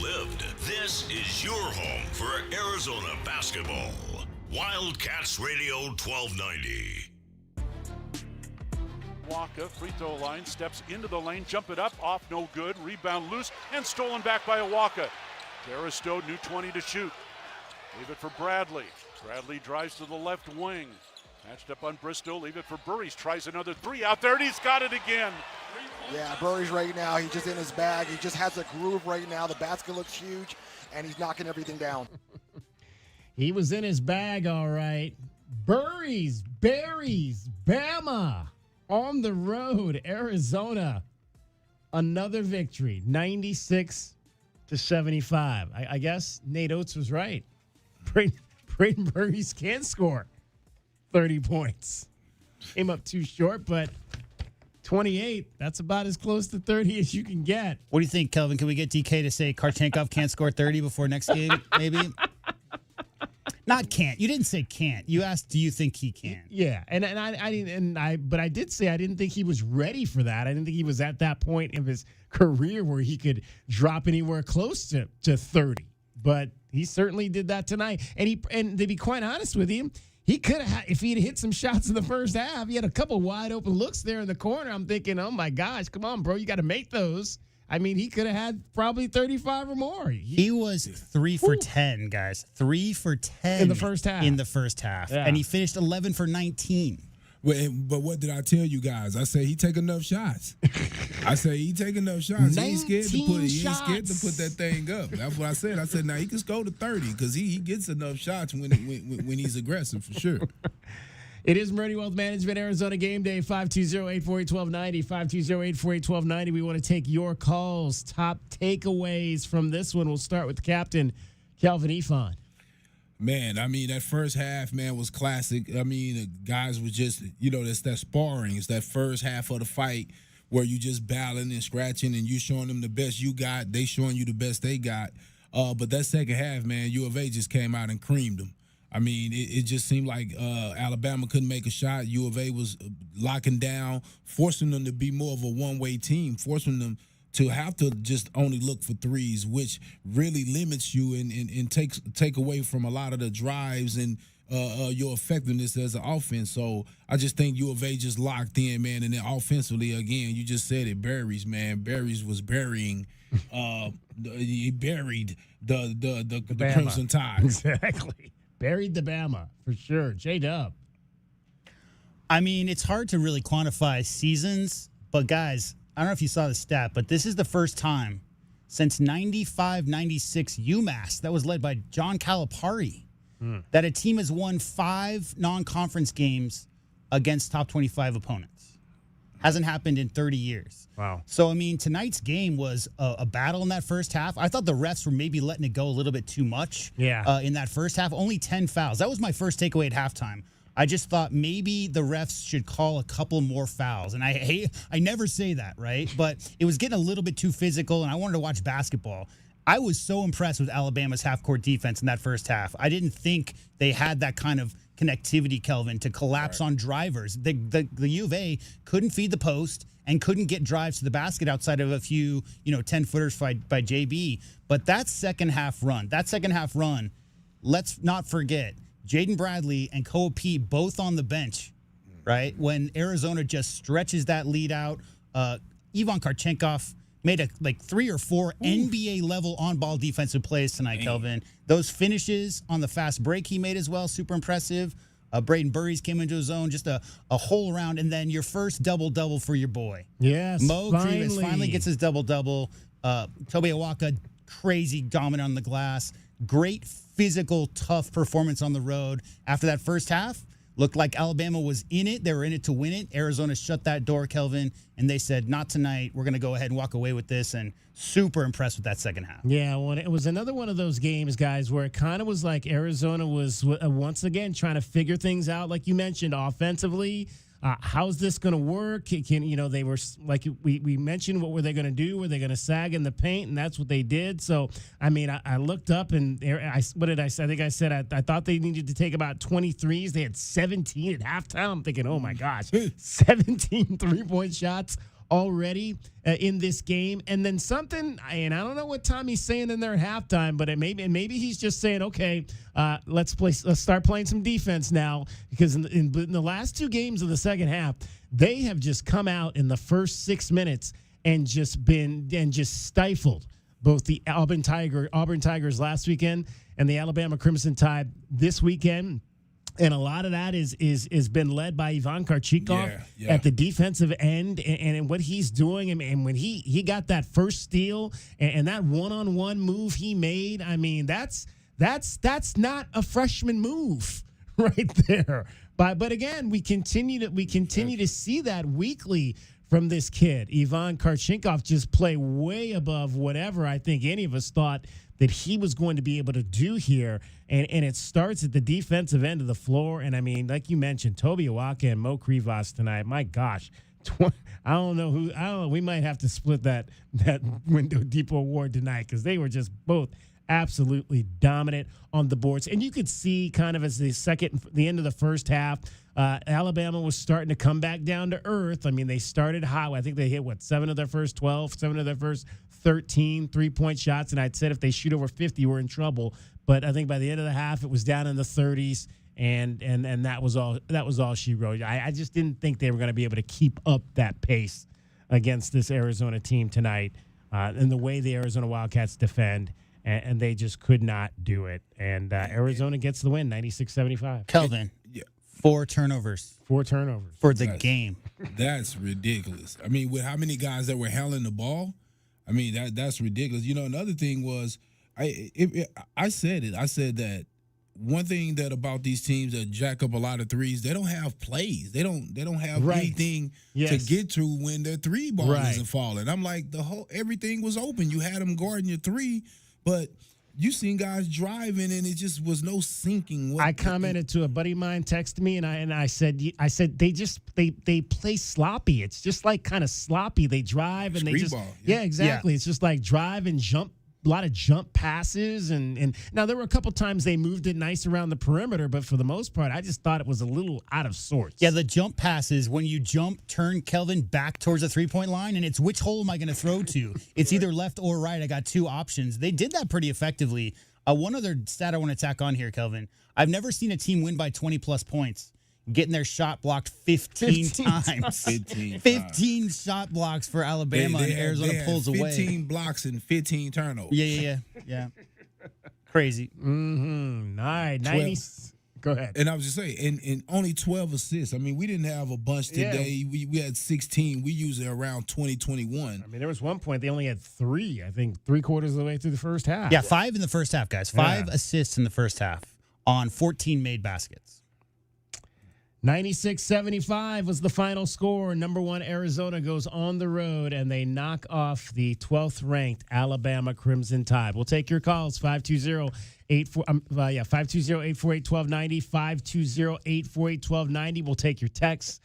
lived. This is your home for Arizona basketball. Wildcats Radio 1290. Waka, free throw line, steps into the lane, jump it up, off, no good, rebound loose, and stolen back by Waka. Aristotle, new 20 to shoot. Leave it for Bradley. Bradley drives to the left wing. Matched up on Bristow, leave it for Burries, tries another three out there, and he's got it again. Yeah, Burries right now, he's just in his bag. He just has a groove right now. The basket looks huge, and he's knocking everything down. He was in his bag, all right. Burries, Berries, Bama on the road, Arizona. Another victory, 96-75. I guess Nate Oates was right. Brayden Burries can score 30 points. Came up too short, but 28, that's about as close to 30 as you can get. What do you think, Kelvin? Can we get DK to say Karchenkov can't score 30 before next game, maybe? Not can't. You didn't say can't. You asked, do you think he can? Yeah, but I did say I didn't think he was ready for that. I didn't think he was at that point of his career where he could drop anywhere close to 30. But he certainly did that tonight. And to be quite honest with you, he could have, if he'd hit some shots in the first half, he had a couple wide open looks there in the corner. I'm thinking, oh my gosh, come on, bro, you got to make those. I mean, he could have had probably 35 or more. He was 3 for 10, guys. 3 for 10 in the first half. Yeah. And he finished 11 for 19. But what did I tell you guys? I say he take enough shots. He take enough shots. He ain't scared to put that thing up. That's what I said. I said now he can score to 30 because he gets enough shots when he's aggressive for sure. It is Meridian Wealth Management, Arizona Game Day, 520-848-1290, 520-848-1290. We want to take your calls, top takeaways from this one. We'll start with the captain, Kelvin Ifan. Man, I mean, that first half, man, was classic. I mean, the guys was just, it's that sparring. It's that first half of the fight where you just battling and scratching and you showing them the best you got. They showing you the best they got. But that second half, man, U of A just came out and creamed them. I mean, it just seemed like Alabama couldn't make a shot. U of A was locking down, forcing them to be more of a one-way team, forcing them to have to just only look for threes, which really limits you and take away from a lot of the drives and your effectiveness as an offense. So I just think U of A just locked in, man. And then offensively, again, you just said it, Burries, man. Burries was burying. He buried the Crimson Tide. Exactly. Buried the Bama, for sure. J-Dub. I mean, it's hard to really quantify seasons, but guys, I don't know if you saw the stat, but this is the first time since 95-96 UMass, that was led by John Calipari, that a team has won 5 non-conference games against top 25 opponents. Hasn't happened in 30 years. Wow. So, I mean, tonight's game was a battle in that first half. I thought the refs were maybe letting it go a little bit too much in that first half. Only 10 fouls. That was my first takeaway at halftime. I just thought maybe the refs should call a couple more fouls. And I never say that, right? But it was getting a little bit too physical, and I wanted to watch basketball. I was so impressed with Alabama's half-court defense in that first half. I didn't think they had that kind of connectivity, Kelvin, to collapse on drivers. The U of A couldn't feed the post and couldn't get drives to the basket outside of a few, 10-footers by JB. But that second half run, let's not forget, Jaden Bradley and Koa Pete both on the bench, right? When Arizona just stretches that lead out, Ivan Karchenkov made 3 or 4 NBA-level on-ball defensive plays tonight, Kelvin. Those finishes on the fast break he made as well, super impressive. Brayden Burries came into his own, just a whole round. And then your first double-double for your boy. Yes, Mo Krivas finally gets his double-double. Toby Awaka, crazy dominant on the glass. Great physical, tough performance on the road. After that first half, looked like Alabama was in it. They were in it to win it. Arizona shut that door, Kelvin, and they said, not tonight. We're going to go ahead and walk away with this, and super impressed with that second half. Yeah, well, it was another one of those games, guys, where it kind of was like Arizona was once again trying to figure things out, like you mentioned, offensively. How's this going to work? They were like we mentioned, what were they going to do? Were they going to sag in the paint? And that's what they did. So, I mean, I looked up and what did I say? I think I said I thought they needed to take about 23s. They had 17 at halftime. I'm thinking, oh my gosh, 17 3-point shots already in this game. And then something, and I don't know what Tommy's saying in there at halftime, but maybe he's just saying, okay, let's start playing some defense now, because in the last 2 games of the second half, they have just come out in the first 6 minutes and just stifled both the Auburn Tigers last weekend and the Alabama Crimson Tide this weekend. And a lot of that is been led by Ivan Karchikov at the defensive end, and what he's doing. And when he got that first steal and that one-on-one move he made, I mean, that's not a freshman move right there. But again, we continue to see that weekly from this kid. Ivan Karchikov just play way above whatever I think any of us thought that he was going to be able to do here. And it starts at the defensive end of the floor. And, I mean, like you mentioned, Toby Awaka and Mo Krivas tonight. My gosh. I don't know. We might have to split that Window Depot award tonight, because they were just both absolutely dominant on the boards. And you could see kind of as the end of the first half, Alabama was starting to come back down to earth. I mean, they started hot. I think they hit, 7 of their first 12, 7 of their first 13 three-point shots. And I'd said if they shoot over 50, we're in trouble. But I think by the end of the half, it was down in the 30s. And that was all she wrote. I just didn't think they were going to be able to keep up that pace against this Arizona team tonight, and the way the Arizona Wildcats defend. And they just could not do it. And Arizona gets the win, 96-75. Kelvin, 4 turnovers. 4 turnovers. For the game. That's ridiculous. I mean, with how many guys that were handling the ball, I mean, that's ridiculous. You know, another thing was, I said it. I said that one thing that about these teams that jack up a lot of threes, they don't have plays. They don't have anything to get to when their 3 ball isn't falling. I'm like, everything was open. You had them guarding your 3, but you seen guys driving and it just was no sinking. I commented to a buddy of mine, texted me, and I said they play sloppy. It's just like kind of sloppy. They drive and they just exactly. Yeah. It's just like drive and jump. A lot of jump passes, and now there were a couple times they moved it nice around the perimeter, but for the most part, I just thought it was a little out of sorts. Yeah, the jump passes, when you turn Kelvin back towards the 3-point line, and it's which hole am I going to throw to? It's either left or right. I got 2 options. They did that pretty effectively. One other stat I want to tack on here, Kelvin. I've never seen a team win by 20-plus points getting their shot blocked 15 times. 15 shot blocks for Alabama, and Arizona pulls 15 away. 15 blocks and 15 turnovers. Yeah. Crazy. Mm-hmm. All right, 90. Go ahead. And I was just saying, and only 12 assists. I mean, we didn't have a bunch today. Yeah. We had 16. We usually around 20, 21. I mean, there was one point they only had 3, I think, 3/4 of the way through the first half. Yeah, 5 in the first half, guys. 5 assists in the first half on 14 made baskets. 96-75 was the final score. Number 1 Arizona goes on the road, and they knock off the 12th-ranked Alabama Crimson Tide. We'll take your calls, 520-848-1290, 520-848-1290. We'll take your texts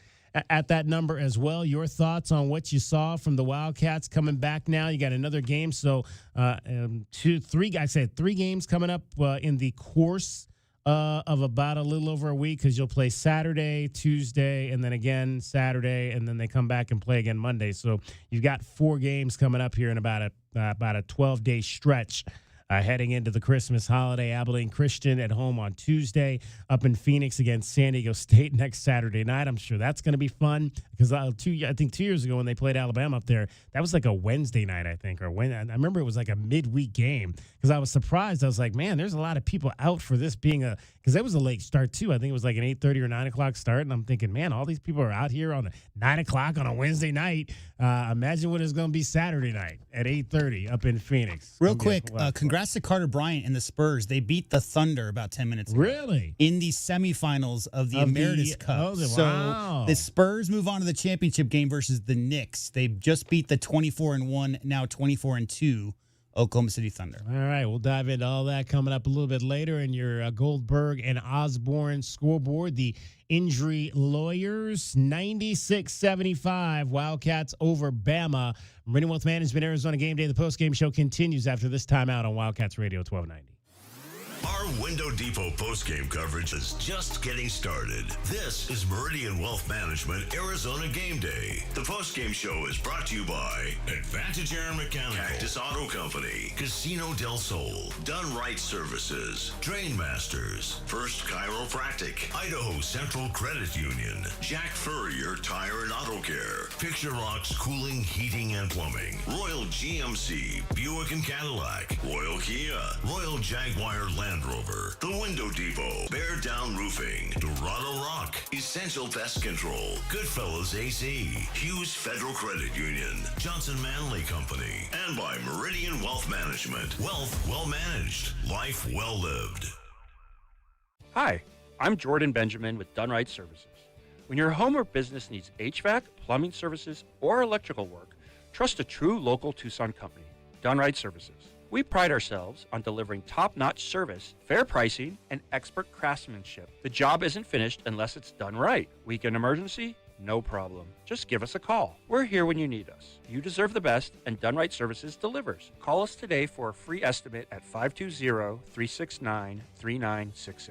at that number as well. Your thoughts on what you saw from the Wildcats coming back now. You got another game, so 3 games coming up in the course of about a little over a week, because you'll play Saturday, Tuesday, and then again Saturday, and then they come back and play again Monday. So you've got 4 games coming up here in about a 12-day stretch heading into the Christmas holiday. Abilene Christian at home on Tuesday, up in Phoenix against San Diego State next Saturday night. I'm sure that's going to be fun, because I think 2 years ago when they played Alabama up there, that was like a Wednesday night, I think, or when I remember it was like a midweek game, because I was surprised. I was like, man, there's a lot of people out for this being because it was a late start too. I think it was like an 8:30 or 9 o'clock start, and I'm thinking, man, all these people are out here on a 9 o'clock on a Wednesday night. Imagine what it's going to be Saturday night at 8:30 up in Phoenix. Real quick, congrats to Carter Bryant and the Spurs. They beat the Thunder about 10 minutes ago. Really? In the semifinals of the Emeritus Cup. So the Spurs move on to the championship game versus the Knicks. They just beat the 24-1, now 24-2 Oklahoma City Thunder. All right, we'll dive into all that coming up a little bit later in your Goldberg and Osborne scoreboard. The injury lawyers, 96-75, Wildcats over Bama. Meridian Wealth Management, Arizona Game Day. The postgame show continues after this timeout on Wildcats Radio 1290. Our Window Depot postgame coverage is just getting started. This is Meridian Wealth Management Arizona Game Day. The postgame show is brought to you by Advantage Air and Mechanical, Cactus Auto Company, Casino del Sol, Done Right Services, Drain Masters, First Chiropractic, Idaho Central Credit Union, Jack Furrier Tire and Auto Care, Picture Rocks Cooling, Heating and Plumbing, Royal GMC, Buick and Cadillac, Royal Kia, Royal Jaguar Land Rover, The Window Depot, Bear Down Roofing, Dorado Rock, Essential Pest Control, Goodfellas AC, Hughes Federal Credit Union, Johnson Manley Company, and by Meridian Wealth Management. Wealth well managed, life well lived. Hi, I'm Jordan Benjamin with Done Right Services. When your home or business needs HVAC, plumbing services, or electrical work, trust a true local Tucson company, Done Right Services. We pride ourselves on delivering top-notch service, fair pricing, and expert craftsmanship. The job isn't finished unless it's done right. Weekend emergency? No problem. Just give us a call. We're here when you need us. You deserve the best, and Done Right Services delivers. Call us today for a free estimate at 520-369-3966.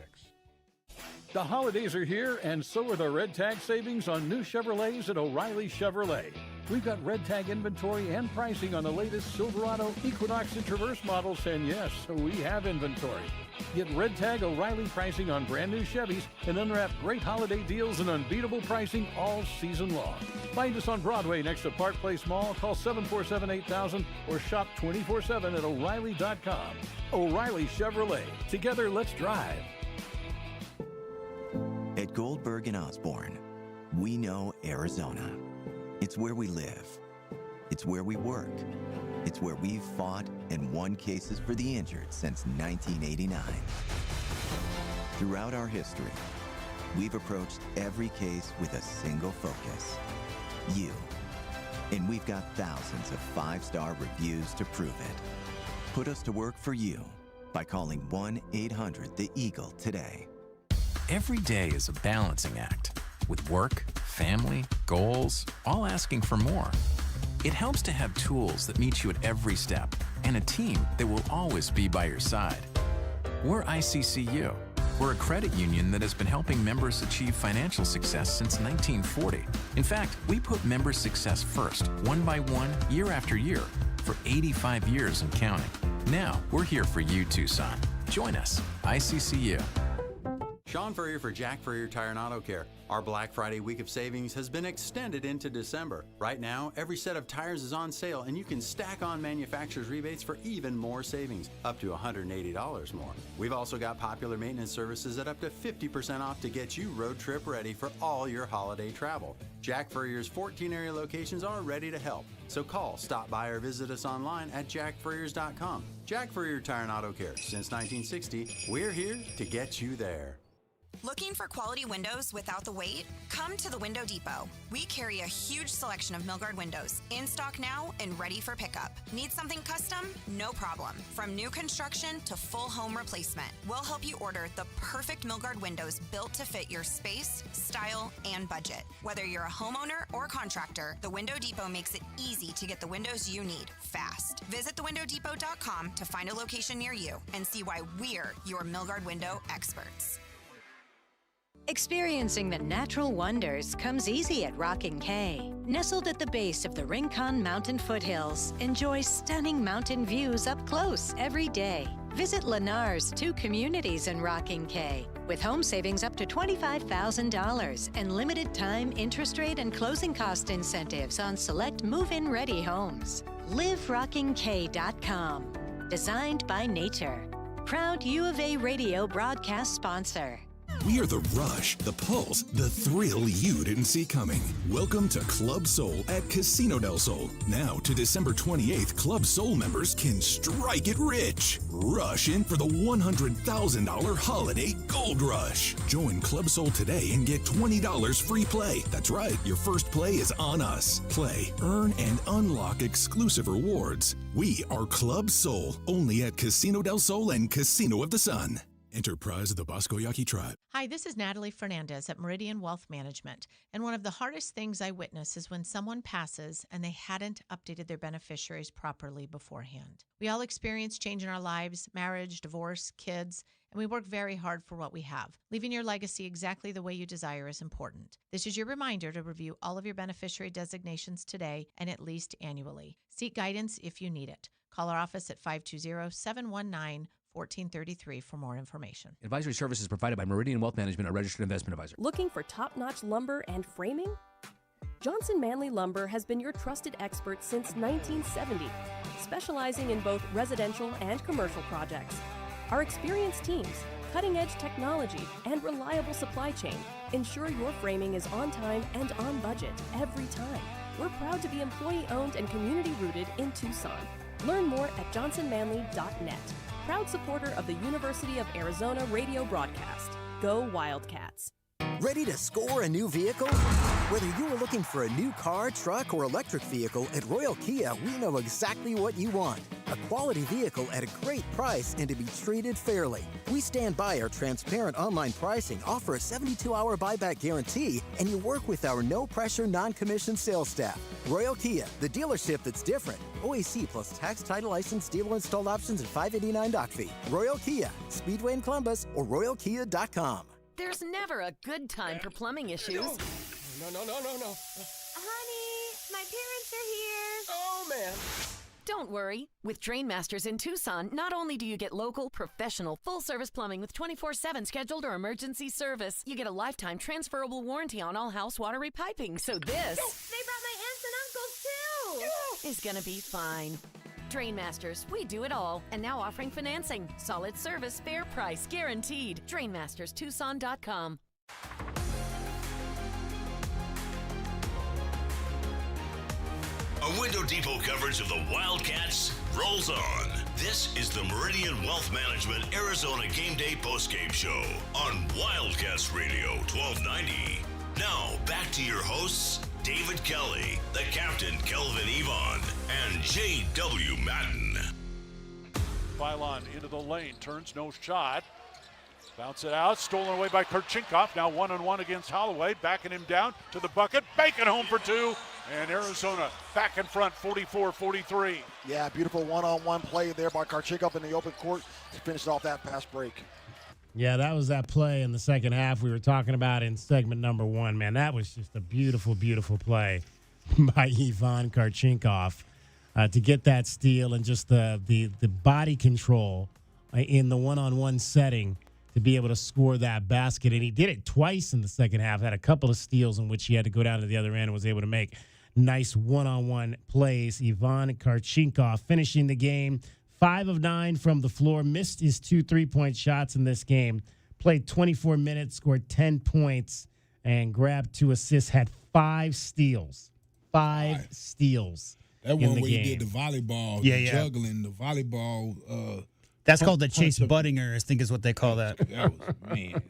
The holidays are here, and so are the Red Tag savings on new Chevrolets at O'Reilly Chevrolet. We've got Red Tag inventory and pricing on the latest Silverado, Equinox, and Traverse models, and yes, we have inventory. Get Red Tag O'Reilly pricing on brand new Chevys and unwrap great holiday deals and unbeatable pricing all season long. Find us on Broadway next to Park Place Mall. Call 747-8000 or shop 24/7 at O'Reilly.com. O'Reilly Chevrolet. Together, let's drive. At Goldberg and Osborne, we know Arizona. It's where we live. It's where we work. It's where we've fought and won cases for the injured since 1989. Throughout our history, we've approached every case with a single focus: you. And we've got thousands of 5-star reviews to prove it. Put us to work for you by calling 1-800-THE-EAGLE today. Every day is a balancing act, with work, family, goals, all asking for more. It helps to have tools that meet you at every step and a team that will always be by your side. We're ICCU. We're a credit union that has been helping members achieve financial success since 1940. In fact, we put members' success first, one by one, year after year, for 85 years and counting. Now, we're here for you, Tucson. Join us, ICCU. Sean Furrier for Jack Furrier Tire and Auto Care. Our Black Friday week of savings has been extended into December. Right now, every set of tires is on sale, and you can stack on manufacturer's rebates for even more savings, up to $180 more. We've also got popular maintenance services at up to 50% off to get you road trip ready for all your holiday travel. Jack Furrier's 14 area locations are ready to help. So call, stop by, or visit us online at jackfurriers.com. Jack Furrier Tire and Auto Care. Since 1960, we're here to get you there. Looking for quality windows without the wait? Come to the Window Depot. We carry a huge selection of Milgard windows, in stock now and ready for pickup. Need something custom? No problem. From new construction to full home replacement, we'll help you order the perfect Milgard windows built to fit your space, style, and budget. Whether you're a homeowner or contractor, the Window Depot makes it easy to get the windows you need fast. Visit thewindowdepot.com to find a location near you and see why we're your Milgard window experts. Experiencing the natural wonders comes easy at Rockin' Cay. Nestled at the base of the Rincon Mountain foothills, enjoy stunning mountain views up close every day. Visit Lennar's 2 communities in Rockin' Cay, with home savings up to $25,000 and limited time interest rate and closing cost incentives on select move-in ready homes. LiveRockingCay.com. Designed by nature. Proud U of A radio broadcast sponsor. We are the rush, the pulse, the thrill you didn't see coming. Welcome to Club Soul at Casino del Sol. Now to December 28th, Club Soul members can strike it rich. Rush in for the $100,000 holiday gold rush. Join Club Soul today and get $20 free play. That's right, your first play is on us. Play, earn, and unlock exclusive rewards. We are Club Soul, only at Casino del Sol and Casino of the Sun. Enterprise of the Bosco Yaqui Tribe. Hi, this is Natalie Fernandez at Meridian Wealth Management. And one of the hardest things I witness is when someone passes and they hadn't updated their beneficiaries properly beforehand. We all experience change in our lives, marriage, divorce, kids, and we work very hard for what we have. Leaving your legacy exactly the way you desire is important. This is your reminder to review all of your beneficiary designations today and at least annually. Seek guidance if you need it. Call our office at 520-719-1433 for more information. Advisory services provided by Meridian Wealth Management, a registered investment advisor. Looking for top-notch lumber and framing? Johnson Manley Lumber has been your trusted expert since 1970, specializing in both residential and commercial projects. Our experienced teams, cutting-edge technology, and reliable supply chain ensure your framing is on time and on budget every time. We're proud to be employee-owned and community-rooted in Tucson. Learn more at johnsonmanley.net. Proud supporter of the University of Arizona radio broadcast. Go Wildcats. Ready to score a new vehicle? Whether you are looking for a new car, truck, or electric vehicle, at Royal Kia, we know exactly what you want. A quality vehicle at a great price and to be treated fairly. We stand by our transparent online pricing, offer a 72-hour buyback guarantee, and you work with our no-pressure, non-commissioned sales staff. Royal Kia, the dealership that's different. OAC plus tax, title, license, dealer installed options, and $589 doc fee. Royal Kia, Speedway in Columbus, or royalkia.com. There's never a good time for plumbing issues. No. Honey, my parents are here. Oh, man. Don't worry. With Drain Masters in Tucson, not only do you get local, professional, full-service plumbing with 24/7 scheduled or emergency service, you get a lifetime transferable warranty on all house water repiping. So this... They brought my aunts and uncles, too. is gonna be fine. Drain Masters, we do it all. And now offering financing. Solid service, fair price, guaranteed. DrainMastersTucson.com. A Window Depot coverage of the Wildcats rolls on. This is the Meridian Wealth Management Arizona Gameday postgame show on Wildcats Radio 1290. Now, back to your hosts, David Kelly, the captain, Kelvin Yvonne, and J.W. Madden. Phylon into the lane, turns, no shot. Bounce it out, stolen away by Karchinkov. Now one-on-one against Holloway, backing him down to the bucket, banking home for two. And Arizona back in front, 44-43. Yeah, beautiful one-on-one play there by Karchinkov in the open court to finish off that fast break. Yeah, that was that play in the second half we were talking about in segment number one. Man, that was just a beautiful, beautiful play by Ivan Karchinkov to get that steal and just the body control in the one-on-one setting to be able to score that basket. And he did it twice in the second half, had a couple of steals in which he had to go down to the other end and was able to make nice one-on-one plays. Ivan Karchinkov finishing the game 5 of 9 from the floor, missed his 2 3-point shots in this game, played 24 minutes, scored 10 points, and grabbed 2 assists, had 5 steals. 5 steals. That in one the where game. he did the volleyball, juggling, the volleyball. That's called the Chase Buttinger, I think is what they call that. That was, man.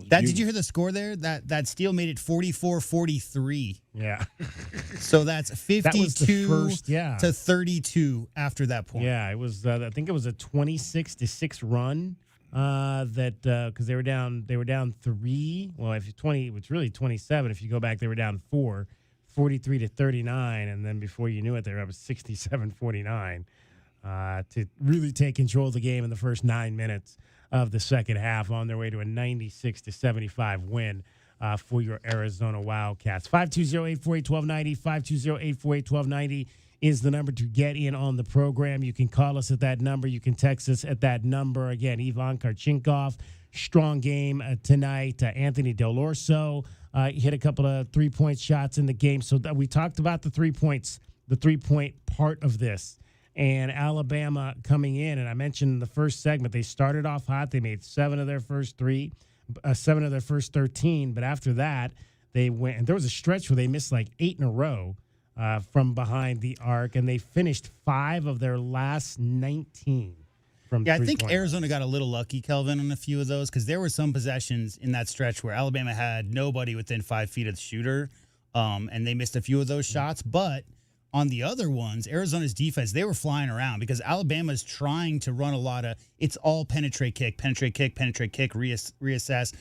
Did you hear the score there? That steal made it 44-43. Yeah. So that's 52 That was the first, to 32 after that point. Yeah, it was. I think it was a 26-6 run. Because they were down 3. Well, if 20, it's really 27. If you go back, they were down 4, 43-39, and then before you knew it, they were up 67-49 to really take control of the game in the first 9 minutes of the second half, on their way to a 96-75 win for your Arizona Wildcats. 520-848-1290, 520-848-1290 is the number to get in on the program. You can call us at that number. You can text us at that number. Again, Ivan Karchinkov, strong game tonight. Anthony Del Orso hit a couple of 3-point shots in the game. So we talked about the 3 points, the 3-point part of this. And Alabama coming in, and I mentioned in the first segment, they started off hot. They made 7 of their first 3, 7 of their first 13. But after that, they went, and there was a stretch where they missed like 8 in a row from behind the arc, and they finished 5 of their last 19 from I think 3-point. Arizona got a little lucky, Kelvin, on a few of those, because there were some possessions in that stretch where Alabama had nobody within 5 feet of the shooter, and they missed a few of those shots. But on the other ones, Arizona's defense, they were flying around because Alabama's trying to run a lot of, it's all penetrate, kick, reassess,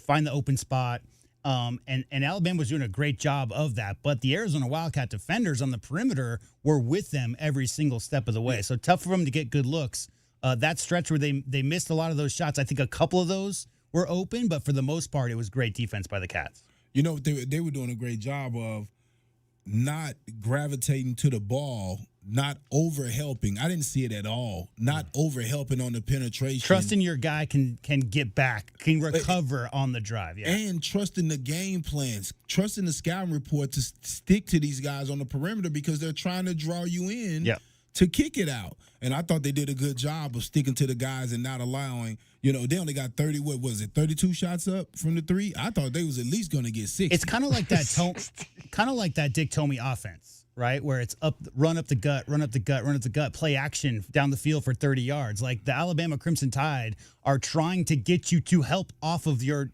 find the open spot. And Alabama was doing a great job of that. But the Arizona Wildcat defenders on the perimeter were with them every single step of the way. So tough for them to get good looks That stretch where they missed a lot of those shots, I think a couple of those were open, but for the most part, it was great defense by the Cats. You know, they were doing a great job of not gravitating to the ball, not over helping. I didn't see it at all. Not over helping on the penetration. Trusting your guy can get back, can recover on the drive. Yeah. And trusting the game plans, trusting the scouting report to stick to these guys on the perimeter because they're trying to draw you in to kick it out. And I thought they did a good job of sticking to the guys and not allowing, they only got 32 shots up from the three? I thought they was at least going to get 6. It's kind of like that Dick Tomey offense, right? Where it's run up the gut, play action down the field for 30 yards. Like the Alabama Crimson Tide are trying to get you to help off of your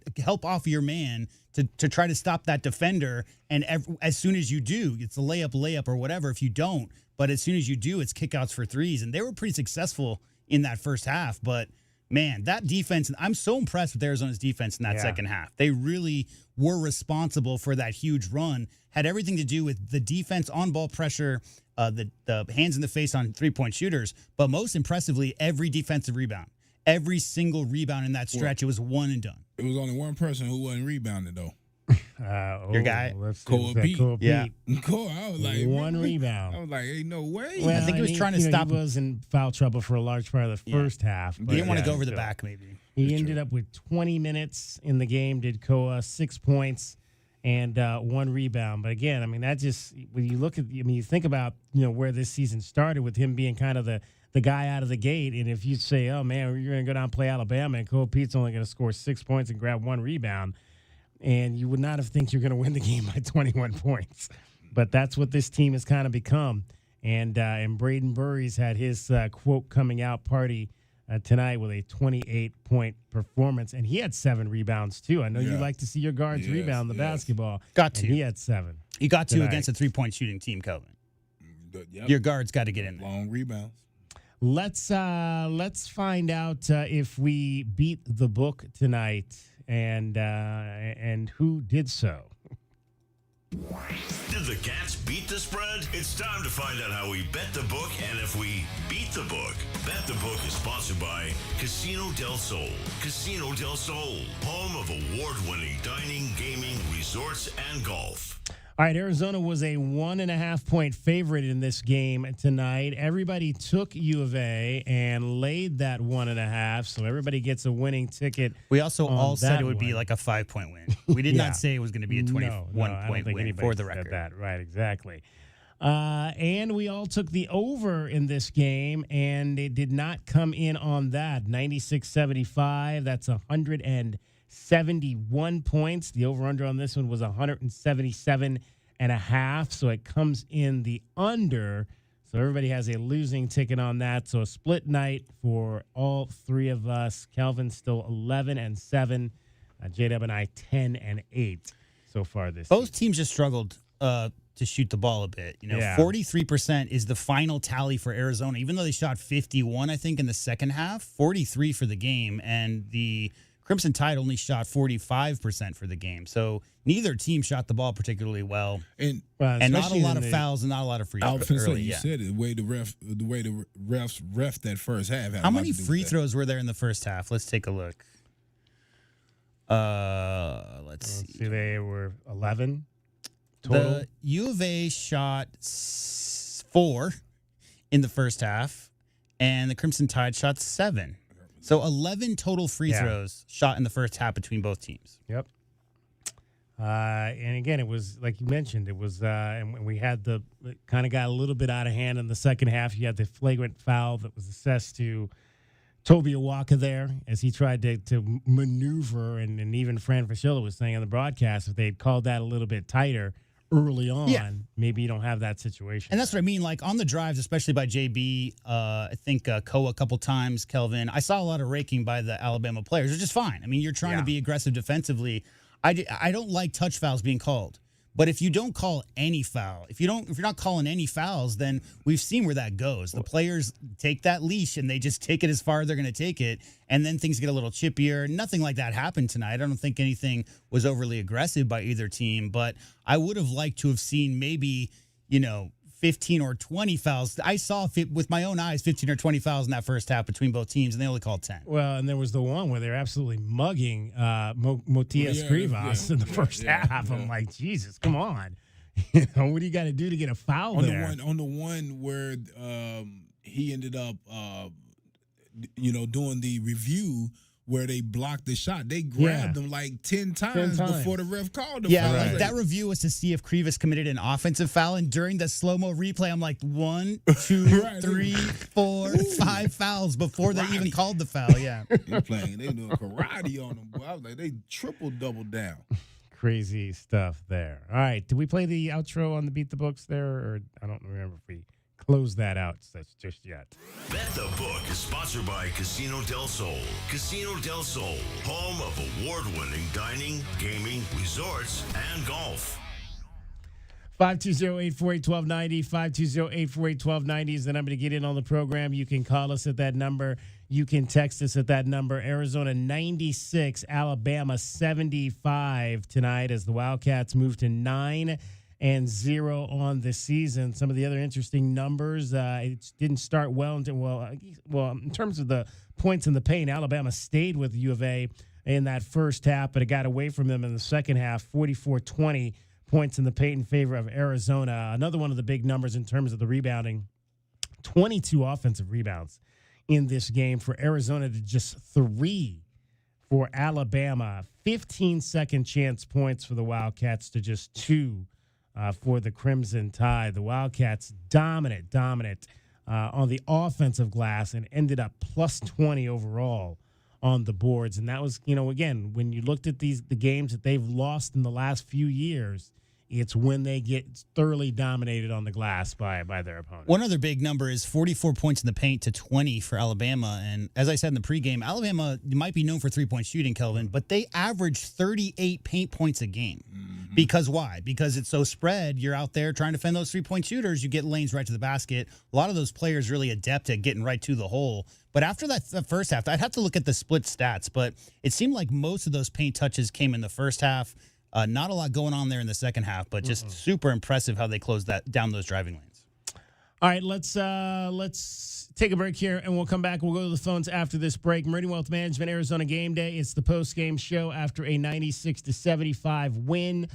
man to try to stop that defender. And as soon as you do, it's a layup or whatever if you don't. But as soon as you do, it's kickouts for threes. And they were pretty successful in that first half. But, man, that defense, I'm so impressed with Arizona's defense in that second half. They really were responsible for that huge run. Had everything to do with the defense, on-ball pressure, the hands in the face on three-point shooters. But most impressively, every defensive rebound. Every single rebound in that stretch, it was one and done. It was only one person who wasn't rebounded, though. Your guy, Cole Pete. Yeah. Cole, I was like, one rebound. I was like, ain't no way. Well, I think he was trying to stop. He was in foul trouble for a large part of the first half. He didn't want to go over the back, maybe. He ended up with 20 minutes in the game, did Koa 6 points and 1 rebound. But again, I mean, that just, when you look at, you think about, where this season started with him being kind of the guy out of the gate. And if you say, oh, man, you're going to go down and play Alabama and Cole Pete's only going to score 6 points and grab 1 rebound, and you would not have think you're going to win the game by 21 points. But that's what this team has kind of become. And Brayden Burries had his quote coming out party tonight with a 28-point performance. And he had 7 rebounds, too. I know you like to see your guards rebound the basketball. Got to. He had 7. He got tonight. 2 against a 3-point shooting team, Kelvin. Your guards got to get in there. Long rebounds. Let's find out if we beat the book tonight and who did so. Did the Cats beat the spread? It's time to find out how we bet the book and if we beat the book. Bet the Book is sponsored by Casino del Sol. Casino del Sol, home of award-winning dining, gaming, resorts, and golf. All right, Arizona was a 1.5-point favorite in this game tonight. Everybody took U of A and laid that 1.5, so everybody gets a winning ticket. We also all said it would be like a 5-point win. We did not say it was going to be a 21-point win for the record. That. Right, exactly. And we all took the over in this game, and it did not come in on that. 96-75, that's 171 points. The over-under on this one was 177.5, so it comes in the under. So everybody has a losing ticket on that. So a split night for all 3 of us. Kelvin still 11-7. J-Dub and I 10-8 so far this season. Both teams just struggled to shoot the ball a bit. 43% is the final tally for Arizona, even though they shot 51, I think, in the second half. 43 for the game, and the Crimson Tide only shot 45% for the game. So neither team shot the ball particularly well. And not a lot of fouls and not a lot of free throws. I was going to say, you said it, the way the refs ref that first half. How many free throws were there in the first half? Let's take a look. Let's see. They were 11 total. The U of A shot 4 in the first half, and the Crimson Tide shot 7. So 11 total free throws shot in the first half between both teams. Yep. And again, it was like you mentioned. It was, and we had it kind of got a little bit out of hand in the second half. You had the flagrant foul that was assessed to Toby Awaka there as he tried to maneuver, and even Fran Fraschilla was saying on the broadcast if they had called that a little bit tighter early on, maybe you don't have that situation. And that's what I mean. Like on the drives, especially by JB, I think Koa a couple times, Kelvin. I saw a lot of raking by the Alabama players, which is fine. I mean, you're trying to be aggressive defensively. I don't like touch fouls being called. But if you don't call any foul, if you're not calling any fouls, then we've seen where that goes. The players take that leash and they just take it as far as they're going to take it, and then things get a little chippier. Nothing like that happened tonight. I don't think anything was overly aggressive by either team, but I would have liked to have seen maybe, 15 or 20 fouls. I saw with my own eyes 15 or 20 fouls in that first half between both teams, and they only called 10. Well, and there was the one where they're absolutely mugging Matias Rivas in the first half. I'm like, Jesus, come on. What do you got to do to get a foul there? On the one where he ended up, doing the review where they blocked the shot. They grabbed them like 10 times before the ref called them. Yeah, like that review was to see if Rivas committed an offensive foul, and during the slow-mo replay, I'm like, 1, 2, 3, 4, 5 fouls before they even called the foul. Yeah. They doing karate on them, boy. I was like, they triple-doubled down. Crazy stuff there. All right. Did we play the outro on the Beat the Books there? Or I don't remember if we closed that out just yet. Bet the Book is sponsored by Casino del Sol. Casino del Sol, home of award-winning dining, gaming, resorts, and golf. 520-848-1290, 520-848-1290 is the number to get in on the program. You can call us at that number. You can text us at that number. Arizona 96, Alabama 75 tonight as the Wildcats move to 9-0 on the season. Some of the other interesting numbers, it didn't start well. In terms of the points in the paint, Alabama stayed with U of A in that first half, but it got away from them in the second half, 44-20 points in the paint in favor of Arizona. Another one of the big numbers in terms of the rebounding, 22 offensive rebounds in this game for Arizona to just 3 for Alabama. 15 second chance points for the Wildcats to just 2 for the Crimson Tide. The Wildcats dominant on the offensive glass and ended up plus 20 overall on the boards. And that was, again, when you looked at the games that they've lost in the last few years, it's when they get thoroughly dominated on the glass by their opponent. One other big number is 44 points in the paint to 20 for Alabama. And as I said in the pregame, Alabama might be known for three-point shooting, Kelvin, but they average 38 paint points a game. Mm-hmm. Because why? Because it's so spread. You're out there trying to defend those three-point shooters. You get lanes right to the basket. A lot of those players really adept at getting right to the hole. But after that first half, I'd have to look at the split stats, but it seemed like most of those paint touches came in the first half. Not a lot going on there in the second half, but just super impressive how they closed down those driving lanes. All right, let's take a break here, and we'll come back. We'll go to the phones after this break. Meridian Wealth Management, Arizona Game Day. It's the post-game show after a 96-75 win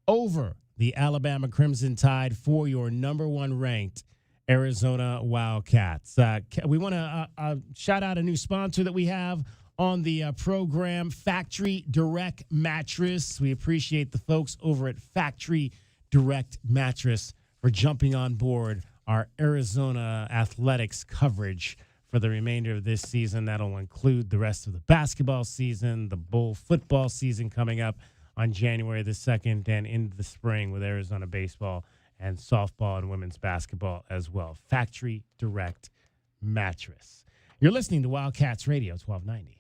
over the Alabama Crimson Tide for your number 1 ranked Arizona Wildcats. We want to shout out a new sponsor that we have on the program, Factory Direct Mattress. We appreciate the folks over at Factory Direct Mattress for jumping on board our Arizona athletics coverage for the remainder of this season. That'll include the rest of the basketball season, the Bull football season coming up on January the 2nd, and into the spring with Arizona baseball and softball and women's basketball as well. Factory Direct Mattress. You're listening to Wildcats Radio 1290.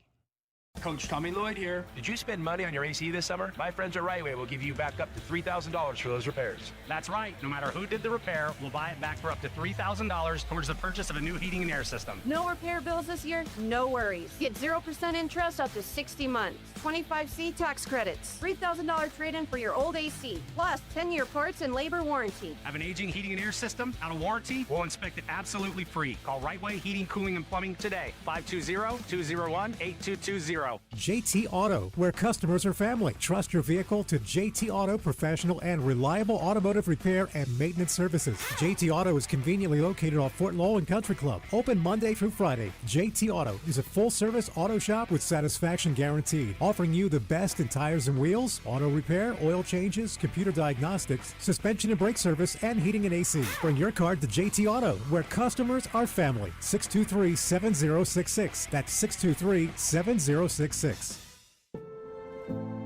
Coach Tommy Lloyd here. Did you spend money on your AC this summer? My friends at Rightway will give you back up to $3,000 for those repairs. That's right. No matter who did the repair, we'll buy it back for up to $3,000 towards the purchase of a new heating and air system. No repair bills this year? No worries. Get 0% interest up to 60 months. 25C tax credits. $3,000 trade-in for your old AC. Plus 10-year parts and labor warranty. Have an aging heating and air system out of warranty? We'll inspect it absolutely free. Call Rightway Heating, Cooling, and Plumbing today. 520-201-8220. JT Auto, where customers are family. Trust your vehicle to JT Auto professional and reliable automotive repair and maintenance services. JT Auto is conveniently located off Fort Lowell and Country Club. Open Monday through Friday. JT Auto is a full-service auto shop with satisfaction guaranteed, offering you the best in tires and wheels, auto repair, oil changes, computer diagnostics, suspension and brake service, and heating and AC. Bring your car to JT Auto, where customers are family. 623-7066. That's 623-7066.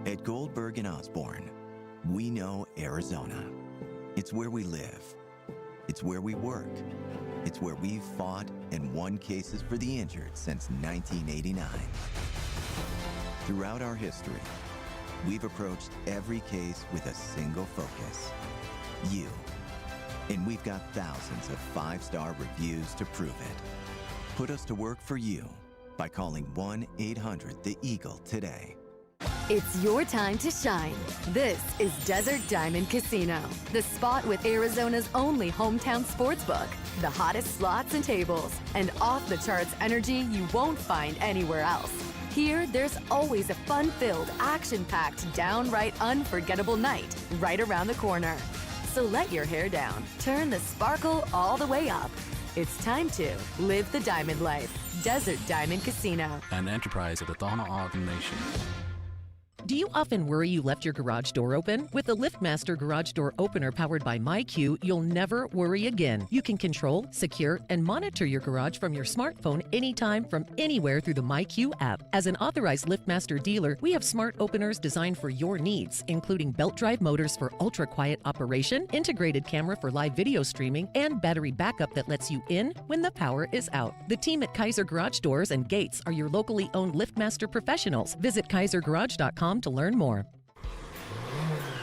At Goldberg and Osborne, we know Arizona. It's where we live. It's where we work. It's where we've fought and won cases for the injured since 1989. Throughout our history, we've approached every case with a single focus: you. And we've got thousands of 5-star reviews to prove it. Put us to work for you by calling 1-800-THE-EAGLE today. It's your time to shine. This is Desert Diamond Casino, the spot with Arizona's only hometown sportsbook, the hottest slots and tables, and off-the-charts energy you won't find anywhere else. Here, there's always a fun-filled, action-packed, downright unforgettable night right around the corner. So let your hair down, turn the sparkle all the way up. It's time to live the diamond life. Desert Diamond Casino. An enterprise of the Thana Ogden Nation. Do you often worry you left your garage door open? With the LiftMaster Garage Door Opener powered by MyQ, you'll never worry again. You can control, secure, and monitor your garage from your smartphone anytime from anywhere through the MyQ app. As an authorized LiftMaster dealer, we have smart openers designed for your needs, including belt drive motors for ultra-quiet operation, integrated camera for live video streaming, and battery backup that lets you in when the power is out. The team at Kaiser Garage Doors and Gates are your locally owned LiftMaster professionals. Visit KaiserGarage.com to learn more.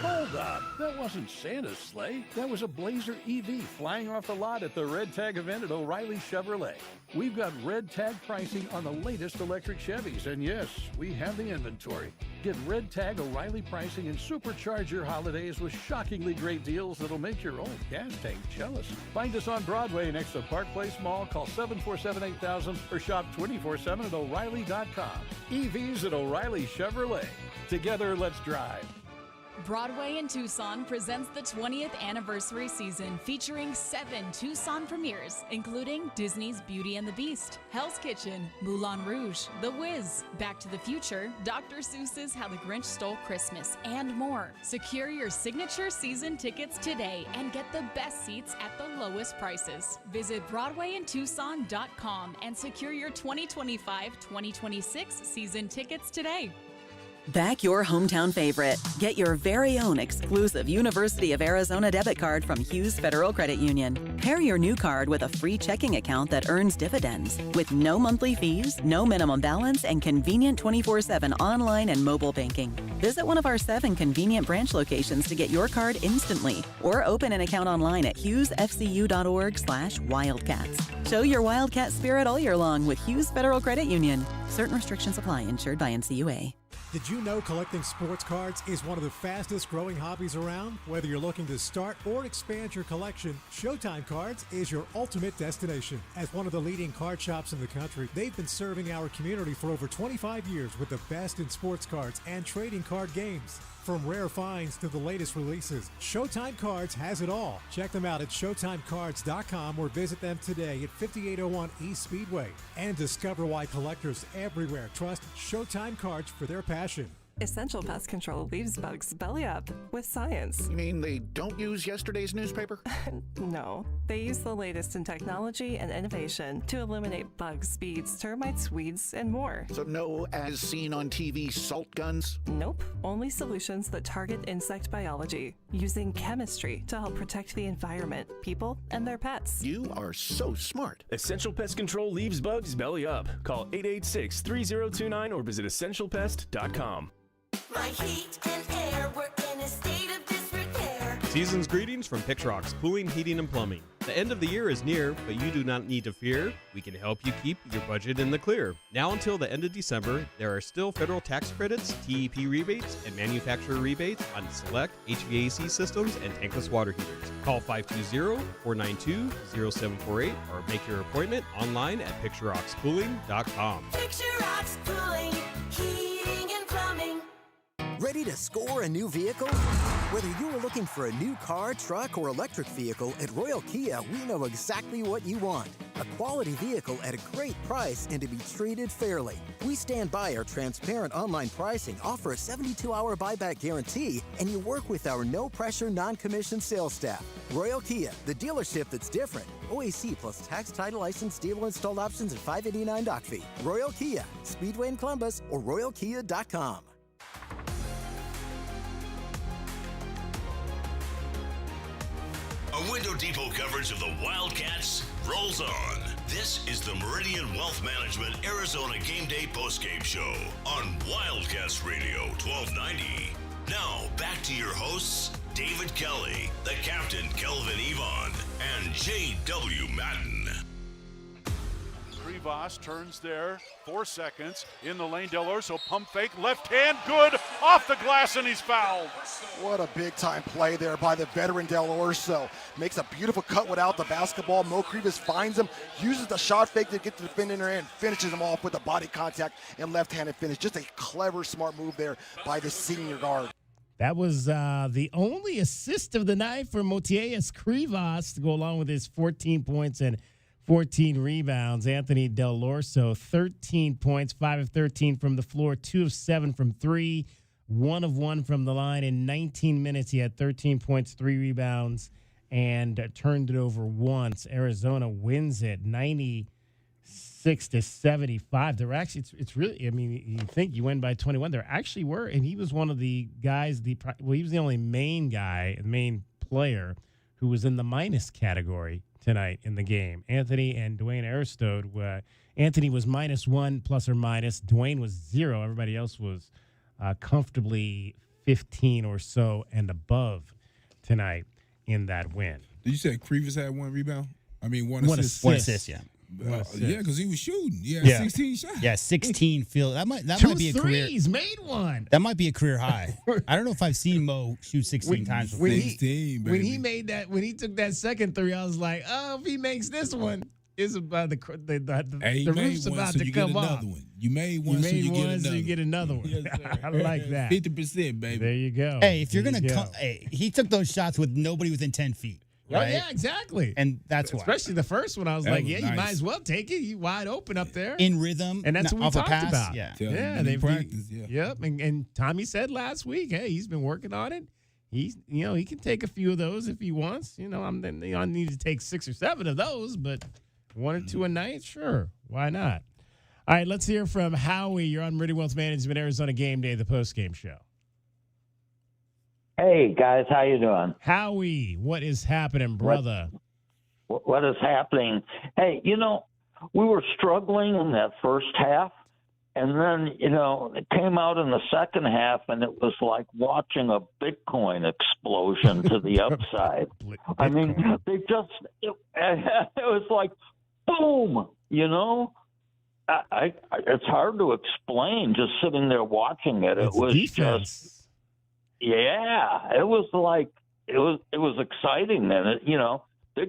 Hold up, that wasn't Santa's sleigh. That was a Blazer EV flying off the lot at the Red Tag event at O'Reilly Chevrolet. We've got Red Tag pricing on the latest electric Chevys, and yes, we have the inventory. Get Red Tag O'Reilly pricing and supercharge your holidays with shockingly great deals that'll make your old gas tank jealous. Find us on Broadway next to Park Place Mall. Call 747-8000 or shop 24/7 at O'Reilly.com. EVs at O'Reilly Chevrolet. Together, let's drive. Broadway in Tucson presents the 20th anniversary season featuring 7 Tucson premieres, including Disney's Beauty and the Beast, Hell's Kitchen, Moulin Rouge, The Wiz, Back to the Future, Dr. Seuss's How the Grinch Stole Christmas, and more. Secure your signature season tickets today and get the best seats at the lowest prices. Visit BroadwayInTucson.com and secure your 2025-2026 season tickets today. Back your hometown favorite. Get your very own exclusive University of Arizona debit card from Hughes Federal Credit Union. Pair your new card with a free checking account that earns dividends. With no monthly fees, no minimum balance, and convenient 24/7 online and mobile banking. Visit one of our 7 convenient branch locations to get your card instantly, or open an account online at hughesfcu.org/wildcats. Show your Wildcat spirit all year long with Hughes Federal Credit Union. Certain restrictions apply. Insured by NCUA. Did you know collecting sports cards is one of the fastest growing hobbies around? Whether you're looking to start or expand your collection, Showtime Cards is your ultimate destination. As one of the leading card shops in the country, they've been serving our community for over 25 years with the best in sports cards and trading card games. From rare finds to the latest releases, Showtime Cards has it all. Check them out at ShowtimeCards.com or visit them today at 5801 East Speedway. And discover why collectors everywhere trust Showtime Cards for their passion. Essential Pest Control leaves bugs belly up with science. You mean they don't use yesterday's newspaper? No. They use the latest in technology and innovation to eliminate bugs, bees, termites, weeds, and more. So no as seen on TV salt guns? Nope. Only solutions that target insect biology, using chemistry to help protect the environment, people, and their pets. You are so smart. Essential Pest Control leaves bugs belly up. Call 886-3029 or visit essentialpest.com. My heat and air were in a state of disrepair. Season's greetings from Pixrox Cooling, Heating, and Plumbing. The end of the year is near, but you do not need to fear. We can help you keep your budget in the clear. Now until the end of December, there are still federal tax credits, TEP rebates, and manufacturer rebates on select HVAC systems and tankless water heaters. Call 520-492-0748 or make your appointment online at PixroxCooling.com. Pixrox Cooling, Heating, and Plumbing. Ready to score a new vehicle? Whether you are looking for a new car, truck, or electric vehicle, at Royal Kia, we know exactly what you want. A quality vehicle at a great price and to be treated fairly. We stand by our transparent online pricing, offer a 72-hour buyback guarantee, and you work with our no-pressure, non-commissioned sales staff. Royal Kia, the dealership that's different. OAC plus tax, title, license, dealer installed options, and $589 doc fee. Royal Kia, Speedway in Columbus, or RoyalKia.com. A Window Depot coverage of the Wildcats rolls on. This is the Meridian Wealth Management Arizona Gameday postgame show on Wildcats Radio 1290. Now, back to your hosts, David Kelly, the captain, Kelvin Yvonne, and J.W. Madden. Krivas turns there, 4 seconds, in the lane, Del Orso, pump fake, left hand, good, off the glass, and he's fouled. What a big-time play there by the veteran Del Orso. Makes a beautiful cut without the basketball. Mo Krivas finds him, uses the shot fake to get the defender in there, and finishes him off with the body contact and left-handed finish. Just a clever, smart move there by the senior guard. That was the only assist of the night for Motiejus Krivas to go along with his 14 points and 14 rebounds. Anthony Del Orso, 13 points, 5 of 13 from the floor, 2 of 7 from 3, 1 of 1 from the line. In 19 minutes, he had 13 points, 3 rebounds, and turned it over once. Arizona wins it 96-75. There actually, it's really, I mean, you think you win by 21. There actually were, and he was one of the guys, he was the only main player who was in the minus category tonight in the game. Anthony and Dwayne Aristode. Anthony was -1 plus or minus. Dwayne was 0. Everybody else was comfortably 15 or so and above tonight in that win. Did you say Krivas had 1 rebound? I mean, one assist. One assist, yeah. Yeah, because he was shooting. Yeah, 16 shots. Yeah, 16 field. That might be a career. Threes, made one. That might be a career high. I don't know if I've seen Mo shoot 16 times before. When he made that, when he took that second 3, I was like, oh, if he makes this one, it's about the roof's about to come off. You made one, so you get another one. Yes, I like that. 50%, baby. There you go. Hey, if you're going to hey, he took those shots with nobody within 10 feet. Right? Oh, yeah, exactly. And that's why. Especially the first one, I was like, yeah, nice. You might as well take it. You wide open up there. In rhythm. And that's what we talked about. Yeah. They practice. Yeah. Yep. And Tommy said last week, hey, he's been working on it. He can take a few of those if he wants. I need to take 6 or 7 of those, but 1 or 2 a night, sure. Why not? All right, let's hear from Howie. You're on Meridian Wealth Management, Arizona Game Day, the post-game show. Hey, guys, how you doing? Howie, what is happening, brother? What is happening? Hey, we were struggling in that first half, and then, it came out in the second half, and it was like watching a Bitcoin explosion to the upside. I mean, it was like, boom, it's hard to explain just sitting there watching it. It was defense. Yeah, it was like it was exciting, and they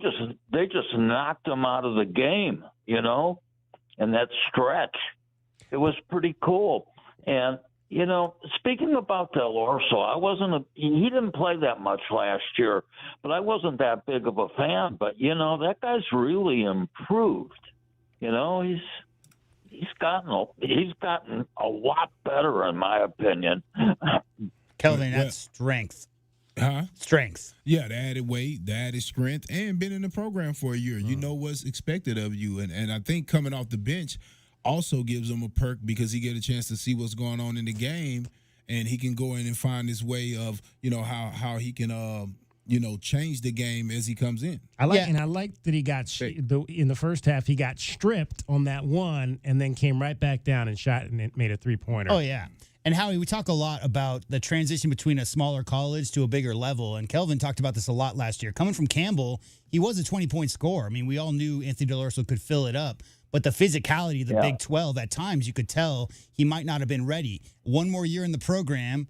just knocked them out of the game, and that stretch, it was pretty cool. And speaking about Del Orso, he didn't play that much last year, but I wasn't that big of a fan. But that guy's really improved. He's gotten a lot better, in my opinion. Kelvin, that's strength. Huh? Strength. Yeah, the added weight, the added strength, and been in the program for a year. You know what's expected of you. And I think coming off the bench also gives him a perk because he get a chance to see what's going on in the game, and he can go in and find his way of, how he can change the game as he comes in. I like that he got in the first half. He got stripped on that one, and then came right back down and shot and it made a 3-pointer. Oh yeah. And Howie, we talk a lot about the transition between a smaller college to a bigger level, and Kelvin talked about this a lot last year. Coming from Campbell, he was a 20-point scorer. I mean, we all knew Anthony Del Orso could fill it up, but the physicality of the Big 12, at times you could tell he might not have been ready. One more year in the program,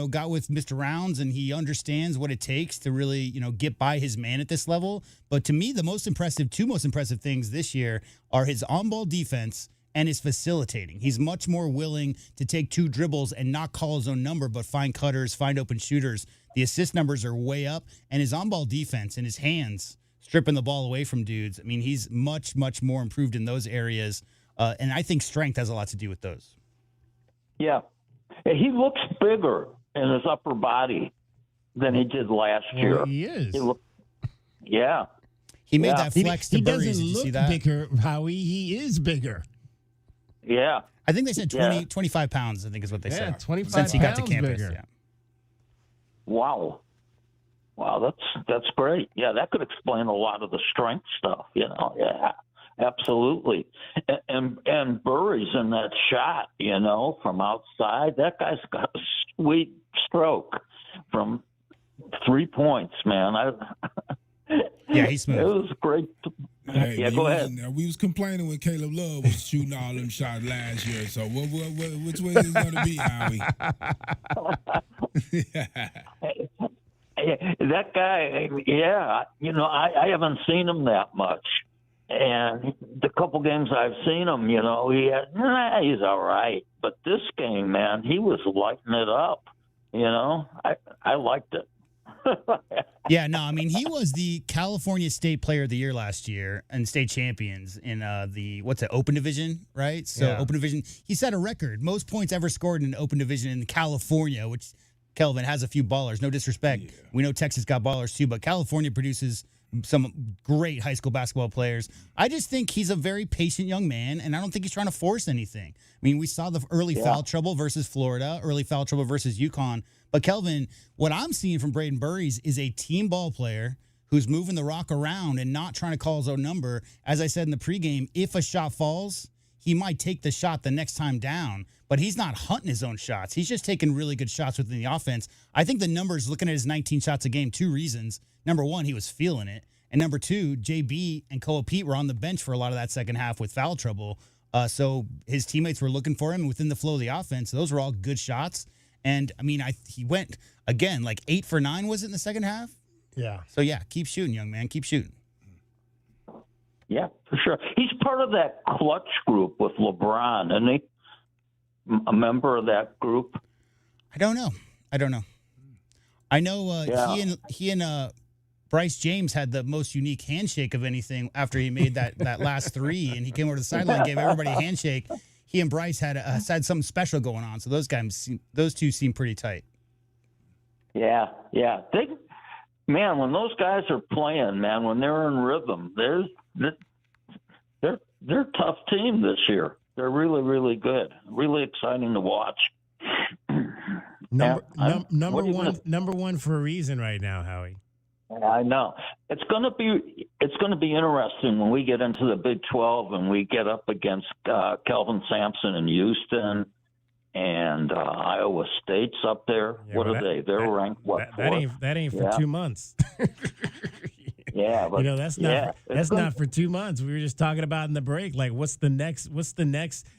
got with Mr. Rounds, and he understands what it takes to really, get by his man at this level. But to me, the two most impressive things this year are his on-ball defense and his facilitating. He's much more willing to take 2 dribbles and not call his own number, but find cutters, find open shooters. The assist numbers are way up, and his on-ball defense and his hands stripping the ball away from dudes. I mean, he's much, much more improved in those areas, and I think strength has a lot to do with those. Yeah. He looks bigger in his upper body than he did last year. He is. Yeah. He made that flex to Burries. He doesn't look bigger, Howie. He is bigger. Yeah. I think they said 25 pounds, I think is what they said. 25 since he got to pounds campus. bigger. Yeah. Wow, that's great. Yeah, that could explain a lot of the strength stuff. Yeah, absolutely. And Burries in that shot, from outside, that guy's got a sweet stroke from 3 points, man. Yeah, he's smooth. It was great. Hey, Yeah, go ahead. We was complaining when Caleb Love was shooting all them shots last year. So which way is it going to be, Howie? That guy, yeah, I haven't seen him that much. And the couple games I've seen him, he's all right. But this game, man, he was lighting it up. I liked it. Yeah, no, I mean, he was the California State Player of the Year last year and state champions in Open Division, right? So Yeah. Open Division, he set a record. Most points ever scored in an Open Division in California, which Kelvin has a few ballers. No disrespect. Yeah. We know Texas got ballers too, but California produces some great high school basketball players. I just think he's a very patient young man, and I don't think he's trying to force anything. I mean, we saw the early foul trouble versus Florida, early foul trouble versus UConn. But, Kelvin, what I'm seeing from Brayden Burries is a team ball player who's moving the rock around and not trying to call his own number. As I said in the pregame, if a shot falls, he might take the shot the next time down, but he's not hunting his own shots. He's just taking really good shots within the offense. I think the numbers, looking at his 19 shots a game, 2 reasons. Number one, he was feeling it. And number two, JB and Koa Pete were on the bench for a lot of that second half with foul trouble. So his teammates were looking for him within the flow of the offense. Those were all good shots. And, I mean, he went, again, like 8 for 9, was it, in the second half? Yeah. So, yeah, keep shooting, young man. Keep shooting. Yeah, for sure. He's part of that clutch group with LeBron, isn't he? A member of that group? I don't know. I know he and Bryce James had the most unique handshake of anything after he made that last 3, and he came over to the sideline, gave everybody a handshake. He and Bryce had something special going on, so those two seem pretty tight. Yeah. When those guys are playing, man, when they're in rhythm, they're a tough team this year. They're really, really good. Really exciting to watch. Number one for a reason right now, Howie. I know. It's going to be interesting when we get into the Big 12 and we get up against Kelvin Sampson in Houston and Iowa State's up there. Yeah, what are they? They're ranked what? That ain't for 2 months. Yeah, but that's not for 2 months. We were just talking about in the break, like what's the next?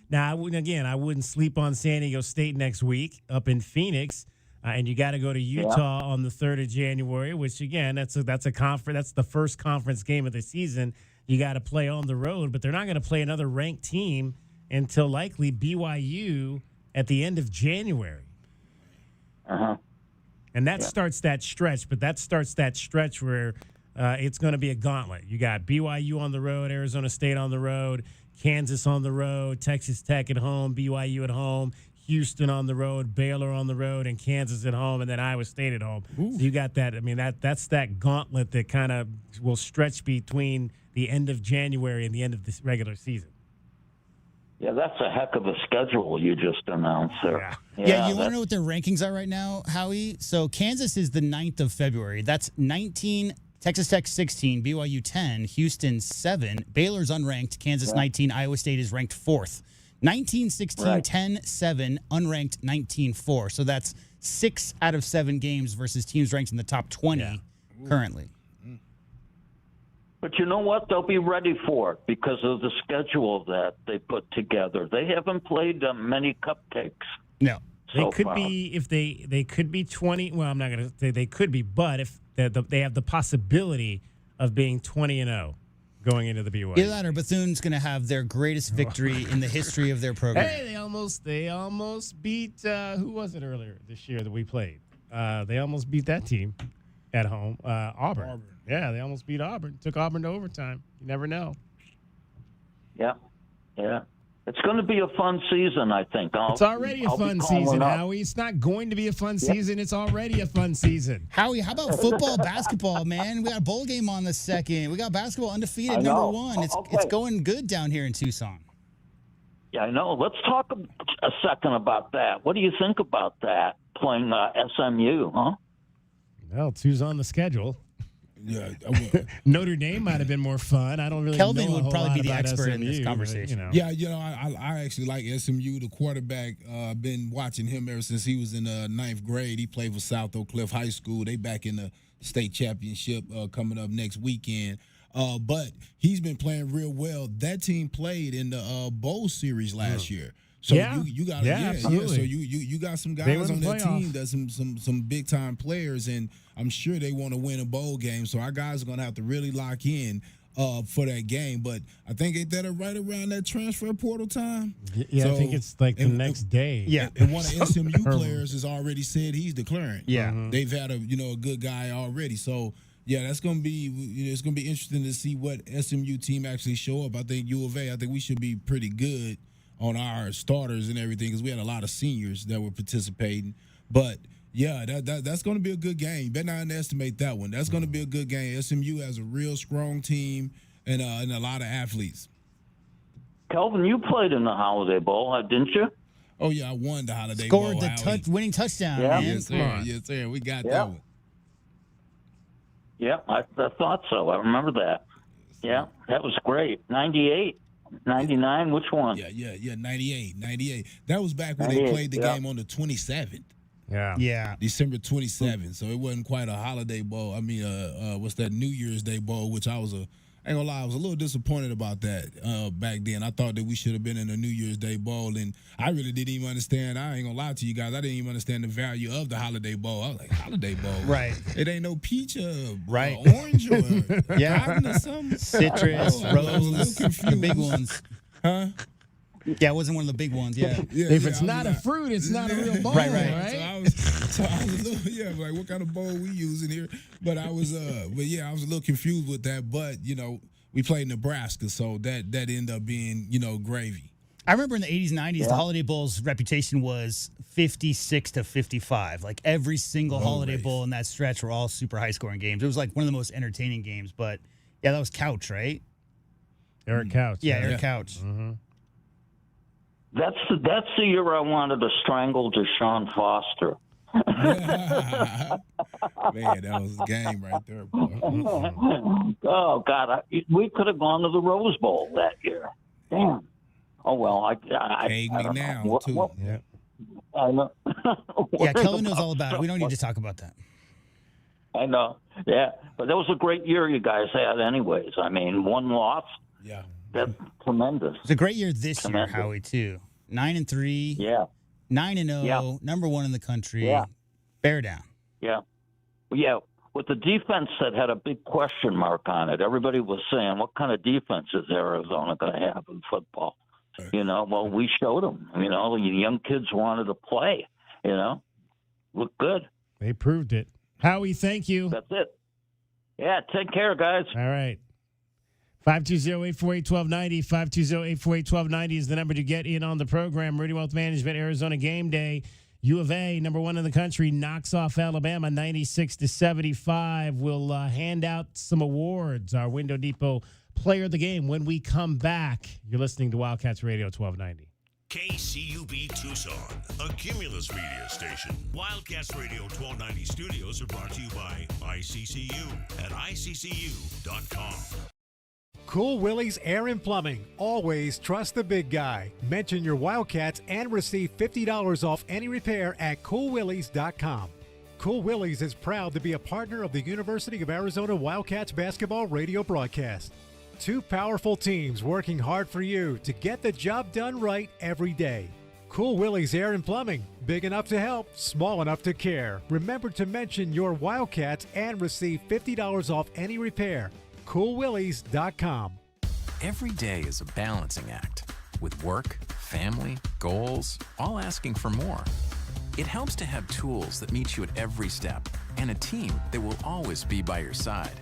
Now, I wouldn't sleep on San Diego State next week up in Phoenix. And you got to go to Utah on the 3rd of January, which again, that's a conference. That's the first conference game of the season. You got to play on the road, but they're not going to play another ranked team until likely BYU at the end of January. And that starts that stretch. But that starts that stretch where it's going to be a gauntlet. You got BYU on the road, Arizona State on the road, Kansas on the road, Texas Tech at home, BYU at home. Houston on the road, Baylor on the road, and Kansas at home, and then Iowa State at home. So you got that. I mean, that's that gauntlet that kind of will stretch between the end of January and the end of this regular season. Yeah, that's a heck of a schedule you just announced there. Yeah, you want to know what their rankings are right now, Howie? So Kansas is the 9th of February. That's 19, Texas Tech 16, BYU 10, Houston 7, Baylor's unranked, Kansas 19, Iowa State is ranked 4th. 19, 16, 10, 7, unranked 19, 4. So that's 6 out of 7 games versus teams ranked in the top 20 currently. But you know what? They'll be ready for it because of the schedule that they put together. They haven't played many cupcakes. No. They could be, if they could be 20. Well, I'm not going to say they could be, but if they have the possibility of being 20-0. Going into the BYU. Either that or Bethune-'s going to have their greatest victory in the history of their program. Hey, they almost beat who was it earlier this year that we played? They almost beat that team at home, Auburn. Yeah, they almost beat Auburn. Took Auburn to overtime. You never know. Yeah. It's going to be a fun season, I think. It's already a fun season, Howie. It's not going to be a fun season. It's already a fun season. Howie, how about football, basketball, man? We got a bowl game on the 2nd. We got basketball undefeated, number 1. It's going good down here in Tucson. Yeah, I know. Let's talk a second about that. What do you think about that, playing SMU, huh? Well, 2's on the schedule. Yeah, Notre Dame might have been more fun. I don't really Kelvin know a would whole probably lot be the about expert in SMU, this conversation. But, Yeah, I actually like SMU, the quarterback. I've been watching him ever since he was in 9th grade. He played for South Oak Cliff High School. They back in the state championship coming up next weekend. But he's been playing real well. That team played in the bowl series last year. So you got absolutely. So you got some guys on that team that's some big time players, and I'm sure they want to win a bowl game. So our guys are gonna have to really lock in for that game. But I think ain't that right around that transfer portal time? Yeah, so, I think it's like the next day. Yeah, and one of SMU players has already said he's declaring. Yeah, they've had a good guy already. So yeah, that's gonna be it's gonna be interesting to see what SMU team actually show up. I think U of A. I think we should be pretty good on our starters and everything because we had a lot of seniors that were participating. But yeah, that's going to be a good game. You better not underestimate that one. That's going to be a good game. SMU has a real strong team and a lot of athletes. Kelvin, you played in the Holiday Bowl, didn't you? Oh yeah, I won the Holiday Bowl. Scored the winning touchdown. Yeah. Man. Yes, sir. Yes, sir. We got that one. Yeah, I thought so. I remember that. Yeah, that was great. 98. 99, which one? Yeah, 98. That was back when they played the game on the 27th. Yeah. December 27th. So it wasn't quite a holiday bowl. I mean, what's that, New Year's Day bowl, which I ain't gonna lie, I was a little disappointed about that back then. I thought that we should have been in a New Year's Day bowl, and I really didn't even understand. I ain't gonna lie to you guys. I didn't even understand the value of the Holiday Bowl. I was like, Holiday Bowl? Right. It ain't no peach or orange or cotton or something. Citrus, I was a little rose, confused. the big ones. Huh? Yeah, it wasn't one of the big ones. Yeah. If it's not a fruit, it's not a real bowl, Right. So I was a little, like, what kind of bowl we using here? But I was, I was a little confused with that. But we played Nebraska, so that ended up being, gravy. I remember in the 80s, 90s, the Holiday Bowl's reputation was 56 to 55. Like every single Holiday Bowl in that stretch were all super high scoring games. It was like one of the most entertaining games. But yeah, that was Couch, right? Eric Couch. Yeah, Eric Couch. Mm-hmm. That's the year I wanted to strangle Deshaun Foster. Man, that was a game right there, boy. Oh God, we could have gone to the Rose Bowl that year. Damn. Oh well, I don't know. Too. Yeah. I know. Yeah, Kelvin knows all about it. We don't need to talk about that. I know. Yeah, but that was a great year you guys had, anyways. I mean, one loss. Yeah. That's tremendous. It's a great year this year, Howie, too. 9-3. Yeah. 9-0. Yeah. Number one in the country. Yeah. Bear down. Yeah. Yeah. With the defense that had a big question mark on it, everybody was saying, what kind of defense is Arizona going to have in football? Well, we showed them. The young kids wanted to play, Looked good. They proved it. Howie, thank you. That's it. Yeah, take care, guys. All right. 520-848-1290. 520-848-1290 is the number to get in on the program. Meridian Wealth Management, Arizona Game Day. U of A, number one in the country, knocks off Alabama 96-75. We'll hand out some awards. Our Window Depot Player of the Game when we come back. You're listening to Wildcats Radio 1290. KCUB Tucson, a Cumulus media station. Wildcats Radio 1290 studios are brought to you by ICCU at ICCU.com. Cool Willie's Air and Plumbing. Always trust the big guy. Mention your Wildcats and receive $50 off any repair at coolwillies.com. Cool Willie's is proud to be a partner of the University of Arizona Wildcats basketball radio broadcast. Two powerful teams working hard for you to get the job done right every day. Cool Willie's Air and Plumbing. Big enough to help, small enough to care. Remember to mention your Wildcats and receive $50 off any repair. coolwillies.com. Every day is a balancing act, with work, family, goals, all asking for more. It helps to have tools that meet you at every step and a team that will always be by your side.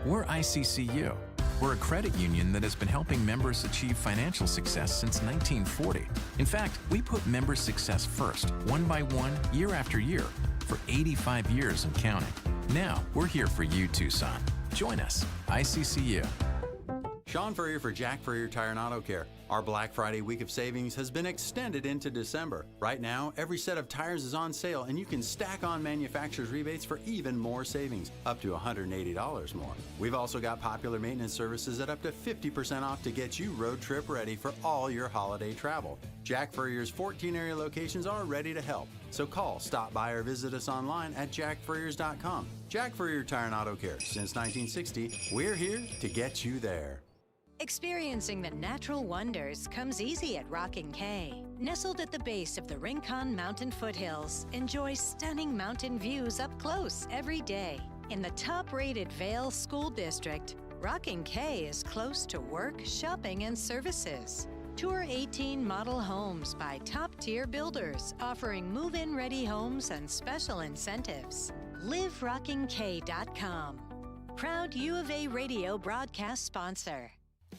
We're ICCU. We're a credit union that has been helping members achieve financial success since 1940. In fact, we put member success first, one by one, year after year, for 85 years and counting. Now, we're here for you, Tucson. Join us, ICCU. Sean Furrier for Jack Furrier Tire and Auto Care. Our Black Friday week of savings has been extended into December. Right now, every set of tires is on sale, and you can stack on manufacturer's rebates for even more savings, up to $180 more. We've also got popular maintenance services at up to 50% off to get you road trip ready for all your holiday travel. Jack Furrier's 14 area locations are ready to help. So call, stop by, or visit us online at jackfurriers.com. Jack Furrier Tire and Auto Care. Since 1960, we're here to get you there. Experiencing the natural wonders comes easy at Rockin' K. Nestled at the base of the Rincon Mountain foothills, enjoy stunning mountain views up close every day. In the top-rated Vail School District, Rockin' K is close to work, shopping, and services. Tour 18 model homes by top-tier builders, offering move-in ready homes and special incentives. LiveRockingK.com. Proud U of A radio broadcast sponsor.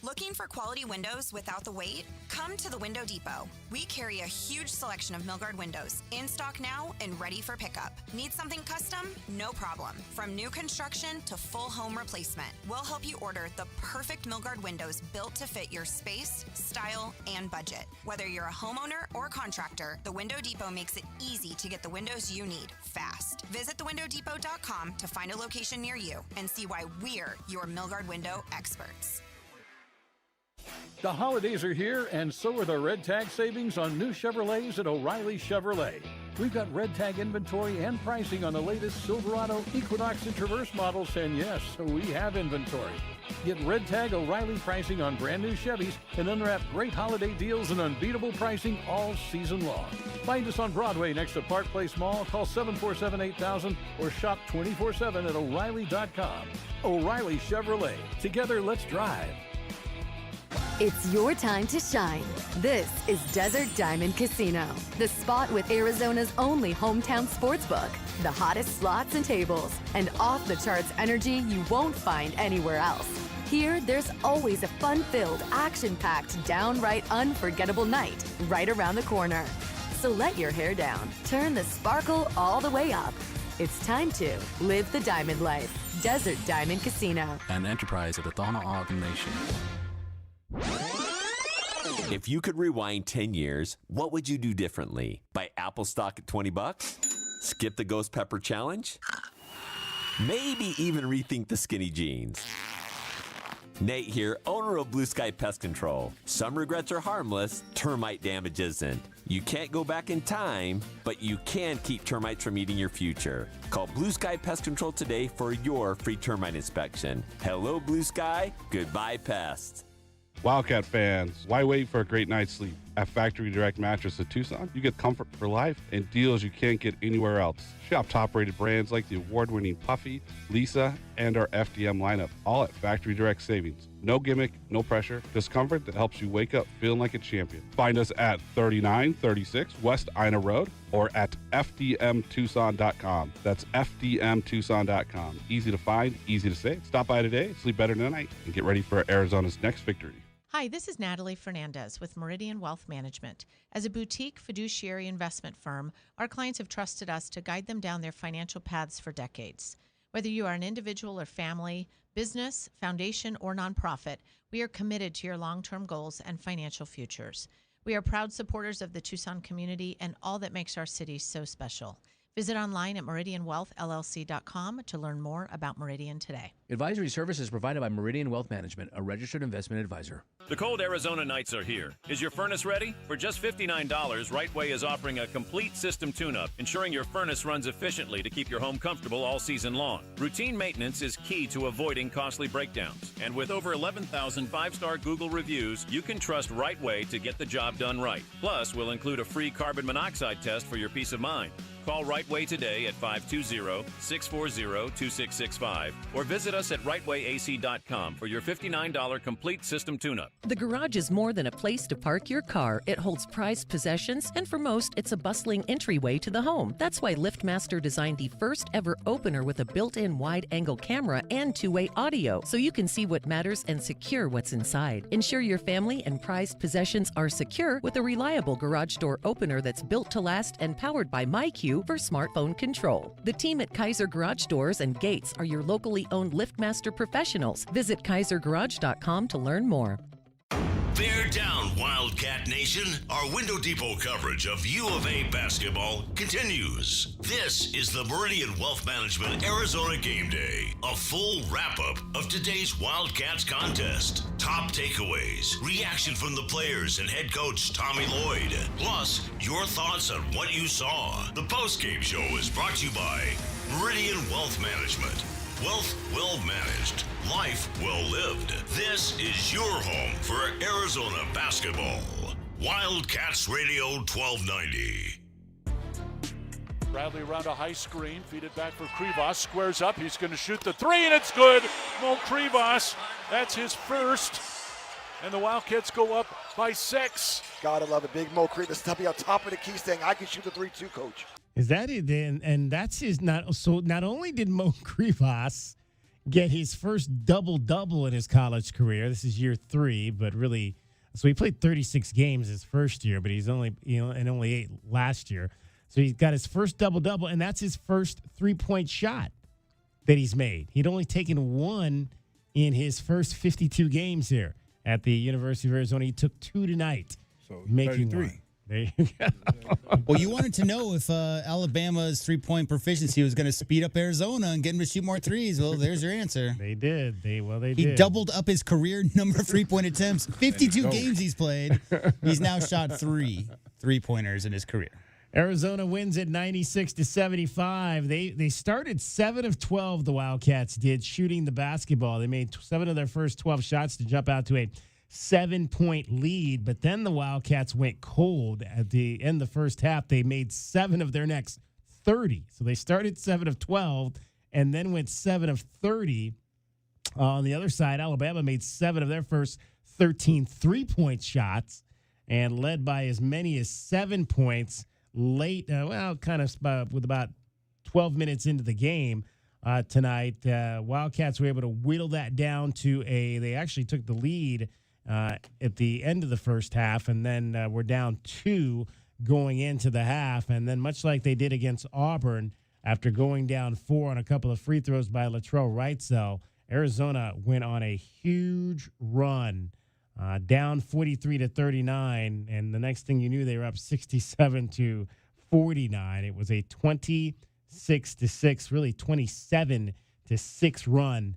Looking for quality windows without the wait? Come to the Window Depot. We carry a huge selection of Milgard windows, in stock now and ready for pickup. Need something custom? No problem. From new construction to full home replacement, we'll help you order the perfect Milgard windows built to fit your space, style, and budget. Whether you're a homeowner or contractor, the Window Depot makes it easy to get the windows you need fast. Visit thewindowdepot.com to find a location near you and see why we're your Milgard window experts. The holidays are here, and so are the Red Tag savings on new Chevrolets at O'Reilly Chevrolet. We've got Red Tag inventory and pricing on the latest Silverado, Equinox, and Traverse models, and yes, we have inventory. Get Red Tag O'Reilly pricing on brand new Chevys and unwrap great holiday deals and unbeatable pricing all season long. Find us on Broadway next to Park Place Mall. Call 747-8000 or shop 24/7 at O'Reilly.com. O'Reilly Chevrolet. Together, let's drive. It's your time to shine. This is Desert Diamond Casino, the spot with Arizona's only hometown sportsbook, the hottest slots and tables, and off-the-charts energy you won't find anywhere else. Here, there's always a fun-filled, action-packed, downright unforgettable night right around the corner. So let your hair down, turn the sparkle all the way up. It's time to live the diamond life. Desert Diamond Casino. An enterprise of the Tohono O'odham Nation. If you could rewind 10 years, what would you do differently? Buy Apple stock at $20? Skip the Ghost Pepper Challenge? Maybe even rethink the skinny jeans. Nate here, owner of Blue Sky Pest Control. Some regrets are harmless, termite damage isn't. You can't go back in time, but you can keep termites from eating your future. Call Blue Sky Pest Control today for your free termite inspection. Hello, Blue Sky. Goodbye, pests. Wildcat fans, why wait for a great night's sleep? At Factory Direct Mattress of Tucson, you get comfort for life and deals you can't get anywhere else. Shop top-rated brands like the award-winning Puffy, Lisa, and our FDM lineup, all at Factory Direct Savings. No gimmick, no pressure, just comfort that helps you wake up feeling like a champion. Find us at 3936 West Ina Road or at fdmtucson.com. That's fdmtucson.com. Easy to find, easy to save. Stop by today, sleep better tonight, and get ready for Arizona's next victory. Hi, this is Natalie Fernandez with Meridian Wealth Management. As a boutique fiduciary investment firm, our clients have trusted us to guide them down their financial paths for decades. Whether you are an individual or family, business, foundation, or nonprofit, we are committed to your long-term goals and financial futures. We are proud supporters of the Tucson community and all that makes our city so special. Visit online at meridianwealthllc.com to learn more about Meridian today. Advisory services provided by Meridian Wealth Management, a registered investment advisor. The cold Arizona nights are here. Is your furnace ready? For just $59, Right Way is offering a complete system tune-up, ensuring your furnace runs efficiently to keep your home comfortable all season long. Routine maintenance is key to avoiding costly breakdowns. And with over 11,000 five-star Google reviews, you can trust Right Way to get the job done right. Plus, we'll include a free carbon monoxide test for your peace of mind. Call Right Way today at 520-640-2665 or visit us at rightwayac.com for your $59 complete system tune-up. The garage is more than a place to park your car. It holds prized possessions, and for most, it's a bustling entryway to the home. That's why LiftMaster designed the first ever opener with a built-in wide-angle camera and two-way audio, so you can see what matters and secure what's inside. Ensure your family and prized possessions are secure with a reliable garage door opener that's built to last and powered by MyQ for smartphone control. The team at Kaiser Garage Doors and Gates are your locally owned LiftMaster professionals. Visit kaisergarage.com to learn more. Bear down, Wildcat Nation. Our Window Depot coverage of U of A basketball continues. This is the Meridian Wealth Management Arizona Game Day. A full wrap-up of today's Wildcats contest. Top takeaways, reaction from the players and head coach Tommy Lloyd. Plus, your thoughts on what you saw. The postgame show is brought to you by Meridian Wealth Management. Wealth well managed. Life well lived. This is your home for Arizona basketball. Wildcats Radio 1290. Bradley around a high screen, feed it back for Krivas, squares up, he's going to shoot the three, and it's good. Mo Krivas, that's his first, and the Wildcats go up by 6. Gotta love it, big Mo Krivas to be on top of the key saying, I can shoot the 3 too, coach. Is that it? And that's his not. So not only did Mo Krivas get his first double-double in his college career, this is year 3, but really, so he played 36 games his first year, but he's only, and only 8 last year. So he's got his first double-double, and that's his first three-point shot that he's made. He'd only taken 1 in his first 52 games here at the University of Arizona. He took 2 tonight, so making 33. 1. There you go. Well, you wanted to know if Alabama's three-point proficiency was going to speed up Arizona and get him to shoot more threes. Well, there's your answer. They did. They He did. doubled up his career number of three-point attempts. 52 games he's played. He's now shot 3 three-pointers in his career. Arizona wins at 96-75. They started 7 of 12, the Wildcats did, shooting the basketball. They made 7 of their first 12 shots to jump out to a 7-point lead, but then the Wildcats went cold at the end of the first half. They made 7 of their next 30. So they started 7 of 12 and then went 7 of 30. On the other side, Alabama made 7 of their first 13 three-point shots and led by as many as 7 points late, with about 12 minutes into the game tonight. Wildcats were able to whittle that down to they actually took the lead at the end of the first half, and then we're down 2 going into the half. And then much like they did against Auburn, after going down 4 on a couple of free throws by Latrell Wrightsell, Arizona went on a huge run, down 43-39, and the next thing you knew, they were up 67-49. It was a 26-6, really 27-6 run,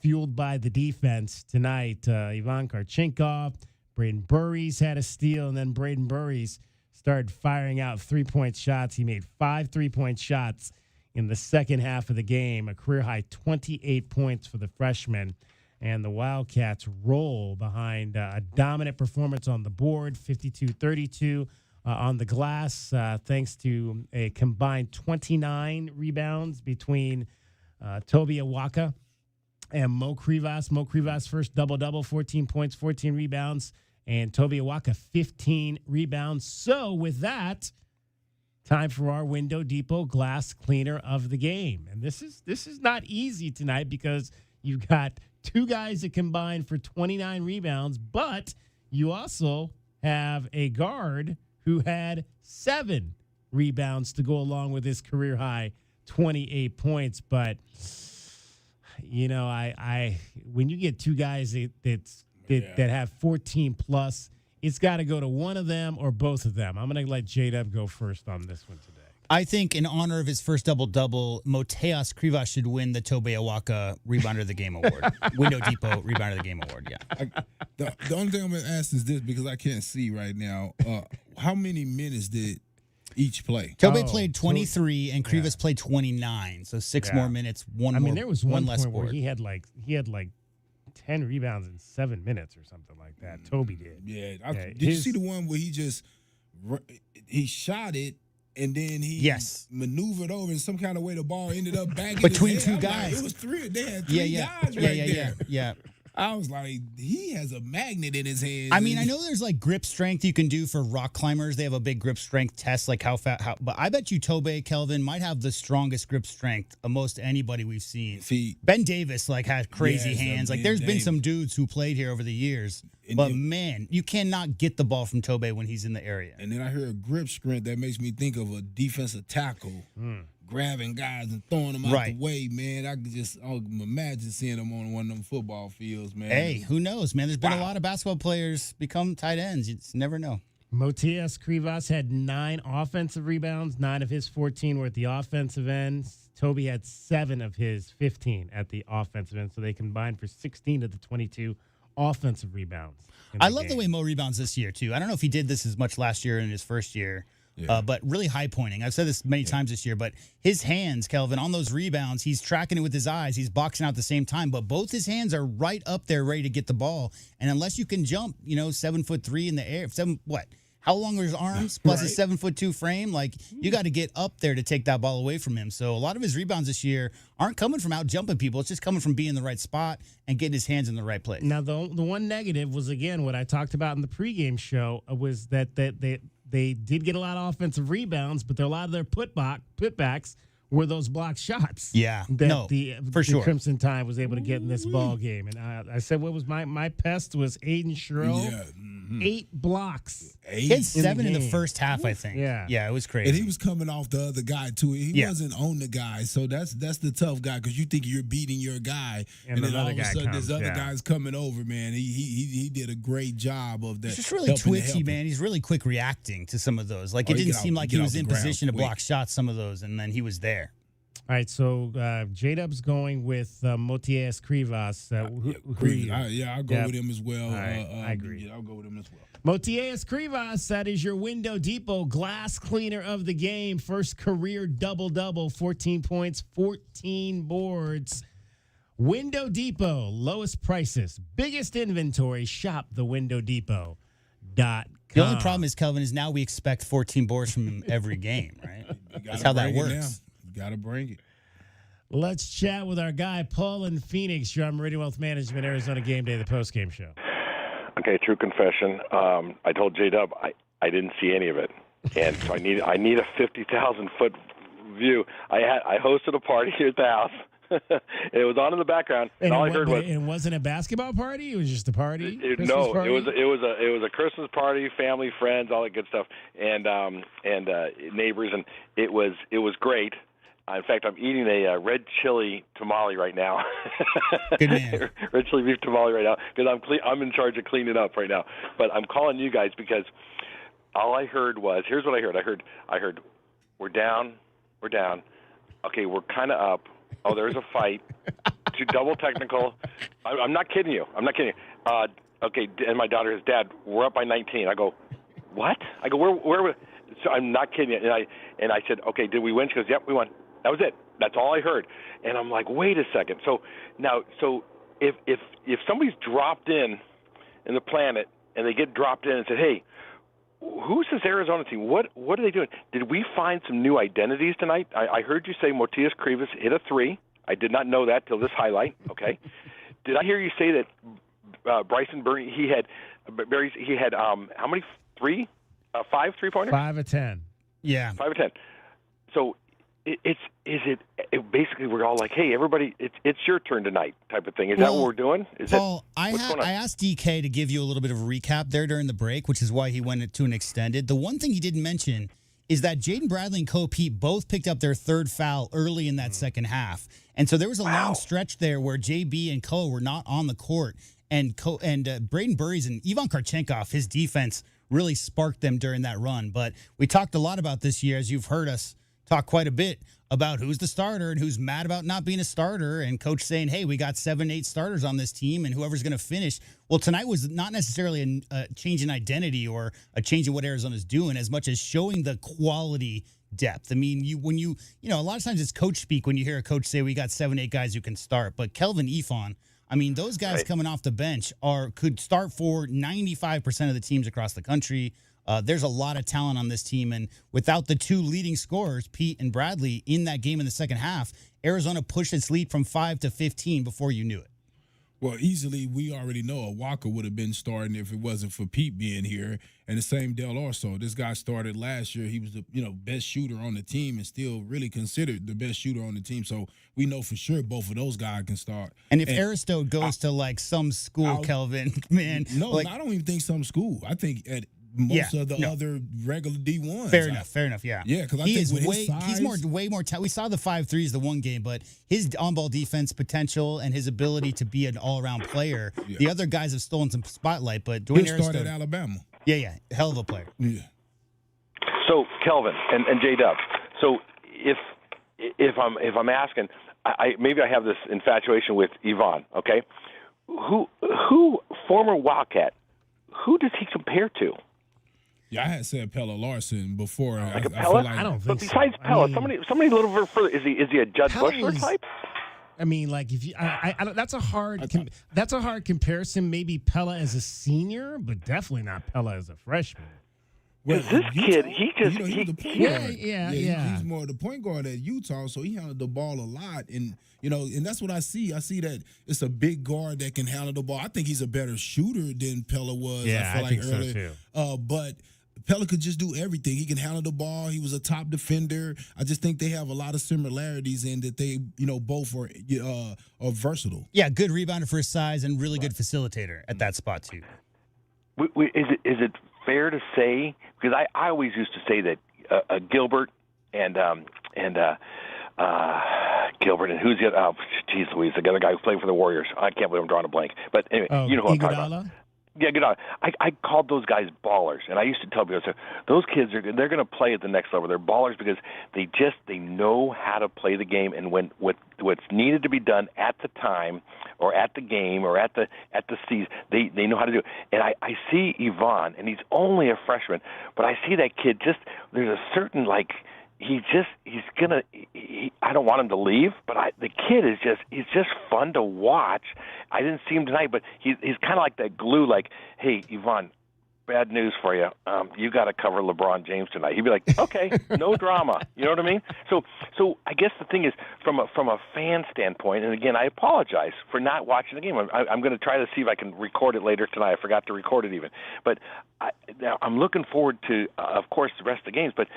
fueled by the defense tonight. Ivan Karchenkov, Brayden Burries had a steal, and then Brayden Burries started firing out three-point shots. He made 5 three-point shots in the second half of the game, a career-high 28 points for the freshman. And the Wildcats roll behind a dominant performance on the board, 52-32 on the glass, thanks to a combined 29 rebounds between Toby Awaka and Mo Krivas. Mo Krivas first double-double, 14 points, 14 rebounds, and Toby Awaka 15 rebounds. So with that, time for our Window Depot glass cleaner of the game. And this is not easy tonight because you've got 2 guys that combined for 29 rebounds, but you also have a guard who had 7 rebounds to go along with his career high 28 points. But I when you get 2 guys that have 14 plus, it's got to go to one of them or both of them. I'm going to let J-Dub go first on this one today. I think in honor of his first double-double, Moteas Krivas should win the Tobe Awaka Rebounder of the Game Award. Window Depot Rebounder of the Game Award, yeah. The only thing I'm going to ask is this, because I can't see right now. How many minutes did each play? Tobe played 23 and Krivas played 29, so 6 more minutes, there was one less point where board. he had like 10 rebounds in 7 minutes or something like that. Toby did. Yeah. Did you see the one where he shot it, and then he maneuvered over in some kind of way? The ball ended up back between in his 2 head. guys. It was 3. They had 3 guys there. Yeah. I was like, he has a magnet in his hand. I mean, I know there's like grip strength you can do for rock climbers. They have a big grip strength test, like how fat. But I bet you Tobe Kelvin might have the strongest grip strength of most anybody we've seen. Ben Davis had crazy hands. Like there's been some dudes who played here over the years. But man, you cannot get the ball from Tobe when he's in the area. And then I hear a grip strength that makes me think of a defensive tackle grabbing guys and throwing them out the way, man. I could just imagine seeing him on one of them football fields, man. Hey, who knows, man? There's been a lot of basketball players become tight ends. You just never know. Motias Krivas had 9 offensive rebounds. 9 of his 14 were at the offensive end. Toby had 7 of his 15 at the offensive end, so they combined for 16 of the 22 offensive rebounds. I love the way Mo rebounds this year, too. I don't know if he did this as much last year in his first year, but really high pointing. I've said this many times this year, but his hands, Kelvin, on those rebounds, he's tracking it with his eyes. He's boxing out at the same time, but both his hands are right up there ready to get the ball. And unless you can jump, 7'3" in the air, how long are his arms plus his 7'2" frame? Like, you got to get up there to take that ball away from him. So a lot of his rebounds this year aren't coming from out jumping people. It's just coming from being in the right spot and getting his hands in the right place. Now, the one negative was, again, what I talked about in the pregame show was that they did get a lot of offensive rebounds, but a lot of their putbacks were those blocked shots. Yeah, that for sure. The Crimson Tide was able to get in this ball game. And I said, what was my pest was Aiden Sherrill. Yeah. 8 blocks. He had 7 in the first half, I think. Yeah, it was crazy. And he was coming off the other guy, too. He wasn't on the guy, so that's the tough guy because you think you're beating your guy, and then all of a sudden this other guy's coming over, man. He did a great job of that. He's just really twitchy, man. He's really quick reacting to some of those. Like, it didn't seem like he was in position to block shots, some of those, and then he was there. All right, so J-Dub's going with Motias Krivas. I'll go with him as well. I agree. I'll go with him as well. Motias Krivas, that is your Window Depot glass cleaner of the game. First career double-double, 14 points, 14 boards. Window Depot, lowest prices, biggest inventory. Shop thewindowdepot.com. The only problem is, Kelvin, is now we expect 14 boards from him every game, right? That's how that works. Got to bring it. Let's chat with our guy, Paul in Phoenix. You're on Meridian Wealth Management, Arizona Game Day, the postgame show. Okay, true confession. I told J-Dub I didn't see any of it, and so I need a 50,000-foot view. I hosted a party here at the house. It was on in the background, and all I heard was. It wasn't a basketball party. It was just a party. No, party? it was a Christmas party, family, friends, all that good stuff, and neighbors, and it was great. In fact, I'm eating a red chili tamale right now. Good man. Red chili beef tamale right now because I'm in charge of cleaning up right now. But I'm calling you guys because all I heard was, here's what I heard. I heard we're down. Okay, we're kind of up. Oh, there's a fight. 2 double technical. I'm not kidding you. Okay, and my daughter says, Dad, we're up by 19. I go, what? I go, where? So I'm not kidding you. And I said, okay, did we win? She goes, yep, we won. That was it. That's all I heard. And I'm like, wait a second. So if somebody's dropped in the planet and they get dropped in and said, hey, who's this Arizona team? What are they doing? Did we find some new identities tonight? I heard you say Motias Krivas hit a 3. I did not know that till this highlight. Okay. Did I hear you say that Brayden Burries he had how many 3? 5 3-pointers? 5 of 10. Yeah. 5 of 10. So it basically we're all like, hey, everybody, it's your turn tonight type of thing. Is that what we're doing? Paul, I asked DK to give you a little bit of a recap there during the break, which is why he went to an extended. The one thing he didn't mention is that Jaden Bradley and Ko Pete both picked up their 3rd foul early in that second half. And so there was a long stretch there where JB and Ko were not on the court. And Brayden Burries and Ivan Karchenkov, his defense really sparked them during that run. But we talked a lot about this year, as you've heard us talk quite a bit about who's the starter and who's mad about not being a starter, and coach saying, hey, we got 7-8 starters on this team and whoever's going to finish. Well, tonight was not necessarily a change in identity or a change in what Arizona's doing as much as showing the quality depth. I mean, when you a lot of times it's coach speak when you hear a coach say we got 7-8 guys who can start, but Kelvin Ifon, I mean, those guys coming off the bench could start for 95% of the teams across the country. There's a lot of talent on this team, and without the 2 leading scorers, Pete and Bradley, in that game in the second half, Arizona pushed its lead from 5 to 15 before you knew it. Well, easily, we already know a Walker would have been starting if it wasn't for Pete being here. And the same Del Orso. This guy started last year. He was the best shooter on the team and still really considered the best shooter on the team. So we know for sure both of those guys can start. And if Aristotle goes to some school, Kelvin, man. No, I don't even think some school. I think most of the other regular D1s. Fair enough. Yeah. Yeah, because I think with his size, he's way more. We saw the 5'3" the one game, but his on-ball defense potential and his ability to be an all-around player. Yeah. The other guys have stolen some spotlight, but Dwayne Aristo started at Alabama. Yeah, hell of a player. Yeah. So Kelvin and J-Dub. So if I'm asking, maybe I have this infatuation with Yvonne. Okay, who former Wildcat? Who does he compare to? Yeah, I had said Pella Larson before. I feel like, I don't think but besides so. Pella, somebody a little bit further. Is he a Judd Pella Bushler type? I mean, like if you, that's a hard comparison. Maybe Pella as a senior, but definitely not Pella as a freshman. Well, this kid, he just he was the point guard. He's more the point guard at Utah, so he handled the ball a lot, and and that's what I see. I see that it's a big guard that can handle the ball. I think he's a better shooter than Pella was. Yeah, I feel like think earlier. So too. But Pella could just do everything. He can handle the ball. He was a top defender. I just think they have a lot of similarities in that they, both are versatile. Yeah, good rebounder for his size and really good facilitator at that spot too. Is it fair to say, because I always used to say that Gilbert and Gilbert and who's the other? Oh, geez Louise, the other guy who played for the Warriors. I can't believe I'm drawing a blank. But anyway, you know who I'm talking about. Yeah, good on. I called those guys ballers, and I used to tell people, those kids they're going to play at the next level. They're ballers because they know how to play the game, and when what's needed to be done at the time, or at the game, or at the season, they know how to do it. And I see Yvonne, and he's only a freshman, but I see that kid. There's a certain I don't want him to leave, but the kid he's just fun to watch. I didn't see him tonight, but he's kind of like that glue. Like, hey, Yvonne, bad news for you. You got to cover LeBron James tonight. He'd be like, okay, no drama. You know what I mean? So I guess the thing is, from a fan standpoint, and again, I apologize for not watching the game. I'm going to try to see if I can record it later tonight. I forgot to record it even, but now I'm looking forward to, of course, the rest of the games. But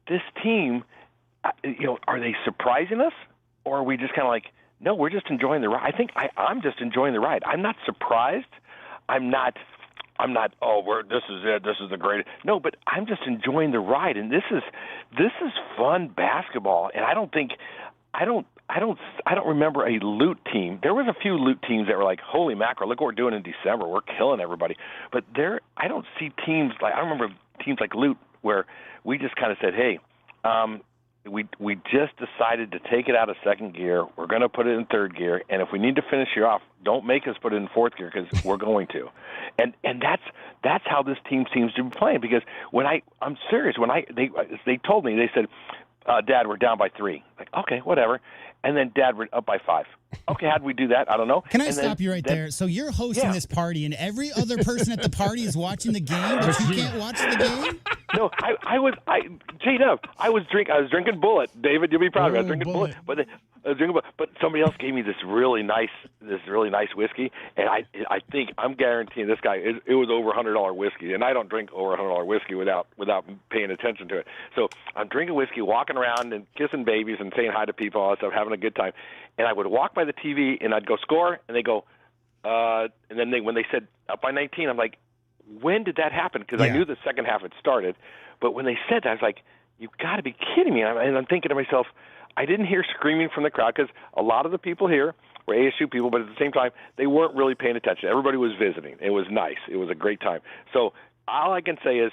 this team, are they surprising us, or are we just kind of like, no, we're just enjoying the ride? I think I'm just enjoying the ride. I'm not surprised. I'm not. This is it. This is the greatest. No, but I'm just enjoying the ride, and this is fun basketball. And I don't remember a loot team. There was a few loot teams that were like, holy mackerel, look what we're doing in December. We're killing everybody. But I don't see teams like, I remember teams like loot where we just kind of said, hey, we just decided to take it out of second gear. We're going to put it in third gear, and if we need to finish you off, don't make us put it in fourth gear because we're going to. And that's how this team seems to be playing. Because I'm serious. When they told me, they said, Dad, we're down by 3. Like, okay, whatever. And then, Dad, we're up by 5. Okay, how'd we do that? I don't know. Can I stop you right there? So you're hosting this party, and every other person at the party is watching the game, but you can't watch the game? No, J-Dub, I was drinking Bullet. David, you'll be proud of me. I was drinking Bullet. But somebody else gave me this really nice whiskey, and I think I'm guaranteeing this guy it was over $100 whiskey, and I don't drink over $100 whiskey without paying attention to it. So I'm drinking whiskey, walking around and kissing babies and saying hi to people, all that stuff, having a good time. And I would walk by the TV and I'd go score, and they go, and then when they said up by 19, I'm like, when did that happen? Because I knew the second half had started, but when they said that, I was like, you've got to be kidding me. And I'm thinking to myself, I didn't hear screaming from the crowd because a lot of the people here were ASU people, but at the same time, they weren't really paying attention. Everybody was visiting. It was nice. It was a great time. So all I can say is,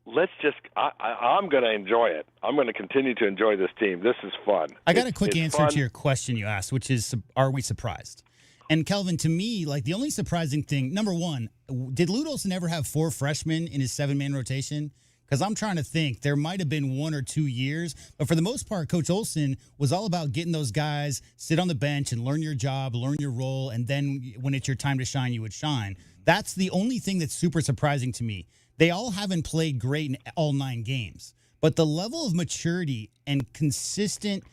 I'm going to enjoy it. I'm going to continue to enjoy this team. This is fun. I got a quick answer to your question you asked, which is, are we surprised? And Kelvin, to me, like the only surprising thing, number one, did Lute Olson ever have 4 freshmen in his 7-man rotation? Because I'm trying to think. There might have been 1 or 2 years. But for the most part, Coach Olson was all about getting those guys, sit on the bench and learn your job, learn your role, and then when it's your time to shine, you would shine. That's the only thing that's super surprising to me. They all haven't played great in all 9 games. But the level of maturity and consistent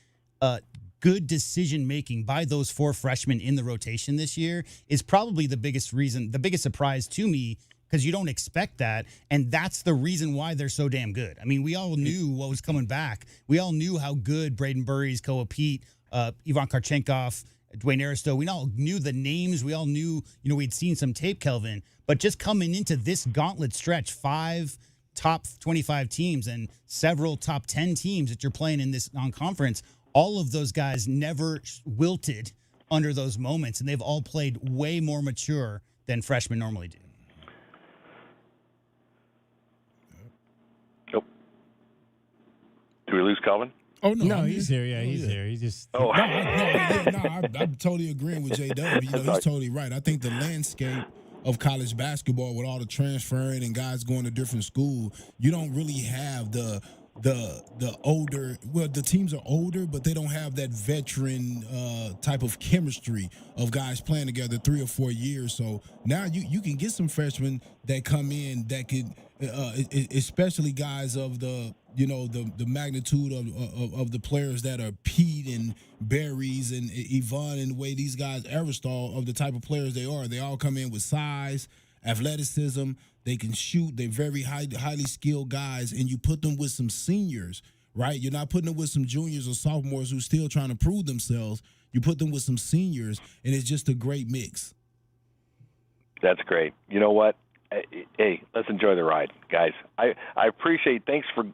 good decision-making by those 4 freshmen in the rotation this year is probably the biggest surprise to me, because you don't expect that, and that's the reason why they're so damn good. I mean, we all knew what was coming back. We all knew how good Brayden Burries, Koa Pete, Ivan Karchenkov, Dwayne Aristo, we all knew the names. We all knew, we'd seen some tape, Kelvin. But just coming into this gauntlet stretch, 5 top 25 teams and several top 10 teams that you're playing in this non-conference, all of those guys never wilted under those moments, and they've all played way more mature than freshmen normally do. Nope. Do we lose Calvin? Oh no, he's there. Yeah, he's there. He's just. Oh, I'm totally agreeing with J-Dub. He's totally right. I think the landscape of college basketball, with all the transferring and guys going to different schools, you don't really have the older. Well, the teams are older, but they don't have that veteran type of chemistry of guys playing together 3 or 4 years. So now you can get some freshmen that come in that could, especially guys of the magnitude of the players that are Pete and Burries and Yvonne, and the way these guys, Aristotle, of the type of players they are. They all come in with size, athleticism. They can shoot. They're very highly skilled guys, and you put them with some seniors, right? You're not putting them with some juniors or sophomores who's still trying to prove themselves. You put them with some seniors, and it's just a great mix. That's great. You know what? Hey, let's enjoy the ride, guys. I appreciate. Thanks for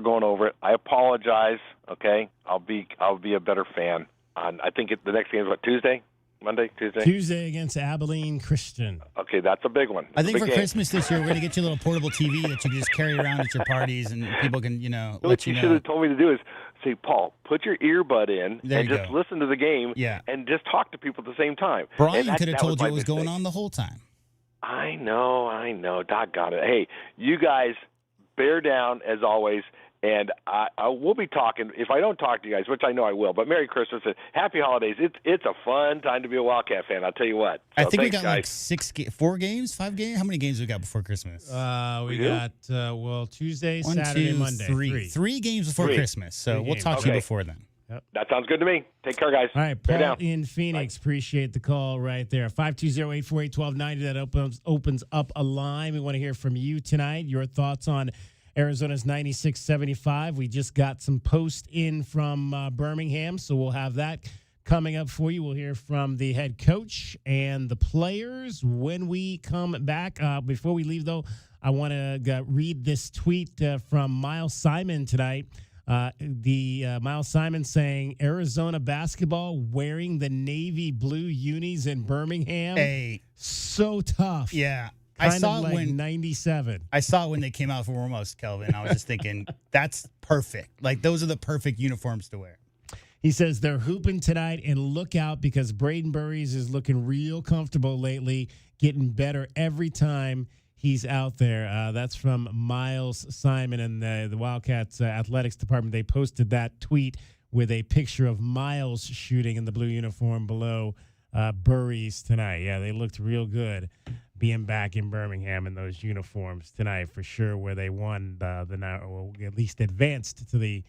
going over it. I apologize. Okay, I'll be a better fan. I think the next game is what, Monday, Tuesday? Tuesday against Abilene Christian. Okay, that's a big one. I think for game. Christmas this year, we're going to get you a little portable TV that you can just carry around at your parties, and people can, let you know. What you should have told me to do is say, Paul, put your earbud in There and you just go. listen to the game and just talk to people at the same time. Brian could have told you what was going on the whole time. I know. Doggone it. Hey, you guys bear down as always, and I will be talking. If I don't talk to you guys, which I know I will, but Merry Christmas and Happy Holidays. It's a fun time to be a Wildcat fan, I'll tell you what. So I think we thanks, got guys. 4 games, 5 games. How many games we got before Christmas? We got Tuesday, 1, Saturday, 2, Monday. 3. 3 games before Christmas. So we'll talk to you before then. That sounds good to me. Take care, guys. All right, Bear Paul down. in Phoenix. Appreciate the call right there. 520-848-1290. That opens up a line. We want to hear from you tonight. Your thoughts on Arizona's 96-75. We just got some post in from Birmingham, so we'll have that coming up for you. We'll hear from the head coach and the players when we come back. Before we leave, though, I want to read this tweet from Miles Simon tonight. Miles Simon saying Arizona basketball wearing the navy blue unis in Birmingham. Hey, so tough. Yeah. Kind I saw of it like when 97. I saw it when they came out for Warmos, Kelvin. I was just thinking, that's perfect. Like, those are the perfect uniforms to wear. He says they're hooping tonight, and look out because Brayden Burries is looking real comfortable lately, getting better every time he's out there. That's from Miles Simon and the Wildcats athletics department. They posted that tweet with a picture of Miles shooting in the blue uniform below Burries tonight. Yeah, they looked real good being back in Birmingham in those uniforms tonight for sure, where they won or at least advanced to the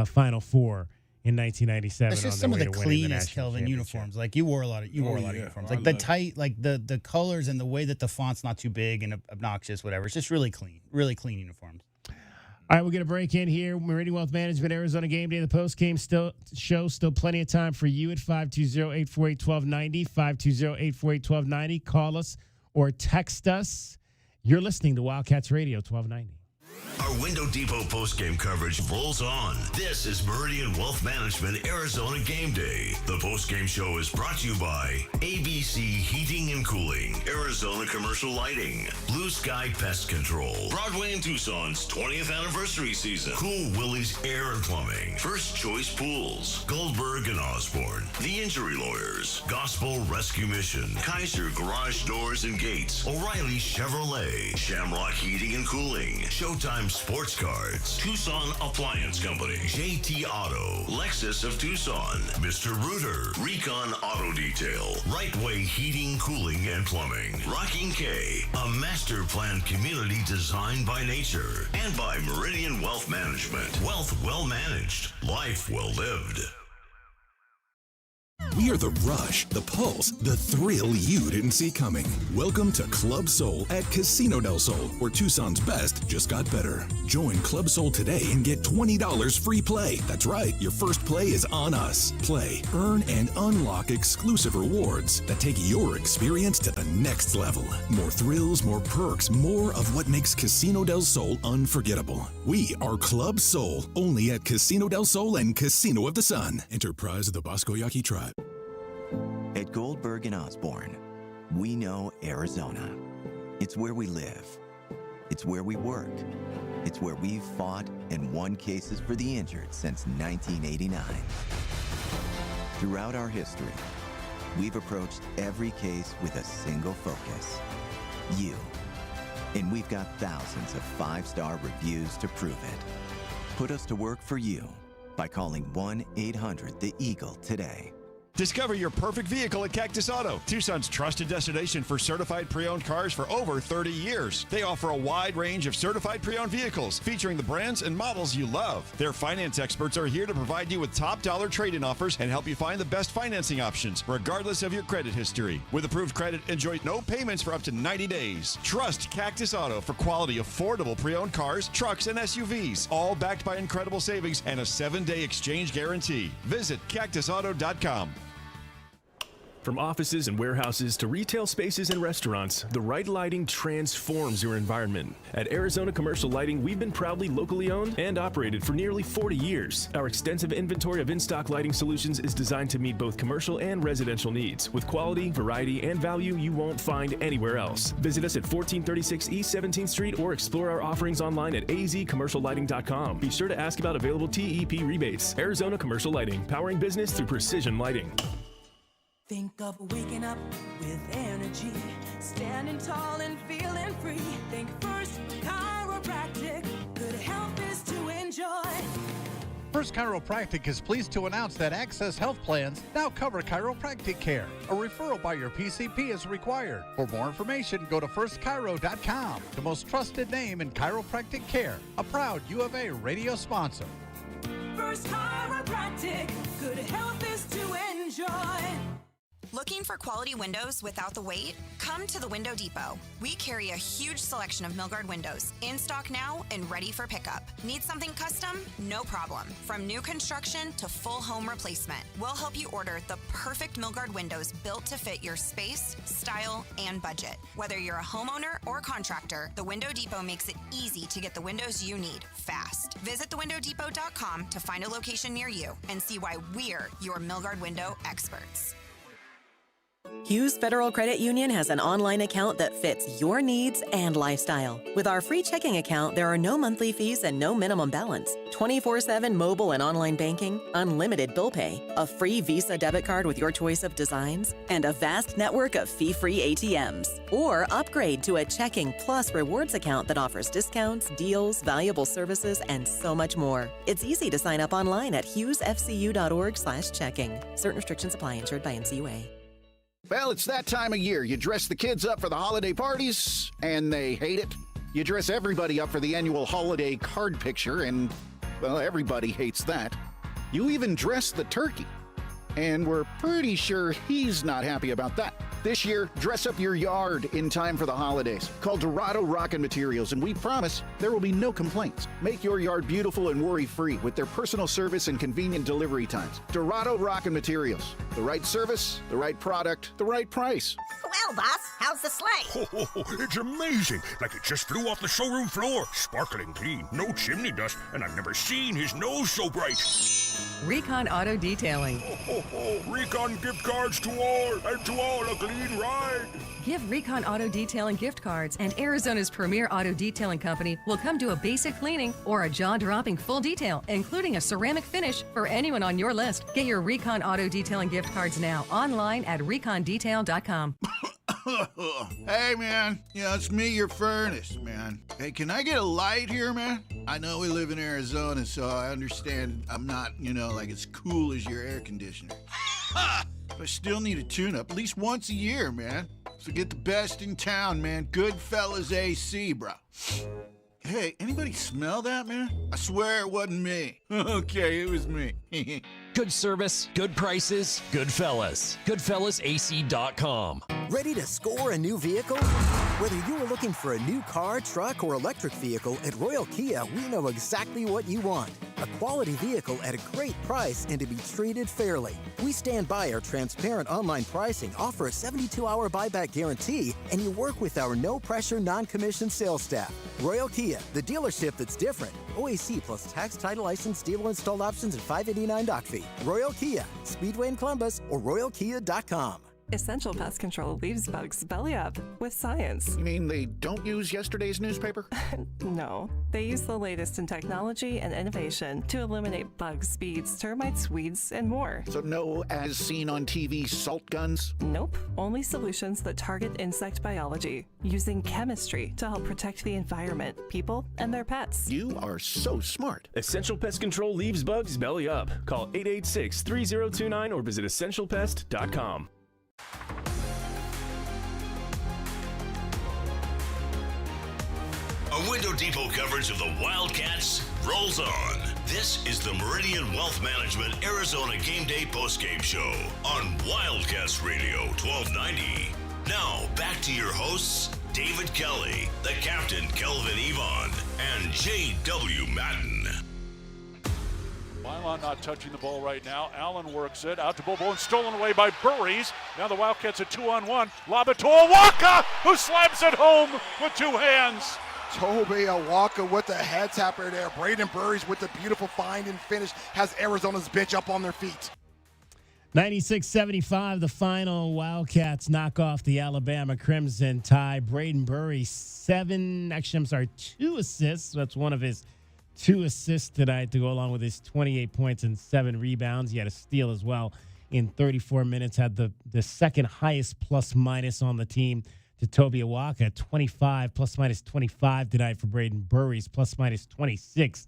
Final Four in 1997. It's just on some their of way the to winning cleanest Kelvin uniforms. Like, you wore a lot of uniforms. Like the tight, like the colors and the way that the font's not too big and obnoxious, whatever. It's just really clean uniforms. All right, we're going to break in here. Meridian Wealth Management, Arizona Game Day, the post-game show. Still plenty of time for you at 520-848-1290, 520-848-1290. Call us or text us. You're listening to Wildcats Radio 1290. Our Window Depot postgame coverage rolls on. This is Meridian Wealth Management Arizona Game Day. The postgame show is brought to you by ABC Heating and Cooling, Arizona Commercial Lighting, Blue Sky Pest Control, Broadway and Tucson's 20th anniversary season, Cool Willie's Air and Plumbing, First Choice Pools, Goldberg and Osborne, The Injury Lawyers, Gospel Rescue Mission, Kaiser Garage Doors and Gates, O'Reilly Chevrolet, Shamrock Heating and Cooling, Showtime Sports Cards, Tucson Appliance Company, JT Auto, Lexus of Tucson, Mr. Rooter, Recon Auto Detail, Right Way Heating, Cooling, and Plumbing, Rocking K, a master planned community designed by nature, and by Meridian Wealth Management. Wealth well managed, life well lived. We are the rush, the pulse, the thrill you didn't see coming. Welcome to Club Soul at Casino del Sol, where Tucson's best just got better. Join Club Soul today and get $20 free play. That's right, your first play is on us. Play, earn, and unlock exclusive rewards that take your experience to the next level. More thrills, more perks, more of what makes Casino del Sol unforgettable. We are Club Soul, only at Casino del Sol and Casino of the Sun. Enterprise of the Bosco Yaqui Tribe. At Goldberg and Osborne, we know Arizona. It's where we live. It's where we work. It's where we've fought and won cases for the injured since 1989. Throughout our history, we've approached every case with a single focus: you. And we've got thousands of 5-star reviews to prove it. Put us to work for you by calling 1-800-THE-EAGLE today. Discover your perfect vehicle at Cactus Auto, Tucson's trusted destination for certified pre-owned cars for over 30 years. They offer a wide range of certified pre-owned vehicles featuring the brands and models you love. Their finance experts are here to provide you with top dollar trade-in offers and help you find the best financing options, regardless of your credit history. With approved credit, enjoy no payments for up to 90 days. Trust Cactus Auto for quality, affordable pre-owned cars, trucks, and SUVs, all backed by incredible savings and a 7-day exchange guarantee. Visit cactusauto.com. From offices and warehouses to retail spaces and restaurants, the right lighting transforms your environment. At Arizona Commercial Lighting, we've been proudly locally owned and operated for nearly 40 years. Our extensive inventory of in-stock lighting solutions is designed to meet both commercial and residential needs, with quality, variety, and value you won't find anywhere else. Visit us at 1436 East 17th Street or explore our offerings online at azcommerciallighting.com. Be sure to ask about available TEP rebates. Arizona Commercial Lighting, powering business through precision lighting. Think of waking up with energy, standing tall and feeling free. Think First Chiropractic, good health is to enjoy. First Chiropractic is pleased to announce that Access Health Plans now cover chiropractic care. A referral by your PCP is required. For more information, go to firstchiro.com, the most trusted name in chiropractic care. A proud U of A radio sponsor. First Chiropractic, good health is to enjoy. Looking for quality windows without the wait? Come to the Window Depot. We carry a huge selection of Milgard windows, in stock now and ready for pickup. Need something custom? No problem. From new construction to full home replacement, we'll help you order the perfect Milgard windows built to fit your space, style, and budget. Whether you're a homeowner or contractor, the Window Depot makes it easy to get the windows you need fast. Visit thewindowdepot.com to find a location near you and see why we're your Milgard window experts. Hughes Federal Credit Union has an online account that fits your needs and lifestyle. With our free checking account, there are no monthly fees and no minimum balance. 24/7 mobile and online banking, unlimited bill pay, a free Visa debit card with your choice of designs, and a vast network of fee-free ATMs. Or upgrade to a checking plus rewards account that offers discounts, deals, valuable services, and so much more. It's easy to sign up online at hughesfcu.org/checking. Certain restrictions apply. Insured by NCUA. Well, it's that time of year. You dress the kids up for the holiday parties, and they hate it. You dress everybody up for the annual holiday card picture, and, well, everybody hates that. You even dress the turkey, and we're pretty sure he's not happy about that. This year, dress up your yard in time for the holidays. Call Dorado Rockin' Materials, and we promise there will be no complaints. Make your yard beautiful and worry-free with their personal service and convenient delivery times. Dorado Rockin' Materials. The right service, the right product, the right price. Well, boss, how's the sleigh? It's amazing. Like it just flew off the showroom floor. Sparkling clean, no chimney dust, and I've never seen his nose so bright. Recon Auto Detailing. Recon gift cards to all, and to all a clean ride. Give Recon Auto Detailing gift cards, and Arizona's premier auto detailing company will come do a basic cleaning or a jaw-dropping full detail, including a ceramic finish for anyone on your list. Get your Recon Auto Detailing gift cards now online at recondetail.com. Hey, man. Yeah, it's me, your furnace, man. Hey, can I get a light here, man? I know we live in Arizona, so I understand I'm not, like as cool as your air conditioner. But I still need a tune-up at least once a year, man. So get the best in town, man. Goodfellas AC, bro. Hey, anybody smell that, man? I swear it wasn't me. Okay, it was me. Good service, good prices, good fellas. GoodfellasAC.com. Ready to score a new vehicle? Whether you are looking for a new car, truck, or electric vehicle, at Royal Kia, we know exactly what you want. A quality vehicle at a great price and to be treated fairly. We stand by our transparent online pricing, offer a 72-hour buyback guarantee, and you work with our no-pressure, non-commissioned sales staff. Royal Kia, the dealership that's different. OAC plus tax, title, license, dealer installed options, and $589 doc fee. Royal Kia, Speedway in Columbus, or royalkia.com. Essential Pest Control leaves bugs belly up with science. You mean they don't use yesterday's newspaper? No, they use the latest in technology and innovation to eliminate bugs, bees, termites, weeds, and more. So no as seen on TV salt guns? Nope, only solutions that target insect biology, using chemistry to help protect the environment, people, and their pets. You are so smart. Essential Pest Control leaves bugs belly up. Call 886-3029 or visit essentialpest.com. A Window Depot coverage of the Wildcats rolls on. This is the Meridian Wealth Management Arizona Game Day postgame show on Wildcats Radio 1290. Now, back to your hosts, David Kelly, the captain, Kelvin Yvonne, and J.W. Madden. Milan not touching the ball right now. Allen works it out to Bobo and stolen away by Burries. Now the Wildcats at 2-on-1. Lob it to Awaka, who slams it home with two hands. Toby Awaka with the head tapper there. Brayden Burries with the beautiful find and finish has Arizona's bench up on their feet. 96-75, the final. Wildcats knock off the Alabama Crimson Tide. Brayden Burries, 2 assists. That's one of his 2 assists tonight to go along with his 28 points and 7 rebounds. He had a steal as well in 34 minutes, had the second highest plus-minus on the team to Toby Awaka, 25, plus-minus 25 tonight for Brayden Burries, plus-minus 26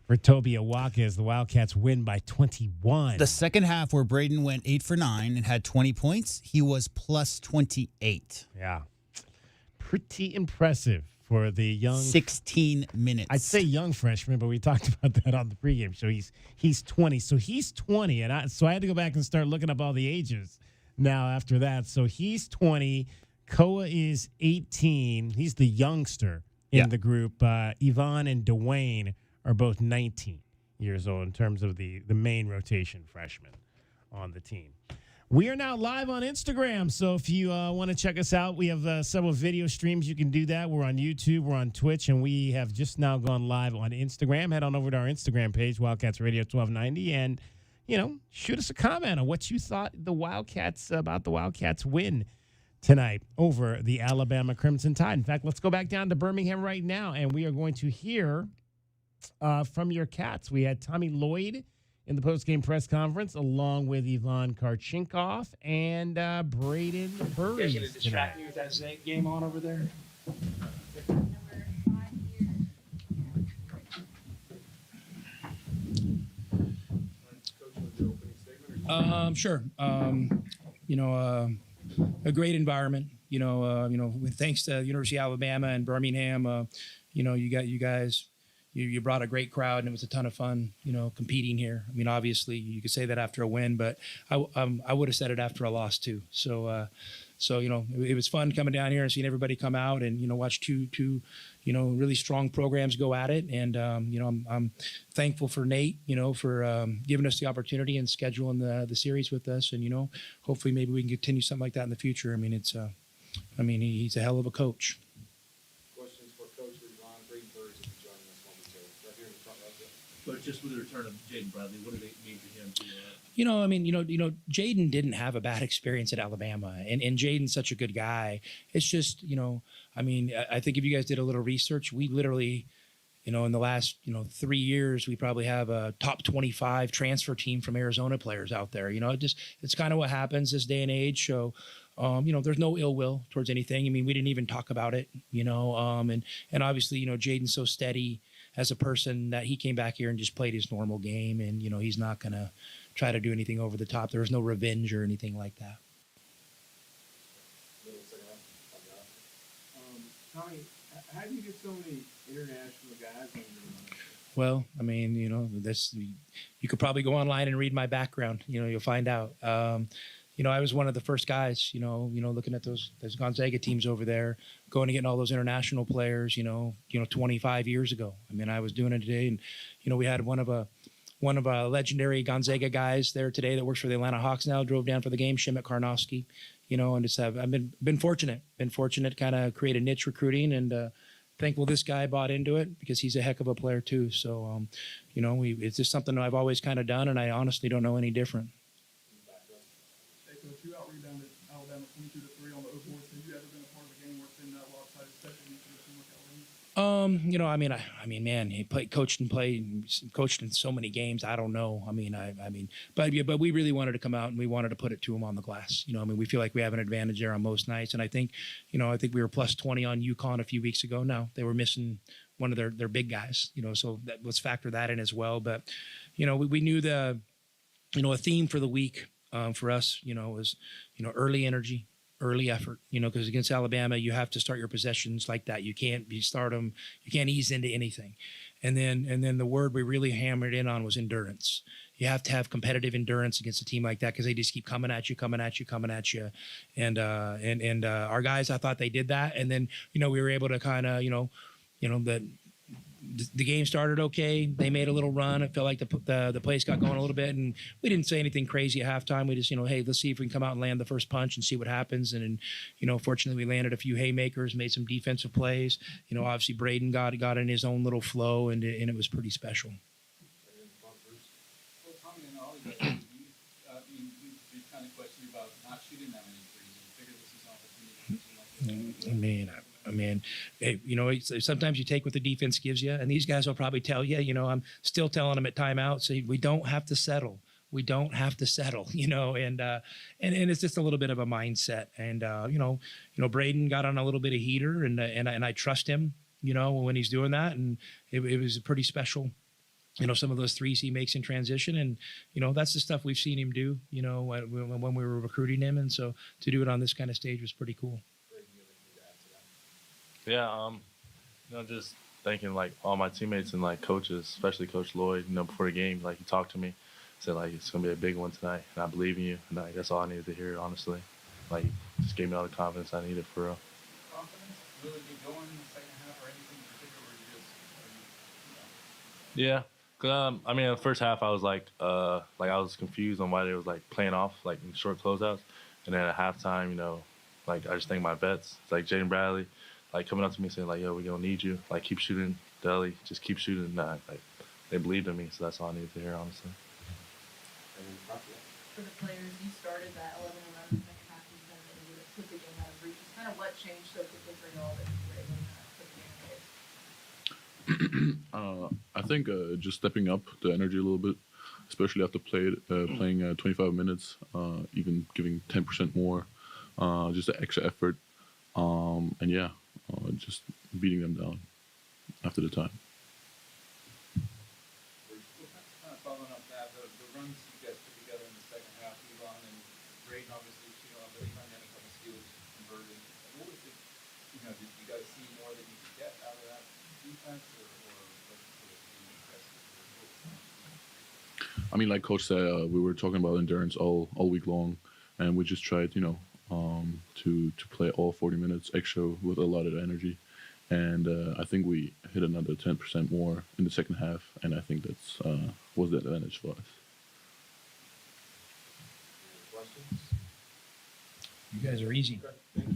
for Toby Awaka as the Wildcats win by 21. The second half where Brayden went 8 for 9 and had 20 points, he was plus 28. Yeah. Pretty impressive for the young 16 minutes. I'd say young freshman, but we talked about that on the pregame show. He's 20. So he's 20, and I had to go back and start looking up all the ages now after that. So he's 20. Koa is 18. He's the youngster in the group. Yvonne and Dwayne are both 19 years old in terms of the main rotation freshmen on the team. We are now live on Instagram, so if you want to check us out, we have several video streams. You can do that. We're on YouTube, we're on Twitch, and we have just now gone live on Instagram. Head on over to our Instagram page, Wildcats Radio 1290, and, shoot us a comment on what you thought about the Wildcats win tonight over the Alabama Crimson Tide. In fact, let's go back down to Birmingham right now, and we are going to hear from your Cats. We had Tommy Lloyd in the postgame press conference, along with Ivan Karchinkov and Brayden Burries. You guys going to distract me with that Snake game on over there? Sure. A great environment. Thanks to University of Alabama and Birmingham. You guys. You brought a great crowd, and it was a ton of fun, competing here. I mean, obviously, you could say that after a win, but I would have said it after a loss too. So it was fun coming down here and seeing everybody come out and watch two really strong programs go at it. And I'm thankful for Nate, for giving us the opportunity and scheduling the series with us. And hopefully maybe we can continue something like that in the future. I mean, he's a hell of a coach. But just with the return of Jaden Bradley, what did it mean for him? Jaden didn't have a bad experience at Alabama, and Jaden's such a good guy. It's just, I think if you guys did a little research, we literally, in the last, 3 years, we probably have a top 25 transfer team from Arizona players out there. It's kind of what happens this day and age. So, there's no ill will towards anything. I mean, we didn't even talk about it, and obviously, Jaden's so steady as a person that he came back here and just played his normal game, and he's not going to try to do anything over the top. There was no revenge or anything like Tommy, How do you get so many international guys on your roster? Well, I mean, you could probably go online and read my background. You'll find out. I was one of the first guys, looking at those Gonzaga teams over there, going and getting all those international players, 25 years ago. I mean, I was doing it today, and we had one of a legendary Gonzaga guys there today that works for the Atlanta Hawks now, drove down for the game, Shimmick Karnofsky, and I've been fortunate to kind of create a niche recruiting, and thankful this guy bought into it because he's a heck of a player too. So, it's just something that I've always kind of done, and I honestly don't know any different. You out-rebounded Alabama 22-3 on the O boards. Have you ever been a part of a game where it's been that lopsided, especially in a team like Alabama? Man, he coached in so many games. I don't know. But we really wanted to come out and we wanted to put it to him on the glass. We feel like we have an advantage there on most nights. And I think we were plus 20 on UConn a few weeks ago. No, they were missing one of their big guys. So let's factor that in as well. But we knew a theme for the week. For us, was, early energy, early effort, because against Alabama, you have to start your possessions like that. You can't you can't ease into anything. And then the word we really hammered in on was endurance. You have to have competitive endurance against a team like that because they just keep coming at you. And our guys, I thought they did that. And then, we were able to kind of, the game started okay. They made a little run. It felt like the place got going a little bit, and we didn't say anything crazy at halftime. We just, hey, let's see if we can come out and land the first punch and see what happens. And fortunately, we landed a few haymakers, made some defensive plays. Obviously, Brayden got in his own little flow, and it was pretty special. Well, Tommy and Ollie, we kind of questioned about not shooting that many threes. You figure this is an opportunity. Sometimes you take what the defense gives you, and these guys will probably tell you, I'm still telling them at timeout, so we don't have to settle. We don't have to settle, and it's just a little bit of a mindset. And, Brayden got on a little bit of heater, and I trust him, when he's doing that. And it was pretty special, some of those threes he makes in transition. And, that's the stuff we've seen him do, when we were recruiting him. And so to do it on this kind of stage was pretty cool. Yeah, just thanking all my teammates and coaches, especially Coach Lloyd. Before the game, he talked to me, said it's gonna be a big one tonight, and I believe in you. And that's all I needed to hear, honestly. Just gave me all the confidence I needed for real. Confidence really get going in the second half, or anything in particular, Yeah, cause the first half I was I was confused on why they was playing off in short closeouts, and then at halftime, I just think my vets, it's Jaden Bradley. Coming up to me saying, yo, we're going to need you. Keep shooting, Deli. Just keep shooting. They believed in me, so that's all I needed to hear, honestly. For the players, you started that 11-11 second half. You said that you would have put the game out of reach. Kind of what changed so quickly for y'all that you were able to put the game away? I think just stepping up the energy a little bit, especially after playing 25 minutes, even giving 10% more, just the extra effort. Just beating them down after the time. kind of following up that, the runs you guys put together in the second half, Elon and Brayden obviously, but Elon had a couple steals converted. What was it, did you guys see more that you could get out of that defense, or like Coach said, we were talking about endurance all week long, and we just tried, to play all 40 minutes extra with a lot of energy. And I think we hit another 10% more in the second half, and I think that's was the advantage for us. You guys are easy.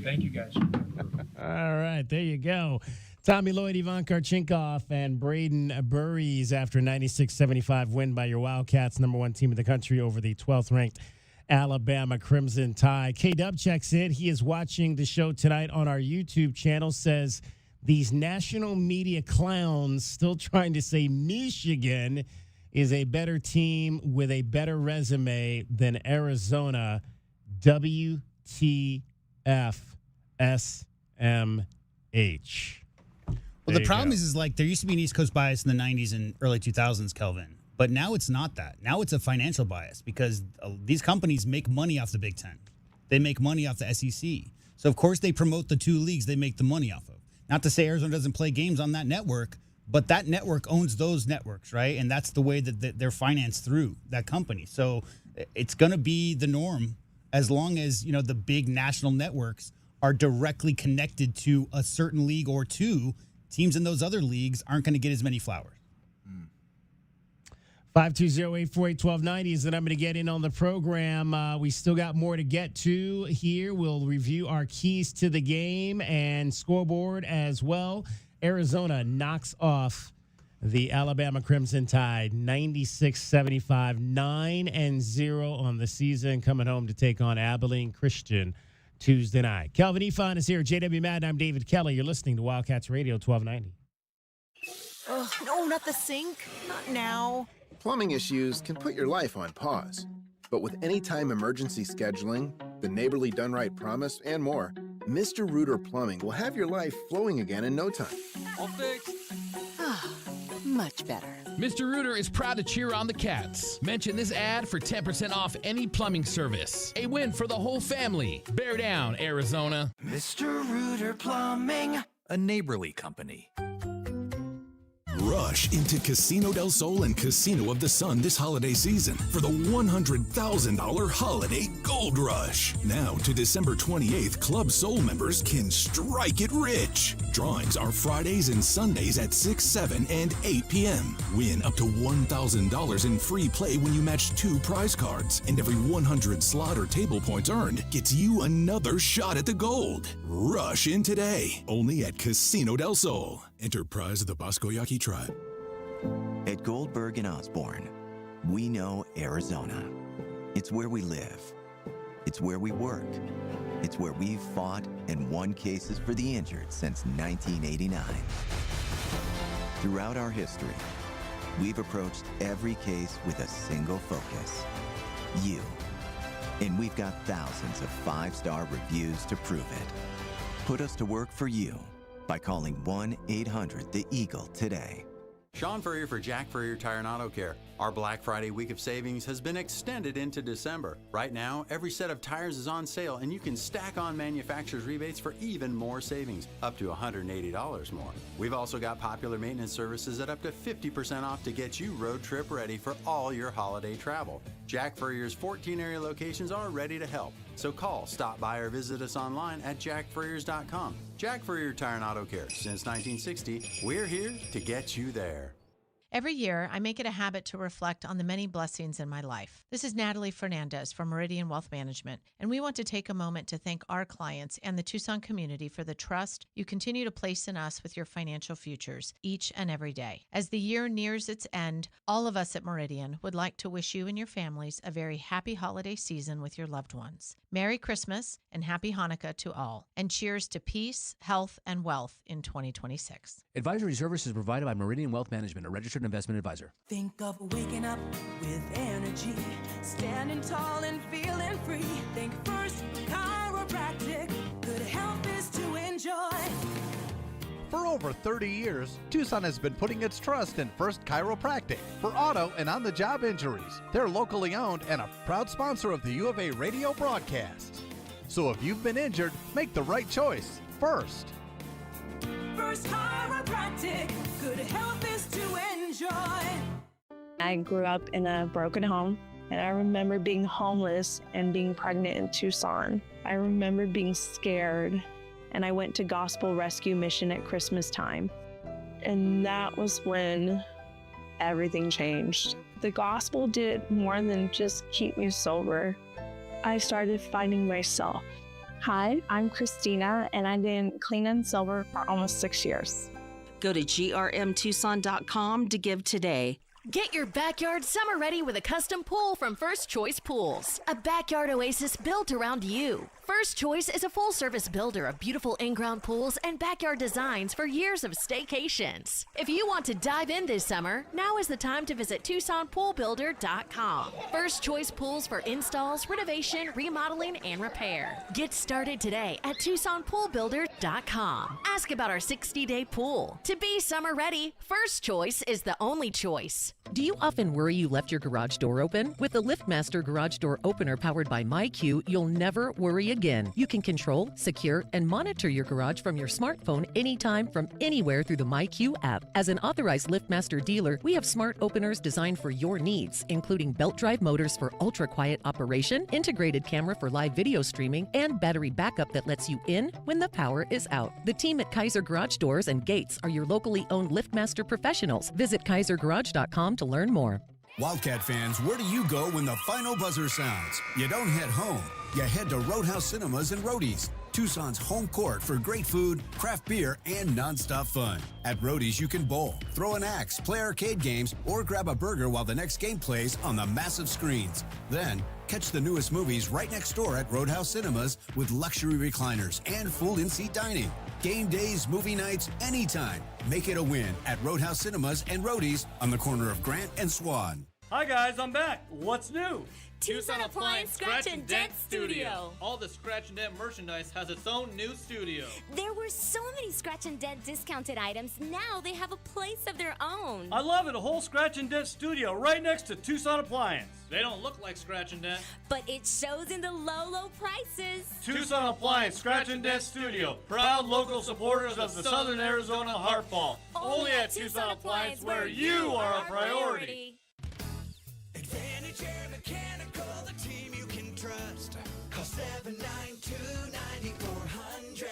Thank you guys. All right, there you go. Tommy Lloyd, Ivan Karchinkov, and Brayden Burries after a 96-75 win by your Wildcats, #1 team in the country over the 12th-ranked Alabama Crimson Tide. K-Dub checks in. He is watching the show tonight on our YouTube channel, says these national media clowns still trying to say Michigan is a better team with a better resume than Arizona. WTF SMH. Well, the problem is there used to be an East Coast bias in the 90s and early 2000s, Kelvin. But now it's not that. Now it's a financial bias because these companies make money off the Big Ten. They make money off the SEC. So, of course, they promote the two leagues they make the money off of. Not to say Arizona doesn't play games on that network, but that network owns those networks, right? And that's the way that they're financed through that company. So it's going to be the norm as long as, the big national networks are directly connected to a certain league or two. Teams in those other leagues aren't going to get as many flowers. 520-848-1290 is the number to get in on the program. We still got more to get to here. We'll review our keys to the game and scoreboard as well. Arizona knocks off the Alabama Crimson Tide 96-75, 9-0 on the season, coming home to take on Abilene Christian Tuesday night. Kelvin Efon is here. JW Madden, I'm David Kelly. You're listening to Wildcats Radio 1290. Oh, no, not the sink. Not now. Plumbing issues can put your life on pause. But with anytime emergency scheduling, the neighborly done right promise, and more, Mr. Rooter Plumbing will have your life flowing again in no time. All fixed. Much better. Mr. Rooter is proud to cheer on the Cats. Mention this ad for 10% off any plumbing service. A win for the whole family. Bear down, Arizona. Mr. Rooter Plumbing, a neighborly company. Rush into Casino del Sol and Casino of the Sun this holiday season for the $100,000 Holiday Gold Rush. Now to December 28th, Club Soul members can strike it rich. Drawings are Fridays and Sundays at 6, 7, and 8 p.m. Win up to $1,000 in free play when you match 2 prize cards. And every 100 slot or table points earned gets you another shot at the gold. Rush in today, only at Casino del Sol. Enterprise of the Bosco Yaqui Tribe. At Goldberg and Osborne, we know Arizona. It's where we live. It's where we work. It's where we've fought and won cases for the injured since 1989. Throughout our history, we've approached every case with a single focus: you. And we've got thousands of 5-star reviews to prove it. Put us to work for you by calling 1-800-THE-EAGLE today. Sean Furrier for Jack Furrier Tire and Auto Care. Our Black Friday week of savings has been extended into December. Right now, every set of tires is on sale, and you can stack on manufacturer's rebates for even more savings, up to $180 more. We've also got popular maintenance services at up to 50% off to get you road trip ready for all your holiday travel. Jack Furrier's 14 area locations are ready to help. So call, stop by, or visit us online at jackfurriers.com. Jack Furrier Tire and Auto Care. Since 1960, we're here to get you there. Every year, I make it a habit to reflect on the many blessings in my life. This is Natalie Fernandez from Meridian Wealth Management, and we want to take a moment to thank our clients and the Tucson community for the trust you continue to place in us with your financial futures each and every day. As the year nears its end, all of us at Meridian would like to wish you and your families a very happy holiday season with your loved ones. Merry Christmas and Happy Hanukkah to all, and cheers to peace, health, and wealth in 2026. Advisory services provided by Meridian Wealth Management, a registered investment advisor. Think of waking up with energy, standing tall and feeling free. Think First Chiropractic, good health is to enjoy. For over 30 years, Tucson has been putting its trust in First Chiropractic for auto and on-the-job injuries. They're locally owned and a proud sponsor of the U of A radio broadcast. So if you've been injured, make the right choice first. First Chiropractic, good health is to enjoy. I grew up in a broken home, and I remember being homeless and being pregnant in Tucson. I remember being scared, and I went to Gospel Rescue Mission at Christmas time. And that was when everything changed. The gospel did more than just keep me sober. I started finding myself. Hi, I'm Christina, and I've been clean and sober for almost 6 years. Go to grmtucson.com to give today. Get your backyard summer ready with a custom pool from First Choice Pools. A backyard oasis built around you. First Choice is a full-service builder of beautiful in-ground pools and backyard designs for years of staycations. If you want to dive in this summer, now is the time to visit TucsonPoolBuilder.com. First Choice Pools for installs, renovation, remodeling, and repair. Get started today at TucsonPoolBuilder.com. Ask about our 60-day pool. To be summer ready, First Choice is the only choice. Do you often worry you left your garage door open? With the LiftMaster Garage Door Opener powered by MyQ, you'll never worry again. You can control, secure, and monitor your garage from your smartphone anytime from anywhere through the MyQ app. As an authorized LiftMaster dealer, we have smart openers designed for your needs, including belt drive motors for ultra-quiet operation, integrated camera for live video streaming, and battery backup that lets you in when the power is out. The team at Kaiser Garage Doors and Gates are your locally owned LiftMaster professionals. Visit KaiserGarage.com to learn more. Wildcat fans, where do you go when the final buzzer sounds? You don't head home. You head to Roadhouse Cinemas and Roadies, Tucson's home court for great food, craft beer, and nonstop fun. At Roadies, you can bowl, throw an axe, play arcade games, or grab a burger while the next game plays on the massive screens. Then, catch the newest movies right next door at Roadhouse Cinemas with luxury recliners and full in-seat dining. Game days, movie nights, anytime. Make it a win at Roadhouse Cinemas and Roadies on the corner of Grant and Swan. Hi guys, I'm back. What's new? Tucson Appliance Scratch and Dent Studio. All the Scratch and Dent merchandise has its own new studio. There were so many Scratch and Dent discounted items. Now they have a place of their own. I love it. A whole Scratch and Dent studio right next to Tucson Appliance. They don't look like Scratch and Dent, but it shows in the low prices. Tucson Appliance Scratch and Dent Studio. Proud local supporters of the Southern Arizona Hardball. Only at Tucson Appliance where you are a priority. Advantage Air Mechanical, the team you can trust. Call 792-9400.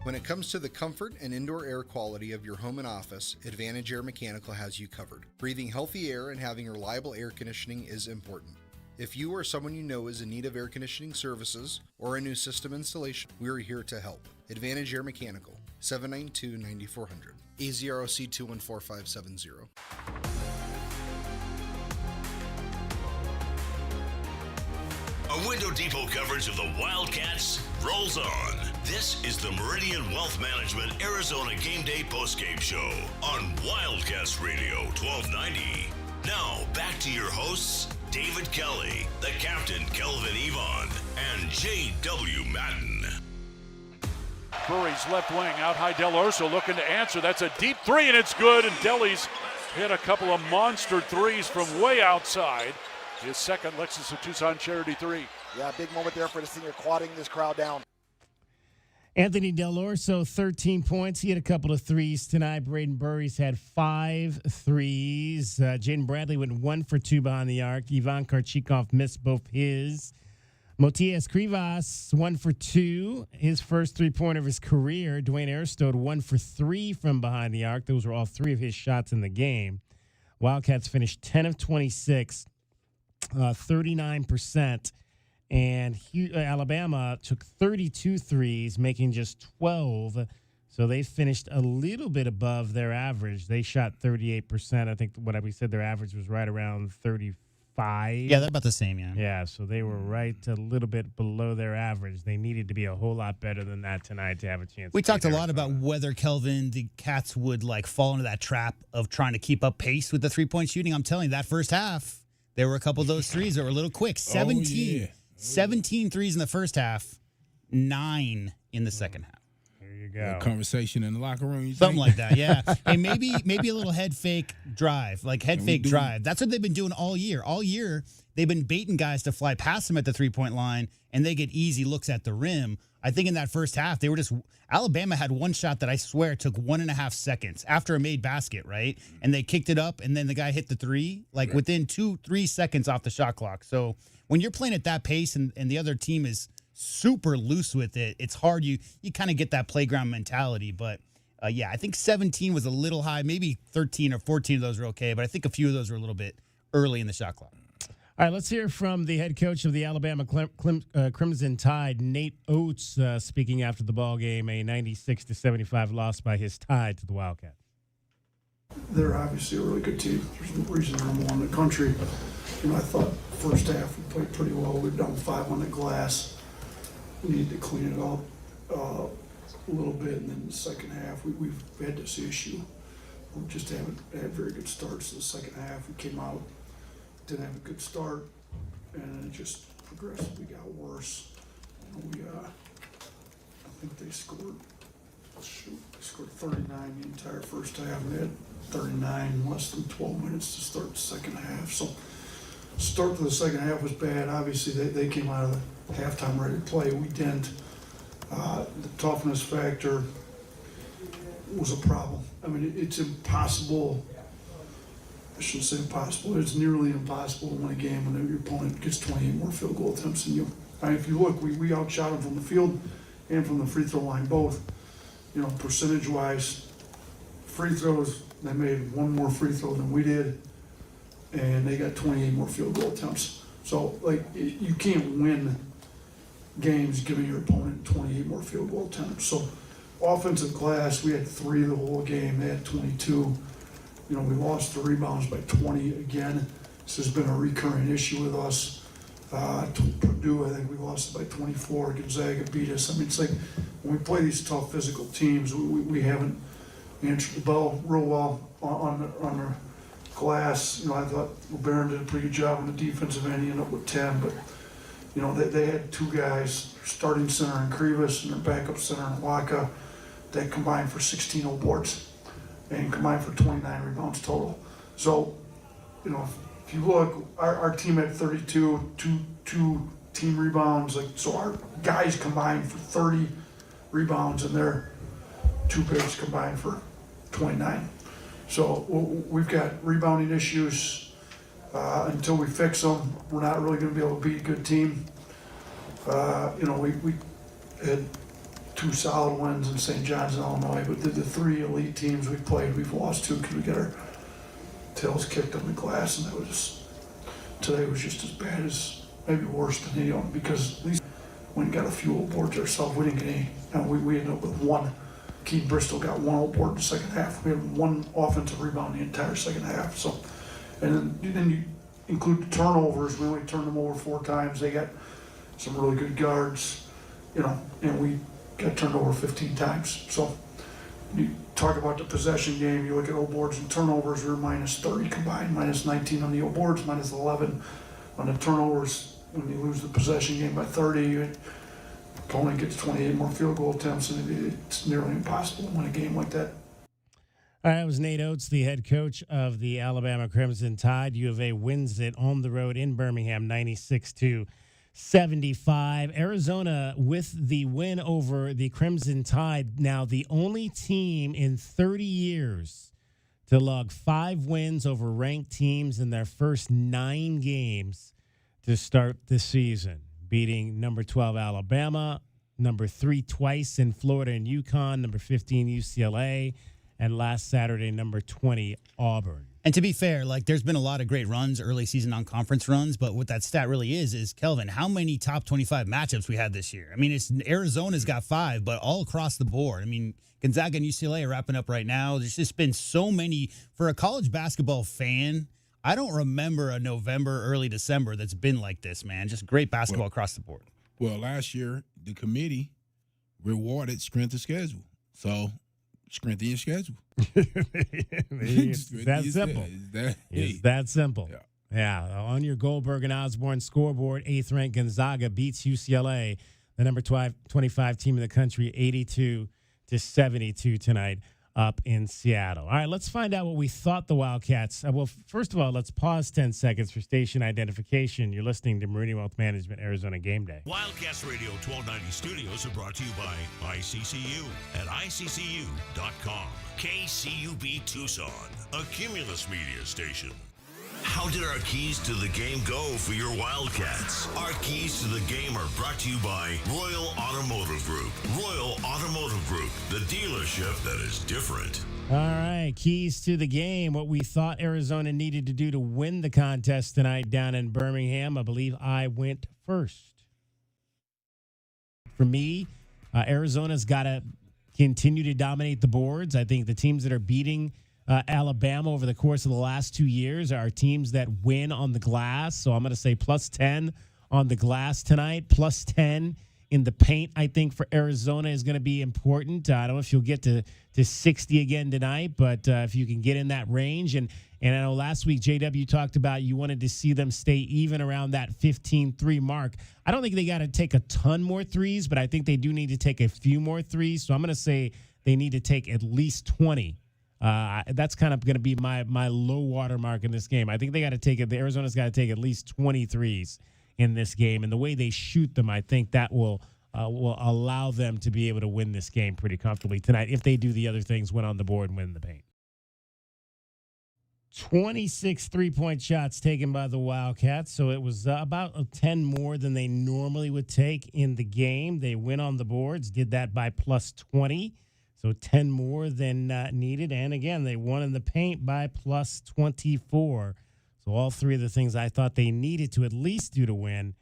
When it comes to the comfort and indoor air quality of your home and office, Advantage Air Mechanical has you covered. Breathing healthy air and having reliable air conditioning is important. If you or someone you know is in need of air conditioning services or a new system installation, we are here to help. Advantage Air Mechanical, 792-9400. AZROC 214570. A Window Depot coverage of the Wildcats rolls on. This is the Meridian Wealth Management Arizona Game Day postgame show on Wildcats Radio 1290. Now, back to your hosts, David Kelly, the captain, Kelvin Yvonne, and J.W. Madden. Burries left wing, out high Del Urso looking to answer. That's a deep three, and it's good, and Deli's hit a couple of monster threes from way outside. His second Lexus of Tucson Charity 3. Yeah, big moment there for the senior, quadding this crowd down. Anthony Del Orso, 13 points. He had a couple of threes tonight. Brayden Burries had 5 threes. Jaden Bradley went 1 for 2 behind the arc. Ivan Karchikov missed both his. Motias Krivas, 1 for 2. His first three-pointer of his career. Dwayne Aristode, 1 for 3 from behind the arc. Those were all 3 of his shots in the game. Wildcats finished 10 of 26. 39%, and Alabama took 32 threes, making just 12. So they finished a little bit above their average. They shot 38%. I think what we said their average was right around 35. Yeah, they're about the same, yeah. Yeah, so they were right a little bit below their average. They needed to be a whole lot better than that tonight to have a chance. We talked a lot about whether, Kelvin, the Cats would fall into that trap of trying to keep up pace with the three-point shooting. I'm telling you, that first half, there were a couple of those threes that were a little quick. 17 threes in the first half, 9 in the second half. There you go. Conversation in the locker room. Something like that, yeah. And maybe a little head fake drive, drive. That's what they've been doing all year. All year, they've been baiting guys to fly past them at the three-point line, and they get easy looks at the rim. I think in that first half, they were Alabama had one shot that I swear took 1.5 seconds after a made basket, right? And they kicked it up, and then the guy hit the three, within 2-3 seconds off the shot clock. So when you're playing at that pace and the other team is super loose with it, it's hard. You kind of get that playground mentality. But, I think 17 was a little high. Maybe 13 or 14 of those were okay, but I think a few of those were a little bit early in the shot clock. All right, let's hear from the head coach of the Alabama Crimson Tide, Nate Oates, speaking after the ball game, a 96-75 loss by his Tide to the Wildcats. They're obviously a really good team. There's no reason they're number one in the country. I thought first half we played pretty well. We were down 5 on the glass. We needed to clean it up a little bit, and then the second half we've had this issue. We just haven't had very good starts to the second half. We came out, didn't have a good start, and it just progressively got worse. I think they scored 39 the entire first half. They had 39 in less than 12 minutes to start the second half. So Start to the second half was bad. Obviously, they came out of the halftime ready to play. We didn't. The toughness factor was a problem. I mean, it's impossible. I shouldn't say impossible. It's nearly impossible to win a game when your opponent gets 28 more field goal attempts than you. I mean, if you look, we outshot them from the field and from the free throw line both. You know, percentage-wise, free throws, they made one more free throw than we did, and they got 28 more field goal attempts. So, like, you can't win games giving your opponent 28 more field goal attempts. So, offensive glass, we had 3 the whole game. They had 22. You know, we lost the rebounds by 20 again. This has been a recurring issue with us. To Purdue, I think we lost by 24. Gonzaga beat us. I mean, it's like when we play these tough physical teams, we haven't answered the bell real well on the glass. You know, I thought LeBaron did a pretty good job on the defensive end. He ended up with 10, but you know, they had 2 guys, starting center in Krivas and their backup center in Waka, that combined for 16 boards and combined for 29 rebounds total. So, you know, if you look, our team had 32, two team rebounds. Like, so our guys combined for 30 rebounds, and their 2 bigs combined for 29. So we've got rebounding issues. Until we fix them, we're not really going to be able to beat a good team. You know, we had 2 solid wins in St. John's and Illinois, but the 3 elite teams we played, we've lost 2 because we got our tails kicked on the glass, and that was today was just as bad as, maybe worse than any of them, because at least we got a few boards ourselves. We didn't get any, and we ended up with 1. Keith Bristol got 1 board in the second half. We had 1 offensive rebound the entire second half. So, and then you include the turnovers. We only turned them over 4 times. They got some really good guards, you know, and we got turned over 15 times. So you talk about the possession game, you look at boards and turnovers, we're minus 30 combined, minus 19 on the boards, minus 11 on the turnovers. When you lose the possession game by 30, your opponent gets 28 more field goal attempts, and it's nearly impossible to win a game like that. All right, that was Nate Oates, the head coach of the Alabama Crimson Tide. U of A wins it on the road in Birmingham, 96-75. Arizona with the win over the Crimson Tide, now the only team in 30 years to log 5 wins over ranked teams in their first 9 games to start the season, beating number 12 Alabama, number 3 twice in Florida and UConn, number 15 UCLA, and last Saturday, number 20 Auburn. And to be fair, like, there's been a lot of great runs, early season non-conference runs, but what that stat really is Kelvin, how many top 25 matchups we had this year? I mean, Arizona's got 5, but all across the board. I mean, Gonzaga and UCLA are wrapping up right now. There's just been so many. For a college basketball fan, I don't remember a November, early December that's been like this, man. Just great basketball across the board. Well, last year, the committee rewarded strength of schedule. So, strength of your schedule. It's that simple. It's that simple. Yeah. On your Goldberg and Osborne scoreboard, 8th-ranked Gonzaga beats UCLA, the number 25 team in the country, 82-72 tonight up in Seattle. All right, let's find out what we thought the Wildcats. Well, first of all, let's pause 10 seconds for station identification. You're listening to Meridian Wealth Management, Arizona Game Day. Wildcats Radio 1290 studios are brought to you by ICCU at ICCU.com. KCUB Tucson, a Cumulus media station. How did our keys to the game go for your Wildcats? Our keys to the game are brought to you by Royal Automotive Group. Royal Automotive Group, the dealership that is different. All right, keys to the game. What we thought Arizona needed to do to win the contest tonight down in Birmingham. I believe I went first. For me, Arizona's got to continue to dominate the boards. I think the teams that are beating Alabama over the course of the last 2 years are teams that win on the glass. So I'm going to say plus 10 on the glass tonight, plus 10 in the paint. I think for Arizona is going to be important. I don't know if you'll get to 60 again tonight, but if you can get in that range. And I know last week, JW talked about you wanted to see them stay even around that 15-3 mark. I don't think they got to take a ton more threes, but I think they do need to take a few more threes. So I'm going to say they need to take at least 20 That's kind of going to be my low water mark in this game. I think they got to take it. The Arizona's got to take at least 23s in this game, and the way they shoot them, I think that will allow them to be able to win this game pretty comfortably tonight if they do the other things, win on the board and win the paint. 26 3-point shots taken by the Wildcats, so it was about 10 more than they normally would take in the game. They win on the boards, did that by plus 20, so 10 more than needed. And again, they won in the paint by plus 24. So all three of the things I thought they needed to at least do to win,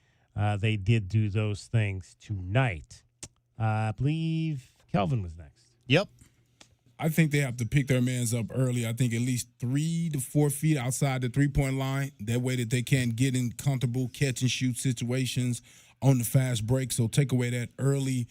they did do those things tonight. I believe Kelvin was next. Yep. I think they have to pick their mans up early. I think at least 3 to 4 feet outside the three-point line. That way that they can get in comfortable catch-and-shoot situations on the fast break. So take away that early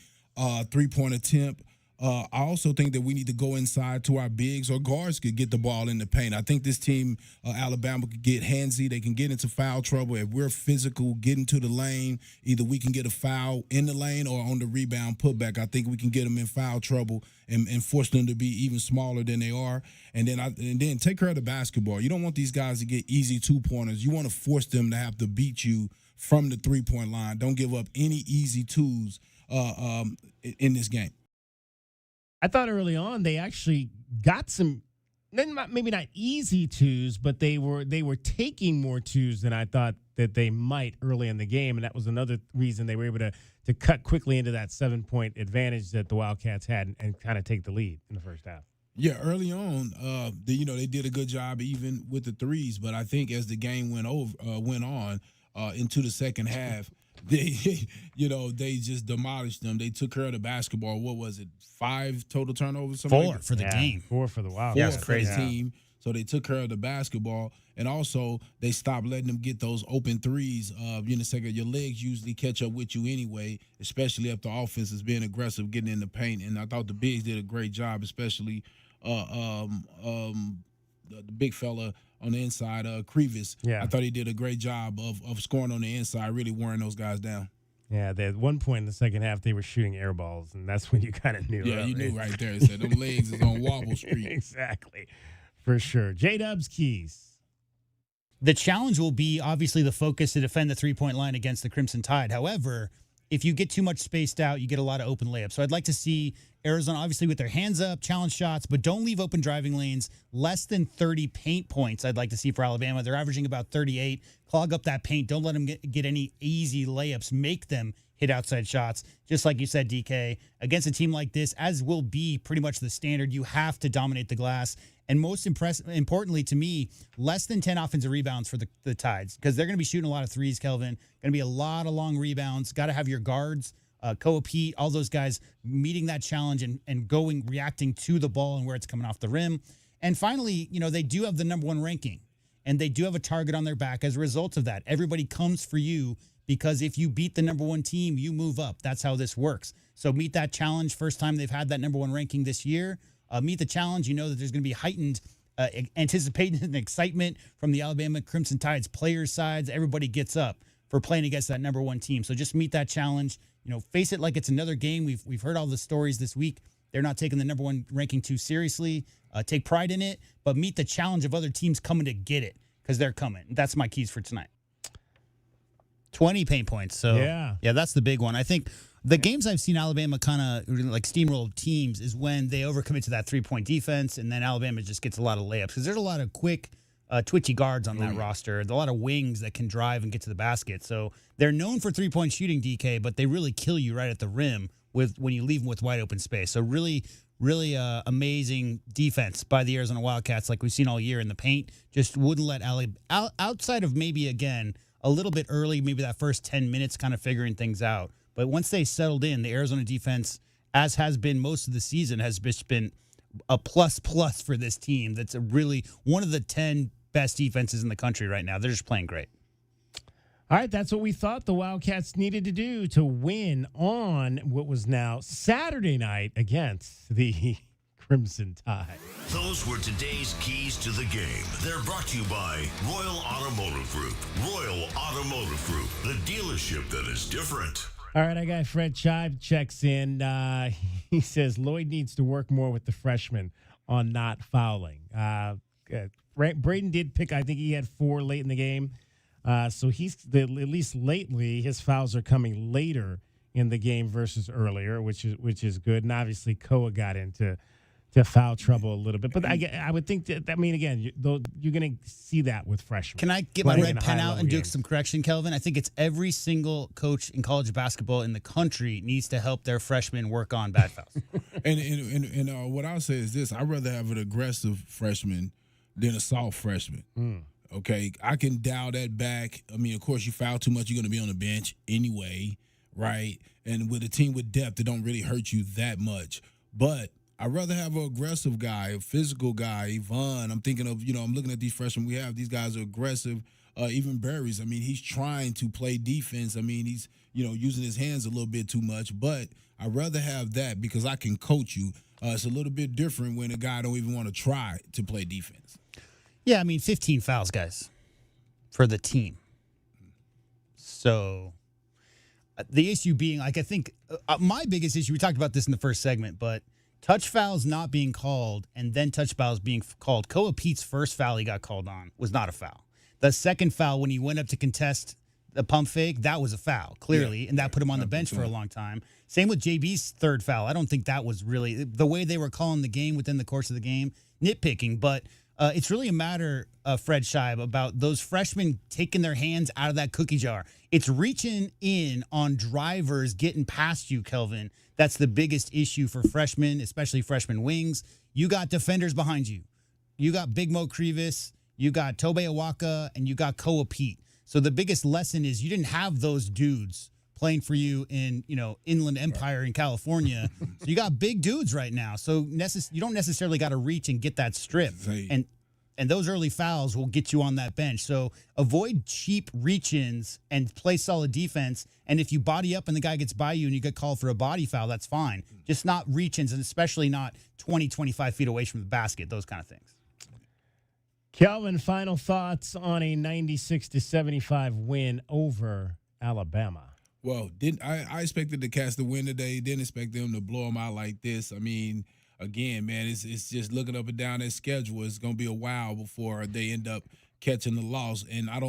three-point attempt. I also think that we need to go inside to our bigs or guards could get the ball in the paint. I think this team, Alabama, could get handsy. They can get into foul trouble. If we're physical, get into the lane, either we can get a foul in the lane or on the rebound putback. I think we can get them in foul trouble and force them to be even smaller than they are. And then take care of the basketball. You don't want these guys to get easy two-pointers. You want to force them to have to beat you from the three-point line. Don't give up any easy twos in this game. I thought early on they actually got some, maybe not easy twos, but they were taking more twos than I thought that they might early in the game, and that was another reason they were able to cut quickly into that 7-point advantage that the Wildcats had and kind of take the lead in the first half. Yeah, early on, they did a good job even with the threes, but I think as the game went on into the second half, they just demolished them. They took care of the basketball. What was it? 5 total turnovers? 4 for the game. 4 for the Wildcats. 4 for the team. So they took care of the basketball, and also they stopped letting them get those open threes. Your legs usually catch up with you anyway, especially if the offense is being aggressive, getting in the paint. And I thought the bigs did a great job, especially the big fella on the inside, Crevis. Yeah. I thought he did a great job of scoring on the inside, really wearing those guys down. Yeah, at one point in the second half, they were shooting air balls, and that's when you kind of knew. Yeah, you knew right there. It said them legs is on Wobble Street. Exactly, for sure. J-Dub's keys. The challenge will be, obviously, the focus to defend the three-point line against the Crimson Tide. However, if you get too much spaced out, you get a lot of open layups. So I'd like to see Arizona, obviously, with their hands up, challenge shots, but don't leave open driving lanes. Less than 30 paint points I'd like to see for Alabama. They're averaging about 38. Clog up that paint. Don't let them get any easy layups. Make them hit outside shots. Just like you said, DK, against a team like this, as will be pretty much the standard, you have to dominate the glass. And most importantly to me, less than 10 offensive rebounds for the Tides, because they're going to be shooting a lot of threes, Kelvin. Going to be a lot of long rebounds. Got to have your guards, Koa Pete, all those guys meeting that challenge and reacting to the ball and where it's coming off the rim. And finally, they do have the number 1 ranking, and they do have a target on their back as a result of that. Everybody comes for you because if you beat the number 1 team, you move up. That's how this works. So meet that challenge. First time they've had that number 1 ranking this year. Meet the challenge. You know that there's going to be heightened anticipation and excitement from the Alabama Crimson Tide's players' sides. Everybody gets up for playing against that number 1 team. So just meet that challenge. Face it like it's another game. We've heard all the stories this week. They're not taking the number 1 ranking too seriously. Take pride in it, but meet the challenge of other teams coming to get it because they're coming. That's my keys for tonight. 20 paint points. So yeah, that's the big one. I think the games I've seen Alabama kind of like steamroll teams is when they overcommit to that 3-point defense, and then Alabama just gets a lot of layups because there's a lot of quick, twitchy guards on that roster. There's a lot of wings that can drive and get to the basket. So they're known for 3-point shooting, DK, but they really kill you right at the rim when you leave them with wide open space. So really amazing defense by the Arizona Wildcats, like we've seen all year in the paint. Just wouldn't let outside of maybe again a little bit early, maybe that first 10 minutes, kind of figuring things out. But once they settled in, the Arizona defense, as has been most of the season, has just been a plus for this team. That's really one of the 10 best defenses in the country right now. They're just playing great. All right, that's what we thought the Wildcats needed to do to win on what was now Saturday night against the Crimson Tide. Those were today's keys to the game. They're brought to you by Royal Automotive Group. Royal Automotive Group, the dealership that is different. All right, our guy Fred Chive checks in. He says Lloyd needs to work more with the freshmen on not fouling. Brayden did pick, I think he had 4 late in the game. So at least lately, his fouls are coming later in the game versus earlier, which is good. And obviously, Koa got into foul trouble a little bit. But I would think that, again, you're going to see that with freshmen. Can I get my red pen out and do some correction, Kelvin? I think it's every single coach in college basketball in the country needs to help their freshmen work on bad fouls. and what I'll say is this. I'd rather have an aggressive freshman than a soft freshman. Okay, I can dial that back. I mean, of course, you foul too much, you're going to be on the bench anyway, right? And with a team with depth, it don't really hurt you that much. But I'd rather have an aggressive guy, a physical guy. Yvonne, I'm thinking of, I'm looking at these freshmen we have. These guys are aggressive. Even Burries, I mean, he's trying to play defense. I mean, he's, using his hands a little bit too much. But I'd rather have that because I can coach you. It's a little bit different when a guy don't even want to try to play defense. Yeah, I mean, 15 fouls, guys, for the team. So the issue being, I think my biggest issue, we talked about this in the first segment, but touch fouls not being called and then touch fouls being called. Koa Pete's first foul he got called on was not a foul. The second foul, when he went up to contest the pump fake, that was a foul, clearly, and that put him on the bench for a long time. Same with JB's third foul. I don't think that was really the way they were calling the game within the course of the game, nitpicking, but it's really a matter, Fred Scheib, about those freshmen taking their hands out of that cookie jar. It's reaching in on drivers getting past you, Kelvin. That's the biggest issue for freshmen, especially freshman wings. You got defenders behind you. You got Big Mo Krivas, you got Tobe Awaka, and you got Koa Pete. So the biggest lesson is you didn't have those dudes playing for you in, Inland Empire in California. So you got big dudes right now. So you don't necessarily got to reach and get that strip. And those early fouls will get you on that bench. So avoid cheap reach-ins and play solid defense. And if you body up and the guy gets by you and you get called for a body foul, that's fine. Just not reach-ins, and especially not 20, 25 feet away from the basket, those kind of things. Kelvin, final thoughts on a 96-75 win over Alabama. Well, I expected the Cats to win today. Didn't expect them to blow them out like this. I mean, again, man, it's just looking up and down their schedule. It's going to be a while before they end up catching the loss. And I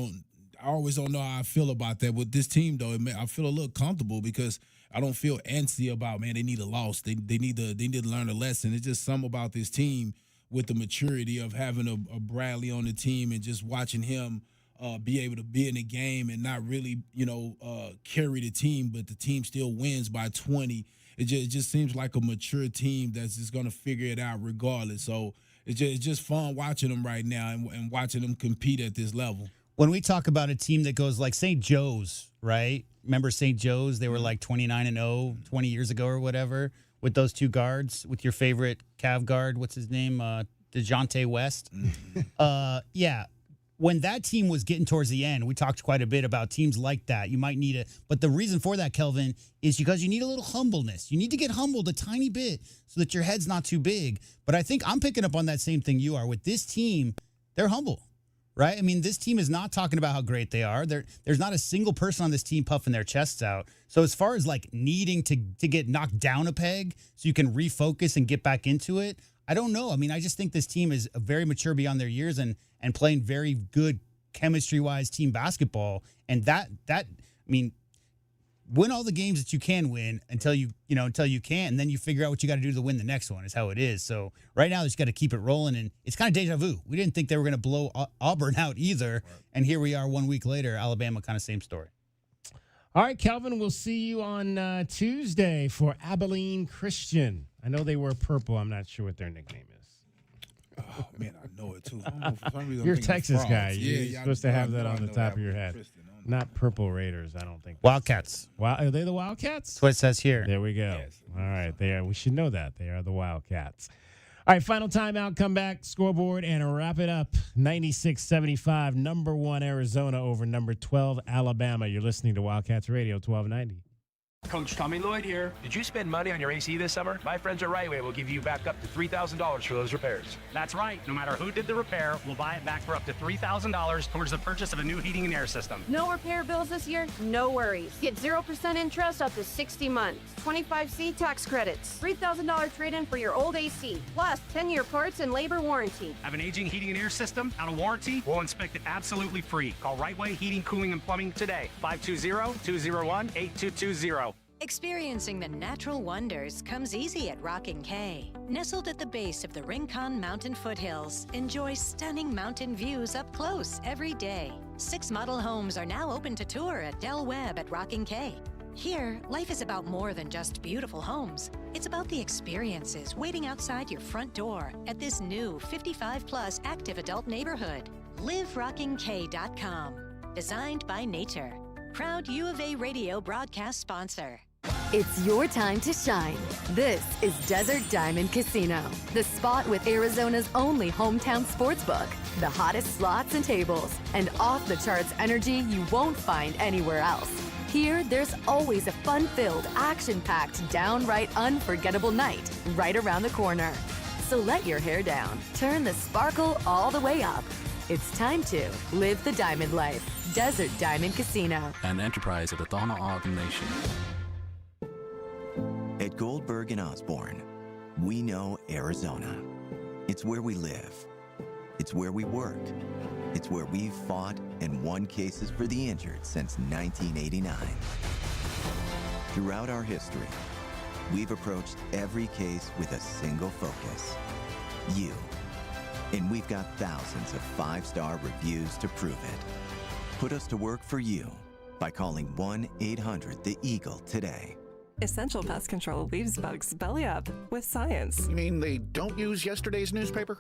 always don't know how I feel about that. With this team, though, I feel a little comfortable because I don't feel antsy about, man, they need a loss. They need to learn a lesson. It's just something about this team with the maturity of having a Bradley on the team and just watching him be able to be in the game and not really, carry the team, but the team still wins by 20. It just seems like a mature team that's just going to figure it out regardless. So it's just fun watching them right now and watching them compete at this level. When we talk about a team that goes like St. Joe's, right? Remember St. Joe's? They were like 29-0 20 years ago or whatever with those two guards, with your favorite Cav guard. What's his name? DeJounte West. Yeah. When that team was getting towards the end, we talked quite a bit about teams like that. You might need but the reason for that, Kelvin, is because you need a little humbleness. You need to get humbled a tiny bit so that your head's not too big. But I think I'm picking up on that same thing you are. With this team, they're humble, right? I mean, this team is not talking about how great they are. There's not a single person on this team puffing their chests out. So as far as like needing to get knocked down a peg so you can refocus and get back into it, I don't know. I mean, I just think this team is very mature beyond their years and playing very good chemistry-wise team basketball. And that I mean, win all the games that you can win until you can't, and then you figure out what you got to do to win the next one is how it is. So right now, you just got to keep it rolling, and it's kind of deja vu. We didn't think they were going to blow Auburn out either, right. And here we are 1 week later, Alabama, kind of same story. All right, Kelvin, we'll see you on Tuesday for Abilene Christian. I know they wear purple. I'm not sure what their nickname is. Oh, man, I know it, too. I don't know, for some reason, You're a Texas guy. Yeah, You're supposed to have that on the top of your head. Not Purple Raiders, I don't think. Wildcats. Are they the Wildcats? That's what it says here. There we go. Yes. All right, they are. We should know that. They are the Wildcats. All right, final timeout, come back, scoreboard, and wrap it up. 96-75, number 1 Arizona over number 12 Alabama. You're listening to Wildcats Radio 1290. Coach Tommy Lloyd here. Did you spend money on your AC this summer? My friends at Rightway will give you back up to $3,000 for those repairs. That's right. No matter who did the repair, we'll buy it back for up to $3,000 towards the purchase of a new heating and air system. No repair bills this year? No worries. Get 0% interest up to 60 months. 25C tax credits. $3,000 trade-in for your old AC. Plus 10-year parts and labor warranty. Have an aging heating and air system out of warranty? We'll inspect it absolutely free. Call Rightway Heating, Cooling, and Plumbing today. 520-201-8220. Experiencing the natural wonders comes easy at Rocking K. Nestled at the base of the Rincon Mountain foothills, enjoy stunning mountain views up close every day. 6 model homes are now open to tour at Del Webb at Rocking K. Here, life is about more than just beautiful homes. It's about the experiences waiting outside your front door at this new 55-plus active adult neighborhood. LiveRockingK.com. Designed by nature. Proud U of A radio broadcast sponsor. It's your time to shine. This is Desert Diamond Casino, the spot with Arizona's only hometown sportsbook, the hottest slots and tables, and off-the-charts energy you won't find anywhere else. Here, there's always a fun-filled, action-packed, downright unforgettable night right around the corner. So let your hair down, turn the sparkle all the way up. It's time to live the diamond life. Desert Diamond Casino. An enterprise of the Thama Ogden Nation. At Goldberg and Osborne, we know Arizona. It's where we live. It's where we work. It's where we've fought and won cases for the injured since 1989. Throughout our history, we've approached every case with a single focus: you. And we've got thousands of 5-star reviews to prove it. Put us to work for you by calling 1-800-THE-EAGLE today. Essential Pest Control leaves bugs belly up with science. You mean they don't use yesterday's newspaper?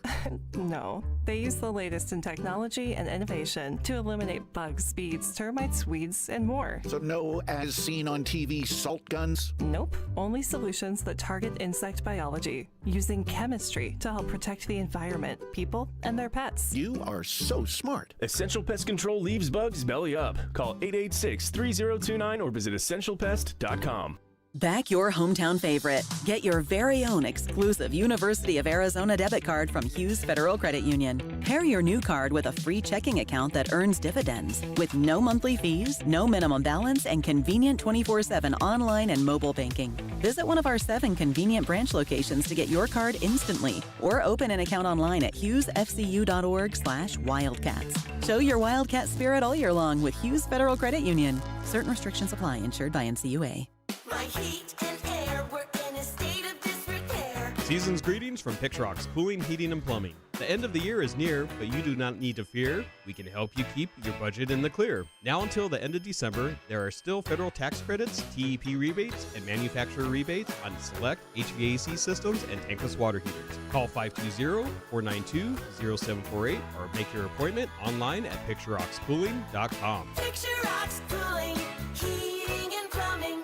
No, they use the latest in technology and innovation to eliminate bugs, bees, termites, weeds, and more. So no as seen on TV salt guns? Nope, only solutions that target insect biology, using chemistry to help protect the environment, people, and their pets. You are so smart. Essential Pest Control leaves bugs belly up. Call 886-3029 or visit essentialpest.com. Back your hometown favorite. Get your very own exclusive University of Arizona debit card from Hughes Federal Credit Union. Pair your new card with a free checking account that earns dividends with no monthly fees, no minimum balance, and convenient 24/7 online and mobile banking. Visit one of our 7 convenient branch locations to get your card instantly or open an account online at hughesfcu.org/wildcats. Show your Wildcat spirit all year long with Hughes Federal Credit Union. Certain restrictions apply. Insured by NCUA. My heat and air were in a state of disrepair. Season's greetings from Pixrock's Cooling, Heating, and Plumbing. The end of the year is near, but you do not need to fear. We can help you keep your budget in the clear. Now until the end of December, there are still federal tax credits, TEP rebates, and manufacturer rebates on select HVAC systems and tankless water heaters. Call 520-492-0748 or make your appointment online at PictureRocksCooling.com. Picture Rocks Cooling, Heating, and Plumbing.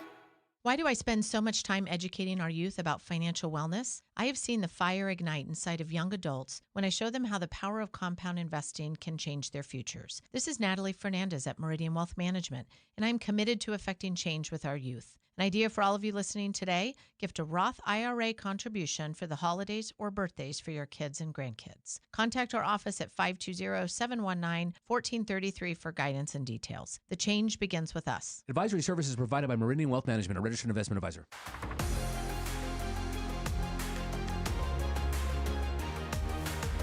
Why do I spend so much time educating our youth about financial wellness? I have seen the fire ignite inside of young adults when I show them how the power of compound investing can change their futures. This is Natalie Fernandez at Meridian Wealth Management, and I'm committed to affecting change with our youth. An idea for all of you listening today: gift a Roth IRA contribution for the holidays or birthdays for your kids and grandkids. Contact our office at 520-719-1433 for guidance and details. The change begins with us. Advisory services provided by Meridian Wealth Management, a registered investment advisor.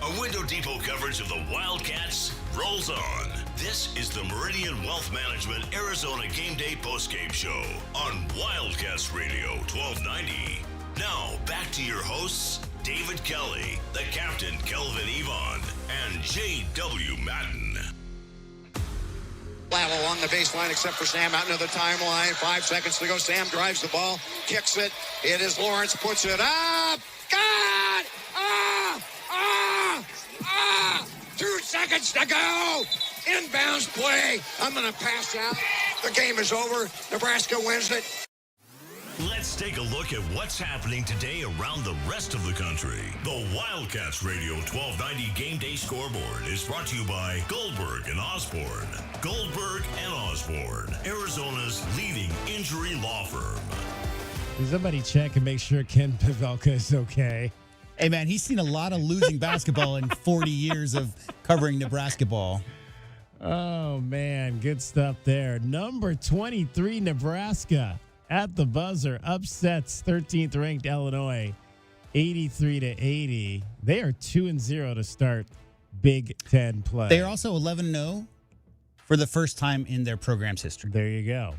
A Window Depot coverage of the Wildcats rolls on. This is the Meridian Wealth Management Arizona Game Day postgame show on Wildcats Radio 1290. Now, back to your hosts, David Kelly, the captain, Kelvin Yvonne, and J.W. Madden. Flat along the baseline, except for Sam out into the timeline. 5 seconds to go. Sam drives the ball, kicks it. It is Lawrence, puts it up. God! 2 seconds to go. Inbounds play. I'm going to pass out. The game is over. Nebraska wins it. Let's take a look at what's happening today around the rest of the country. The Wildcats Radio 1290 Game Day Scoreboard is brought to you by Goldberg and Osborne. Goldberg and Osborne. Osborne, Arizona's leading injury law firm. Somebody check and make sure Ken Pavelka is okay. Hey, man, he's seen a lot of losing basketball in 40 years of covering Nebraska ball. Oh, man, good stuff there. Number 23, Nebraska at the buzzer upsets 13th ranked Illinois 83-80. They are 2-0 to start Big Ten play. They are also 11-0 for the first time in their program's history. There you go.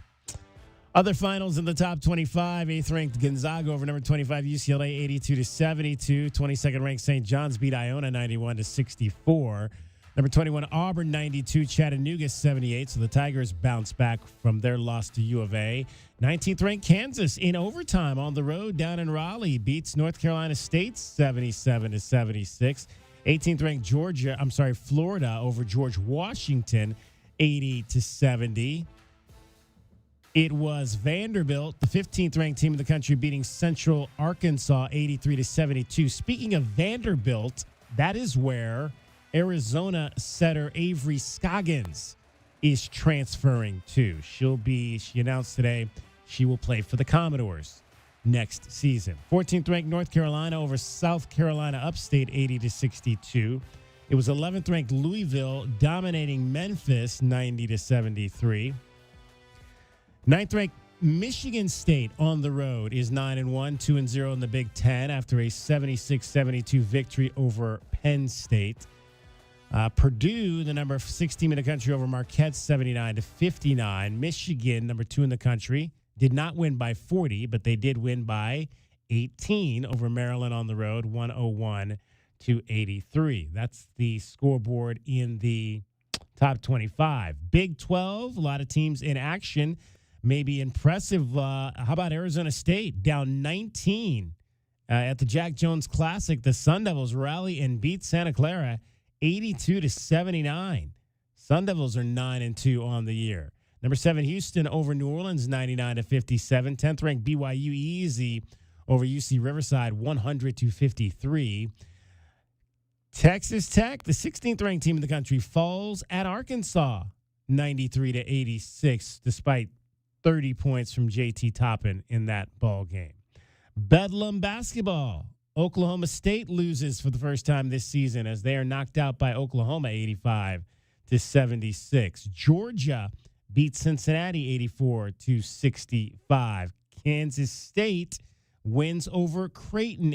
Other finals in the top 25, 8th ranked Gonzaga over number 25 UCLA 82-72. 22nd ranked St. John's beat Iona 91-64. Number 21 Auburn 92, Chattanooga 78. So the Tigers bounce back from their loss to U of A. 19th ranked Kansas in overtime on the road down in Raleigh beats North Carolina State 77-76. 18th ranked Florida over George Washington 80-70. It was Vanderbilt, the 15th ranked team in the country, beating Central Arkansas 83-72. Speaking of Vanderbilt, that is where Arizona setter Avery Scoggins is transferring to. She announced today she will play for the Commodores next season. 14th ranked North Carolina over South Carolina Upstate 80-62. It was 11th ranked Louisville dominating Memphis 90-73. 9th ranked Michigan State on the road is 9-1, 2-0 in the Big Ten after a 76-72 victory over Penn State. Purdue, the number 6 team in the country, over Marquette 79-59. Michigan, number 2 in the country, did not win by 40, but they did win by 18 over Maryland on the road, 101-83. That's the scoreboard in the top 25. Big 12, a lot of teams in action. Maybe impressive. How about Arizona State? Down 19 at the Jack Jones Classic. The Sun Devils rally and beat Santa Clara 82-79. Sun Devils are 9-2 on the year. Number 7, Houston over New Orleans 99-57. 10th ranked BYU easy over UC Riverside 100-53. Texas Tech, the 16th ranked team in the country, falls at Arkansas 93-86, despite 30 points from JT Toppin in that ball game. Bedlam basketball. Oklahoma State loses for the first time this season as they are knocked out by Oklahoma 85-76. Georgia beats Cincinnati 84-65. Kansas State wins over Creighton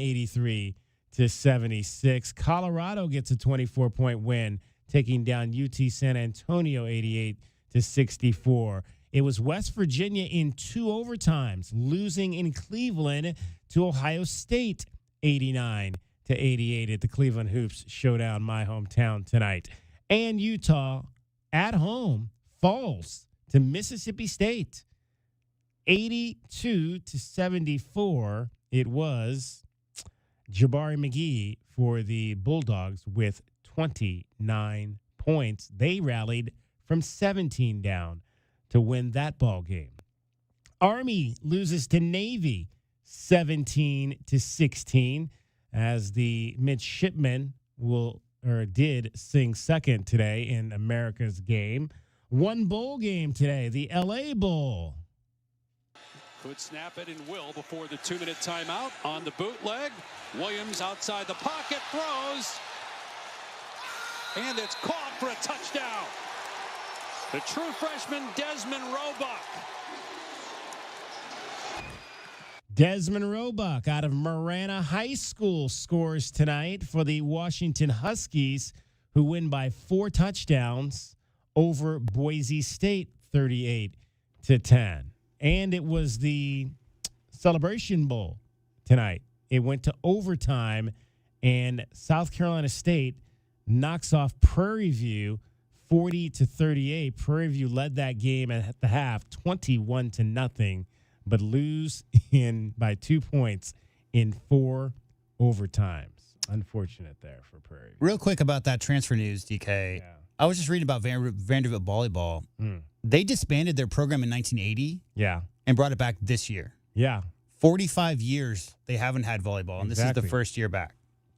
83-76. Colorado gets a 24-point win, taking down UT San Antonio 88-64. It was West Virginia in 2 overtimes, losing in Cleveland to Ohio State 89-88 at the Cleveland Hoops Showdown, my hometown tonight. And Utah at home falls to Mississippi State 82-74. It was Jabari McGee for the Bulldogs with 29 points. They rallied from 17 down to win that ball game. Army loses to Navy 17-16 as the midshipmen did sing second today in America's game. One bowl game today, the LA Bowl. Could snap it and will before the 2-minute timeout on the bootleg. Williams outside the pocket throws. And it's caught for a touchdown. The true freshman, Desmond Roebuck. Desmond Roebuck out of Marana High School scores tonight for the Washington Huskies, who win by 4 touchdowns over Boise State 38-10. And it was the Celebration Bowl tonight. It went to overtime, and South Carolina State knocks off Prairie View 40-38. Prairie View led that game at the half 21-0, but lose by 2 points in 4 overtimes. Unfortunate there for Prairie View. Real quick about that transfer news, DK. Yeah. I was just reading about Vanderbilt volleyball. They disbanded their program in 1980. Yeah. And brought it back this year. Yeah. 45 years they haven't had volleyball, and this is the first year back.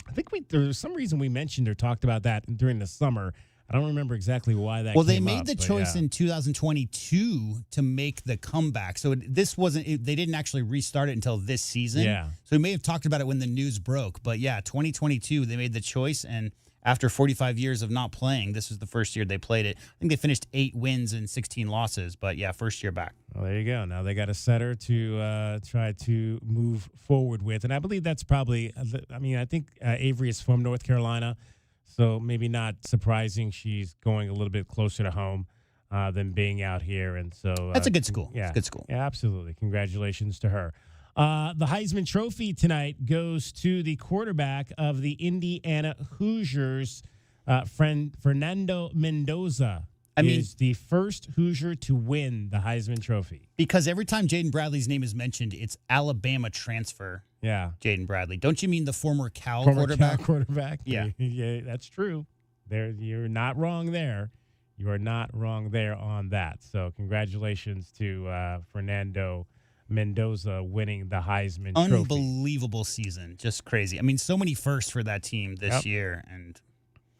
I think there was some reason we mentioned or talked about that during the summer. I don't remember exactly why that. Well, they came made up, the but choice yeah. in 2022 to make the comeback. So this wasn't. They didn't actually restart it until this season. Yeah. So we may have talked about it when the news broke. But yeah, 2022 they made the choice, and after 45 years of not playing, this was the first year they played it. I think they finished 8 wins and 16 losses. But yeah, first year back. Well, there you go. Now they got a setter to try to move forward with, and I believe that's probably. I mean, I think Avery is from North Carolina. So maybe not surprising she's going a little bit closer to home than being out here. And so That's a good school. Yeah, It's a good school. Yeah, absolutely. Congratulations to her. The Heisman Trophy tonight goes to the quarterback of the Indiana Hoosiers, Fernando Mendoza. Is the first Hoosier to win the Heisman Trophy. Because every time Jaden Bradley's name is mentioned, it's Alabama transfer. Yeah. Jaden Bradley. Don't you mean the former Cal Former quarterback? Cal quarterback. Yeah. Yeah, that's true. You're not wrong there. You are not wrong there on that. So congratulations to Fernando Mendoza winning the Heisman Trophy. Unbelievable season. Just crazy. I mean, so many firsts for that team this year. And,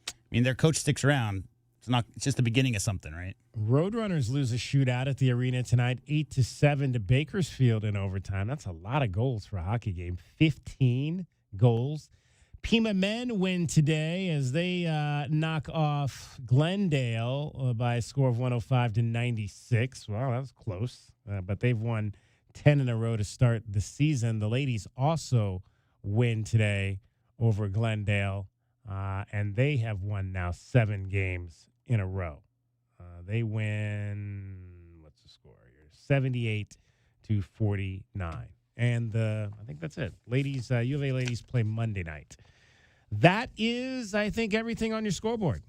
I mean, their coach sticks around. It's just the beginning of something, right? Roadrunners lose a shootout at the arena tonight, 8-7 to Bakersfield in overtime. That's a lot of goals for a hockey game. 15 goals. Pima men win today as they knock off Glendale by a score of 105-96. Wow, that was close. But they've won 10 in a row to start the season. The ladies also win today over Glendale, and they have won now 7 games in a row. They win, what's the score here? 78-49. And I think that's it. Ladies, U of A ladies play Monday night. That is, I think, everything on your scoreboard.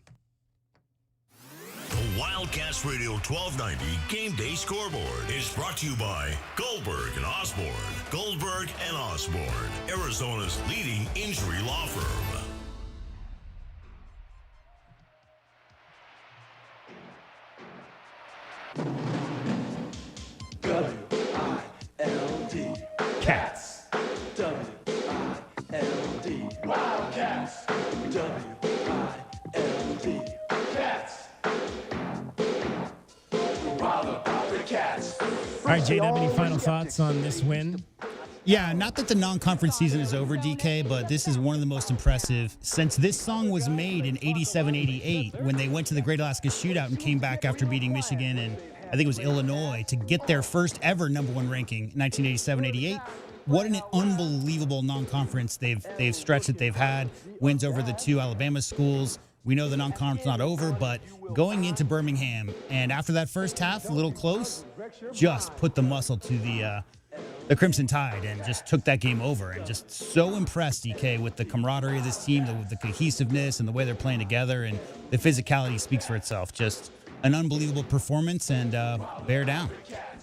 The Wildcats Radio 1290 Game Day Scoreboard is brought to you by Goldberg and Osborne. Goldberg and Osborne, Arizona's leading injury law firm. W-I-L-D. Cats. W-I-L-D. Wildcats. W-I-L-D. Cats. Wild about the Cats. All right, JW, any final thoughts on this win? Yeah, not that the non-conference season is over, DK, but this is one of the most impressive since this song was made in 87-88 when they went to the Great Alaska Shootout and came back after beating Michigan and I think it was Illinois to get their first ever #1 ranking in 1987-88. What an unbelievable non-conference they've stretched that they've had. Wins over the 2 Alabama schools. We know the non-conference not over, but going into Birmingham and after that first half, a little close, just put the muscle to the Crimson Tide and just took that game over. And just so impressed, DK, with the camaraderie of this team, the cohesiveness and the way they're playing together, and the physicality speaks for itself. Just an unbelievable performance, and bear down.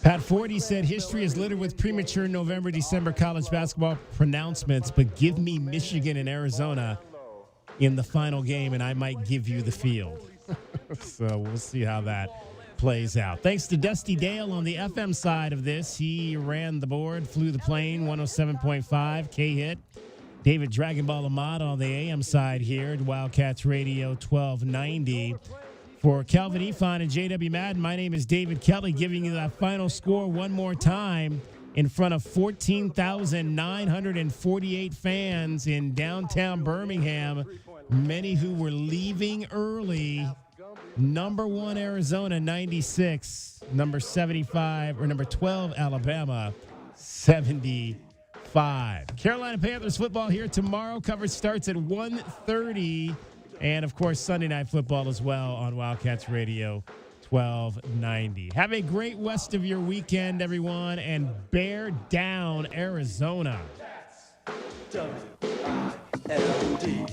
Pat Forty said history is littered with premature November, December college basketball pronouncements, but give me Michigan and Arizona in the final game, and I might give you the field. So we'll see how that plays out. Thanks to Dusty Dale on the FM side of this. He ran the board, flew the plane, 107.5, K-Hit. David Dragon Ball Ahmad on the AM side here at Wildcats Radio 1290. For Calvin Efon and JW Madden, my name is David Kelly, giving you that final score one more time in front of 14,948 fans in downtown Birmingham, many who were leaving early. Number 1, Arizona, 96. Number 75, or number 12, Alabama, 75. Carolina Panthers football here tomorrow. Coverage starts at 1:30. And, of course, Sunday Night Football as well on Wildcats Radio 1290. Have a great rest of your weekend, everyone, and bear down Arizona. W-I-L-D.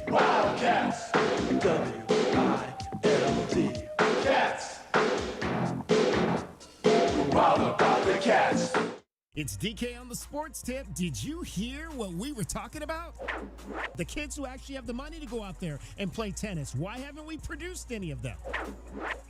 Wildcats. W-I-L-D. Cats. Wild about the Cats. It's DK on the Sports Tip. Did you hear what we were talking about? The kids who actually have the money to go out there and play tennis. Why haven't we produced any of them?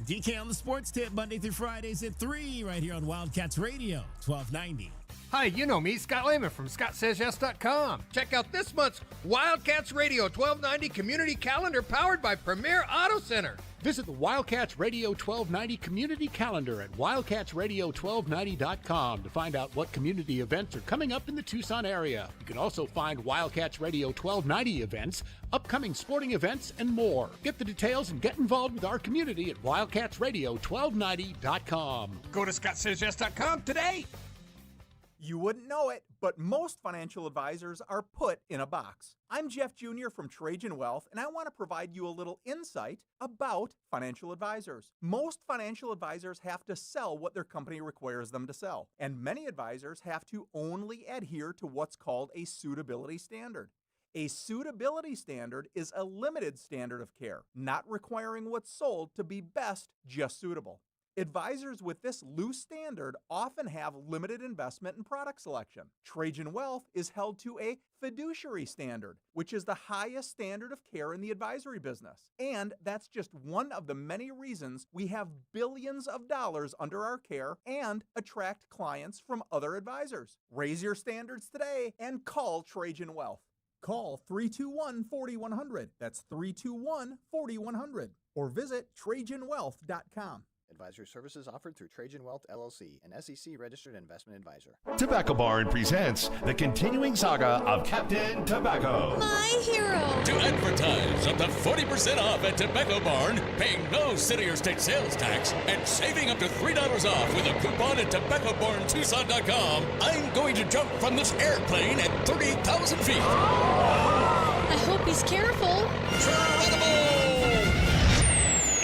DK on the Sports Tip, Monday through Fridays at 3, right here on Wildcats Radio 1290. Hi, you know me, Scott Lehman from ScottSaysYes.com. Check out this month's Wildcats Radio 1290 Community Calendar powered by Premier Auto Center. Visit the Wildcats Radio 1290 Community Calendar at wildcatsradio1290.com to find out what community events are coming up in the Tucson area. You can also find Wildcats Radio 1290 events, upcoming sporting events, and more. Get the details and get involved with our community at wildcatsradio1290.com. Go to ScottSaysYes.com today. You wouldn't know it, but most financial advisors are put in a box. I'm Jeff Jr. from Trajan Wealth, and I want to provide you a little insight about financial advisors. Most financial advisors have to sell what their company requires them to sell, and many advisors have to only adhere to what's called a suitability standard. A suitability standard is a limited standard of care, not requiring what's sold to be best just suitable. Advisors with this loose standard often have limited investment and product selection. Trajan Wealth is held to a fiduciary standard, which is the highest standard of care in the advisory business. And that's just one of the many reasons we have billions of dollars under our care and attract clients from other advisors. Raise your standards today and call Trajan Wealth. Call 321-4100. That's 321-4100. Or visit TrajanWealth.com. Advisory services offered through Trajan Wealth, LLC, an SEC-registered investment advisor. Tobacco Barn presents the continuing saga of Captain Tobacco. My hero! To advertise up to 40% off at Tobacco Barn, paying no city or state sales tax, and saving up to $3 off with a coupon at TobaccoBarnTucson.com, I'm going to jump from this airplane at 30,000 feet. I hope he's careful.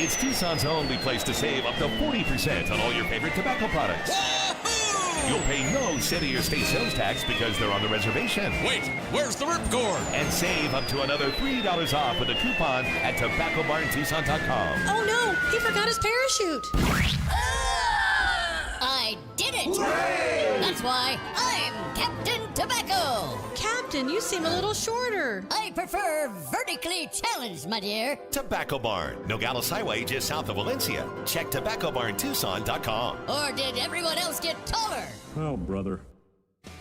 It's Tucson's only place to save up to 40% on all your favorite tobacco products. Wahoo! You'll pay no city or state sales tax because they're on the reservation. Wait, where's the ripcord? And save up to another $3 off with a coupon at TobaccoBarnTucson.com. Oh no, he forgot his parachute. I did it! Hooray! That's why I'm Captain Tobacco! Captain, you seem a little shorter. I prefer vertically challenged, my dear. Tobacco Barn, Nogales Highway just south of Valencia. Check TobaccoBarnTucson.com. Or did everyone else get taller? Oh, brother.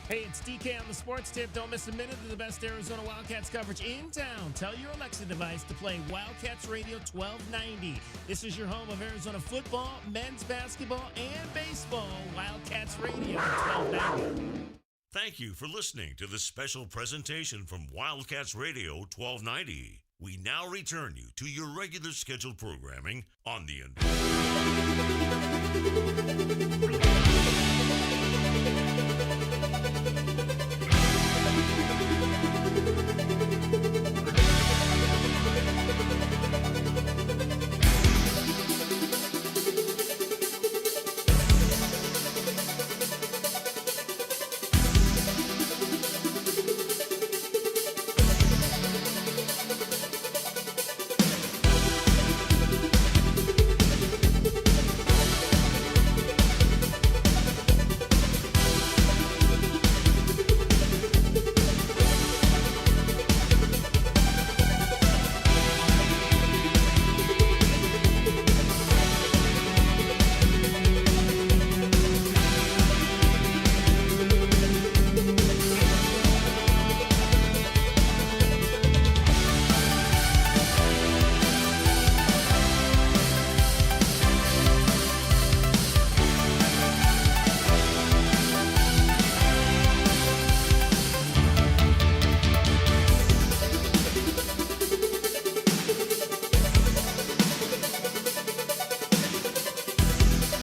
Hey, it's DK on the Sports Tip. Don't miss a minute of the best Arizona Wildcats coverage in town. Tell your Alexa device to play Wildcats Radio 1290. This is your home of Arizona football, men's basketball, and baseball. Wildcats Radio 1290. Thank you for listening to this special presentation from Wildcats Radio 1290. We now return you to your regular scheduled programming on the